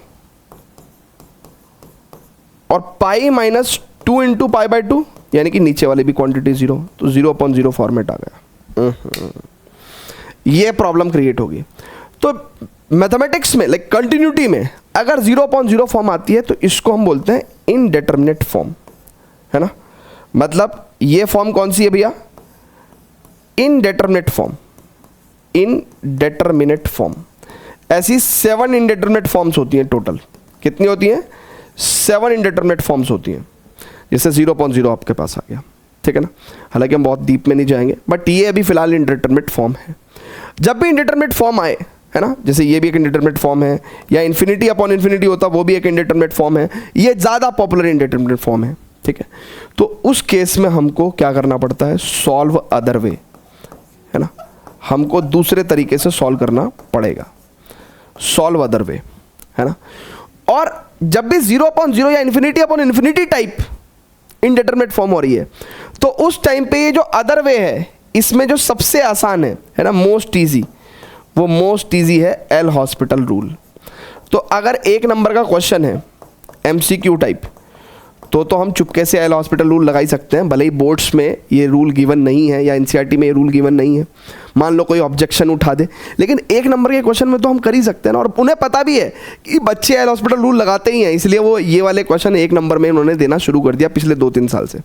और pi minus 2 into pi by 2, यानी कि नीचे वाली भी क्वांटिटी 0, तो 0/0 फॉर्मेट आ गया। ये प्रॉब्लम क्रिएट होगी। तो मैथमेटिक्स में लाइक कंटिन्यूटी में अगर 0/0 फॉर्म आती है तो इसको हम बोलते हैं इनडेटर्मिनेट फॉर्म, है ना, मतलब ये फॉर्म कौन सी है भैया, इनडेटर्मिनेट फॉर्म, इनडेटर्मिनेट फॉर्म। ऐसी 7 इनडेटर्मिनेट फॉर्म्स होती हैं टोटल, कितनी होती हैं, 7 इनडेटर्मिनेट फॉर्म्स होती हैं, जैसे 0/0 आपके पास आ गया। ठीक है ना, हालांकि हम बहुत डीप में नहीं जाएंगे, बट ये अभी फिलहाल इनडेटर्मिनेट फॉर्म है। जब भी इनडेटर्मिनेट फॉर्म आए, है ना, जैसे ये भी एक इंडिटरमिनेट फॉर्म है, या इन्फिनिटी अपॉन इन्फिनिटी होता वो भी एक इंडिटरमिनेट फॉर्म है, ये ज़्यादा पॉपुलर इंडिटरमिनेट फॉर्म है। ठीक है, तो उस केस में हमको क्या करना पड़ता है, सॉल्व अदर वे, है ना, हमको दूसरे तरीके से सॉल्व करना पड़ेगा, सॉल्व अदर वे, है ना। और जब भी 0/0 या infinity upon infinity type indeterminate form हो रही है तो उस टाइम पे ये जो अदर वे है इसमें जो सबसे आसान है ना, मोस्ट ईजी, वो मोस्ट ईजी है एल हॉस्पिटल रूल। तो अगर 1 नंबर का क्वेश्चन है MCQ टाइप तो हम चुपके से एल हॉस्पिटल रूल लगा ही सकते हैं, भले ही बोर्ड्स में ये रूल गिवन नहीं है या NCERT में ये रूल गिवन नहीं है, मान लो कोई ऑब्जेक्शन उठा दे, लेकिन 1 नंबर के क्वेश्चन में तो हम कर ही सकते हैं ना। और उन्हें पता भी है कि बच्चे एल हॉस्पिटल रूल लगाते ही हैं, इसलिए वो ये वाले क्वेश्चन 1 नंबर में उन्होंने देना शुरू कर दिया पिछले 2-3 साल से।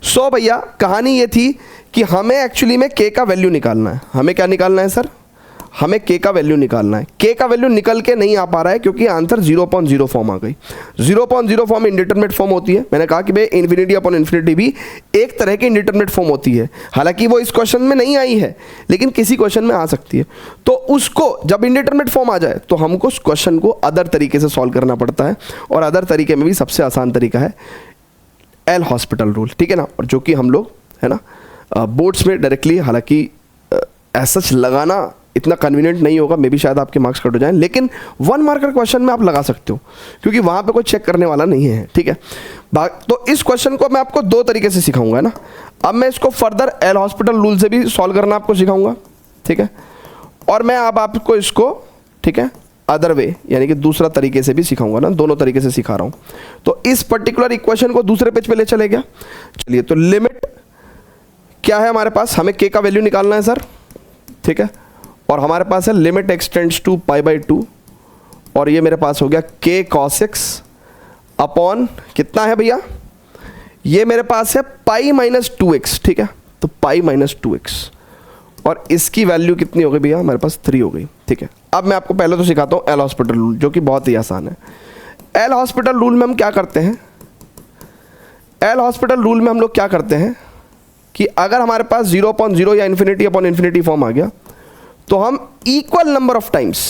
सो भैया कहानी ये थी कि हमें एक्चुअली में k का वैल्यू निकालना है। हमें क्या निकालना है सर, हमें k का वैल्यू निकालना है। k का वैल्यू निकल के नहीं आ पा रहा है क्योंकि आंसर 0/0 फॉर्म आ गई। 0/0 फॉर्म इंडिटरमिनेट फॉर्म होती है। मैंने कहा कि भाई इन्फिनिटी अपॉन इन्फिनिटी भी एक तरह की इंडिटरमिनेट फॉर्म होती है, हालांकि वो इस क्वेश्चन में नहीं आई है लेकिन किसी क्वेश्चन में आ सकती है। तो उसको जब इंडिटरमिनेट फॉर्म आ जाए तो हमको उस क्वेश्चन को अदर तरीके से सॉल्व करना पड़ता है, और अदर तरीके में भी सबसे आसान तरीका है एल हॉस्पिटल रूल, ठीक है ना, और जो कि हम लोग, है ना, बोर्ड्स में डायरेक्टली, हालांकि ऐसा लगाना इतना कन्वीनियंट नहीं होगा, मे बी शायद आपके मार्क्स कट हो जाएं, लेकिन 1 मार्कर क्वेश्चन में आप लगा सकते हो क्योंकि वहाँ पे कोई चेक करने वाला नहीं है, ठीक है। तो इस क्वेश्चन को मैं आपको 2 तरीके से सिखाऊंगा, है ना। अब मैं इसको फर्दर एल हॉस्पिटल रूल से भी सॉल्व करना आपको सिखाऊंगा, ठीक है। और मैं अब आपको इसको, ठीक है, अदर वे यानी कि दूसरा तरीके से भी सिखाऊंगा ना, दोनों तरीके से सिखा रहा हूँ। तो इस पर्टिकुलर इक्वेशन को दूसरे पेज पे ले चले गया। चलिए, तो लिमिट क्या है हमारे पास, हमें के का वैल्यू निकालना है सर, ठीक है। और हमारे पास है लिमिट एक्सटेंड्स टू π/2 और ये मेरे पास हो गया k cos x अपॉन कितना है भैया, ये मेरे पास है π-2x, ठीक है। तो π-2x और इसकी वैल्यू कितनी हो गई भैया, हमारे पास 3 हो गई, ठीक है। अब मैं आपको पहले तो सिखाता हूँ एल हॉस्पिटल रूल, जो कि बहुत ही आसान है। एल हॉस्पिटल रूल में हम क्या करते हैं, एल हॉस्पिटल रूल में हम लोग क्या करते हैं कि अगर हमारे पास 0/0 या ∞/∞ फॉर्म आ गया तो हम इक्वल नंबर ऑफ टाइम्स,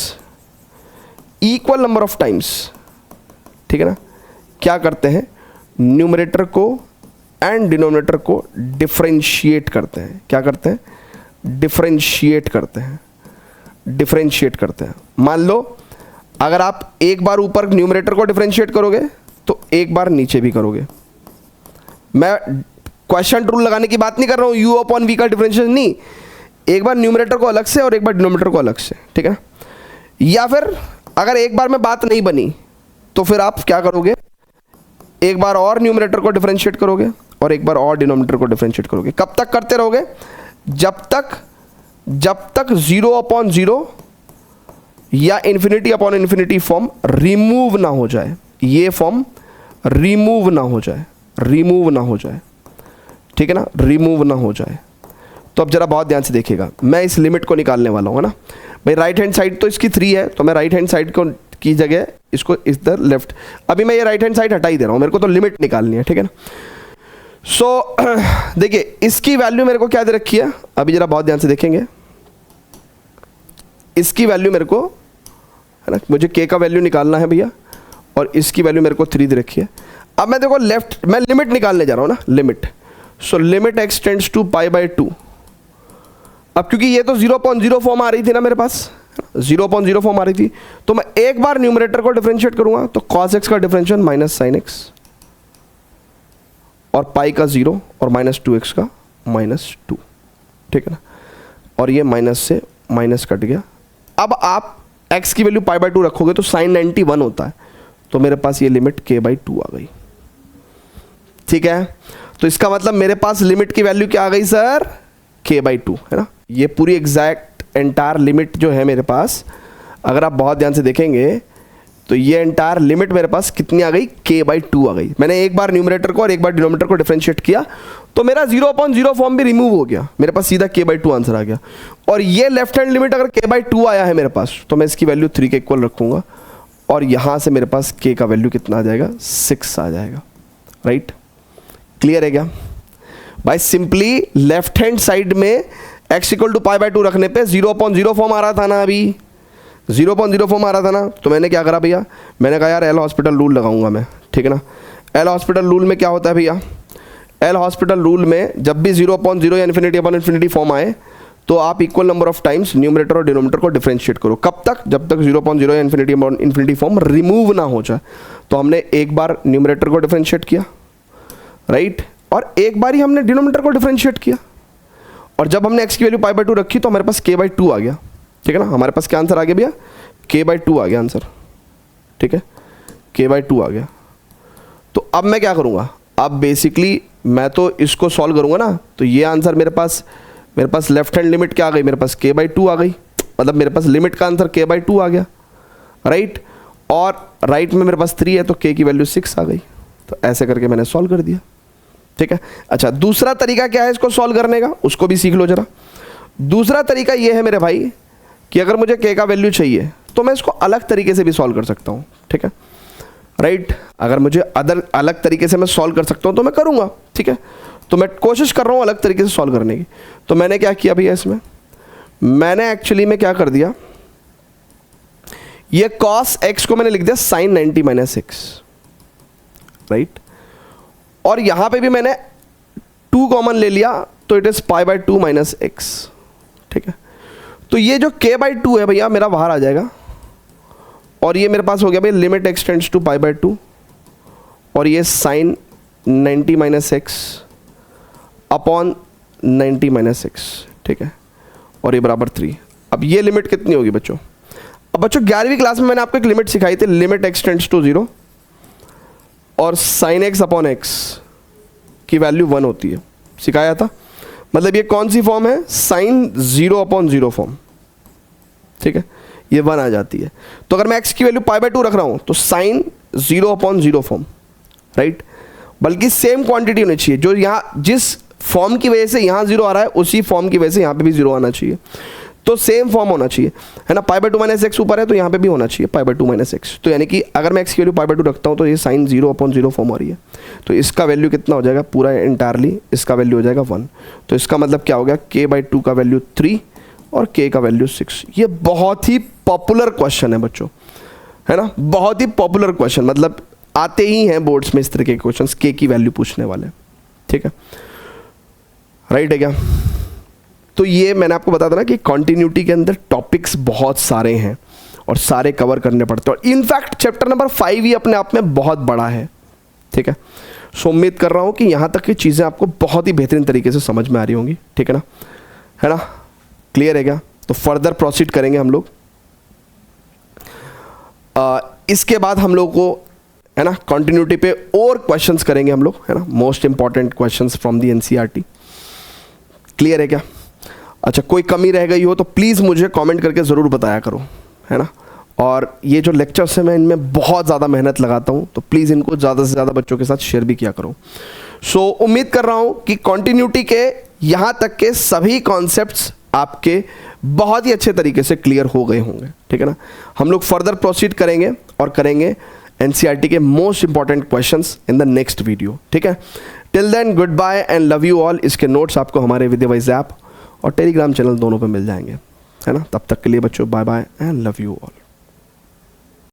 ठीक है ना, क्या करते हैं, न्यूमरेटर को एंड डिनोमिनेटर को डिफरेंशिएट करते हैं। क्या करते हैं, डिफरेंशिएट करते हैं। मान लो अगर आप एक बार ऊपर न्यूमरेटर को डिफरेंशिएट करोगे तो एक बार नीचे भी करोगे। मैं क्वेश्चन रूल लगाने की बात नहीं कर रहा हूँ, u/v का डिफरेंशिएशन नहीं, एक बार न्यूमरेटर को अलग से और एक बार डिनोमिनेटर को अलग से, ठीक है। या फिर अगर एक बार में बात नहीं बनी तो फिर आप क्या करोगे, एक बार और न्यूमरेटर को डिफरेंशिएट करोगे और एक बार और डिनोमिनेटर को डिफरेंशिएट करोगे। कब तक करते रहोगे, जब तक 0/0 या ∞/∞ फॉर्म रिमूव ना हो जाए, ये फॉर्म रिमूव ना हो जाए, ठीक है ना, रिमूव ना हो जाए। तो अब जरा बहुत ध्यान से देखिएगा, मैं इस लिमिट को निकालने वाला हूँ, है ना भाई। राइट हैंड साइड तो इसकी 3 है, तो मैं राइट हैंड साइड को की जगह इसको इधर लेफ्ट, अभी मैं ये राइट हैंड साइड हटा ही दे रहा हूँ, मेरे को तो लिमिट निकालनी है, ठीक है ना। सो देखिए इसकी वैल्यू मेरे को क्या दे रखी है, अभी जरा बहुत ध्यान से देखेंगे। इसकी वैल्यू मेरे को, है ना, मुझे k का वैल्यू निकालना है भैया, और इसकी वैल्यू मेरे को 3 दे रखी है। अब मैं देखो मैं लिमिट निकालने जा रहा हूँ ना, limit. So limit extends to π/2। अब क्योंकि ये तो 0/0 फॉर्म आ रही थी ना मेरे पास, 0/0 फॉर्म आ रही थी, तो मैं एक बार न्यूमरेटर को डिफरेंशिएट करूंगा तो cos x का डिफरेंशिएशन माइनस sin x और पाई का 0 और -2x का -2, ठीक है ना। और ये माइनस से माइनस कट गया। अब आप x की वैल्यू π/2 रखोगे तो sin 90 1 होता है, तो मेरे पास ये लिमिट k/2 आ गई, ठीक है। तो इसका मतलब मेरे पास लिमिट की वैल्यू क्या आ गई सर, k/2, है ना। ये पूरी एग्जैक्ट एंटायर लिमिट जो है मेरे पास, अगर आप बहुत ध्यान से देखेंगे तो ये एंटायर लिमिट मेरे पास कितनी आ गई, k/2 आ गई। मैंने एक बार न्यूमरेटर को और एक बार डिनोमिनेटर को डिफरेंशिएट किया तो मेरा 0/0 फॉर्म भी रिमूव हो गया, मेरे पास सीधा k/2 आंसर आ गया। और ये लेफ्ट हैंड लिमिट अगर k/2 आया है मेरे पास तो मैं इसकी वैल्यू 3 के इक्वल रखूंगा और यहाँ से मेरे पास k का वैल्यू कितना आ जाएगा, 6 आ जाएगा, राइट। क्लियर है क्या भाई। सिंपली लेफ्ट हैंड साइड में x इक्वल टू π/2 रखने पे 0/0 फॉर्म आ रहा था ना, अभी 0/0 फॉर्म आ रहा था ना, तो मैंने क्या करा भैया, मैंने कहा यार एल हॉस्पिटल रूल लगाऊंगा मैं, ठीक है ना। एल हॉस्पिटल रूल में क्या होता है भैया, एल हॉस्पिटल रूल में जब भी 0/0 या ∞/∞ फॉर्म आए तो आप equal number of times numerator और डिनोमिनेटर को डिफरेंशिएट करो। कब तक, जब तक 0/0 या ∞/∞ फॉर्म रिमूव ना हो जाए। तो हमने एक बार न्यूमरेटर को डिफरेंशिएट किया, राइट, और एक बार ही हमने डिनोमिनेटर को डिफरेंशिएट किया, और जब हमने x की वैल्यू π/2 रखी तो हमारे पास k/2 आ गया, ठीक है ना। हमारे पास क्या आंसर आ गया भैया, k/2 आ गया आंसर, ठीक है, k/2 आ गया। तो अब मैं क्या करूँगा, अब बेसिकली मैं तो इसको सॉल्व करूँगा ना, तो ये आंसर मेरे पास लेफ्ट हैंड लिमिट क्या आ गई, मेरे पास k/2 आ गई, मतलब मेरे पास लिमिट का आंसर k/2 आ गया, राइट। और राइट में मेरे पास 3 है तो k की वैल्यू 6 आ गई। तो ऐसे करके मैंने सॉल्व कर दिया, ठीक है। अच्छा, दूसरा तरीका क्या है इसको सॉल्व करने का, उसको भी सीख लो जरा। दूसरा तरीका ये है मेरे भाई कि अगर मुझे k का वैल्यू चाहिए तो मैं इसको अलग तरीके से भी सॉल्व कर सकता हूँ, ठीक है, राइट। अगर मुझे अलग तरीके से मैं सॉल्व कर सकता हूँ तो मैं करूँगा, ठीक है। तो मैं कोशिश कर रहा हूँ अलग तरीके से सॉल्व करने की। तो मैंने क्या किया भैया, इसमें मैंने एक्चुअली में क्या कर दिया, ये cos x को मैंने लिख दिया sin 90 - x, राइट। और यहां पे भी मैंने 2 कॉमन ले लिया तो it is pi by 2 minus x, ठीक है। तो ये जो k बाई 2 है भैया मेरा बाहर आ जाएगा, और ये मेरे पास हो गया भाई limit x tends to pi by 2, और ये sine 90 minus x upon 90 minus x, ठीक है, और ये बराबर 3। अब ये लिमिट कितनी होगी बच्चों? अब बच्चों 11वीं क्लास में मैंने आपको एक लिमिट सिखाई थी, लिमिट एक्स टेंड्स टू 0 और साइन एक्स अपॉन एक्स की वैल्यू 1 होती है, सिखाया था। मतलब ये कौन सी फॉर्म है? साइन 0 अपॉन 0 फॉर्म, ठीक है, ये 1 आ जाती है। तो अगर मैं x की वैल्यू पाई बाय 2 रख रहा हूं तो साइन 0 अपॉन 0 फॉर्म, राइट। बल्कि सेम क्वांटिटी होनी चाहिए, जो यहाँ जिस फॉर्म की वजह से यहाँ 0 आ रहा है उसी फॉर्म की वजह से यहाँ पे भी 0 आना चाहिए। तो सेम फॉर्म होना चाहिए, है ना। पाई बाय 2 माइनस एक्स ऊपर है तो यहाँ पे भी होना चाहिए पाई बाय 2 माइनस एक्स। तो यानी कि अगर मैं x की वैल्यू पाई बाय 2 रखता हूँ तो ये साइन 0 अपॉन 0 फॉर्म हो रही है। तो इसका वैल्यू कितना हो जाएगा? पूरा इंटायरली इसका वैल्यू हो जाएगा 1। तो इसका मतलब क्या हो गया? k बाई 2 का वैल्यू 3 और k का वैल्यू 6। ये बहुत ही पॉपुलर क्वेश्चन है बच्चों, है ना, बहुत ही पॉपुलर क्वेश्चन। मतलब आते ही हैं बोर्ड्स में इस तरह के क्वेश्चन, k की वैल्यू पूछने वाले, ठीक है, राइट है क्या? तो ये मैंने आपको बता था ना कि कॉन्टिन्यूटी के अंदर टॉपिक्स बहुत सारे हैं और सारे कवर करने पड़ते हैं, और इनफैक्ट चैप्टर नंबर 5 ही अपने आप में बहुत बड़ा है, ठीक है। सो उम्मीद कर रहा हूँ कि यहाँ तक की चीज़ें आपको बहुत ही बेहतरीन तरीके से समझ में आ रही होंगी, ठीक है ना, क्लियर है क्या? तो फर्दर प्रोसीड करेंगे हम लोग। इसके बाद हम लोग को, है ना, कॉन्टिन्यूटी पे और क्वेश्चंस करेंगे हम लोग, है ना, most important questions from the NCERT. Clear है क्या? अच्छा, कोई कमी रह गई हो तो प्लीज़ मुझे कमेंट करके ज़रूर बताया करो, है ना। और ये जो लेक्चर्स हैं मैं इनमें बहुत ज़्यादा मेहनत लगाता हूँ, तो प्लीज़ इनको ज़्यादा से ज़्यादा बच्चों के साथ शेयर भी किया करो। सो उम्मीद कर रहा हूँ कि कॉन्टिन्यूटी के यहाँ तक के सभी कॉन्सेप्ट्स आपके बहुत ही अच्छे तरीके से क्लियर हो गए होंगे, ठीक है ना। हम लोग फर्दर प्रोसीड करेंगे और करेंगे एनसीईआरटी के most important questions in the next video, ठीक है। Till then goodbye and love you all. इसके नोट्स आपको हमारे विद्यावाइज ऐप और टेलीग्राम चैनल दोनों पे मिल जाएंगे, है ना। तब तक के लिए बच्चों bye bye and love you all.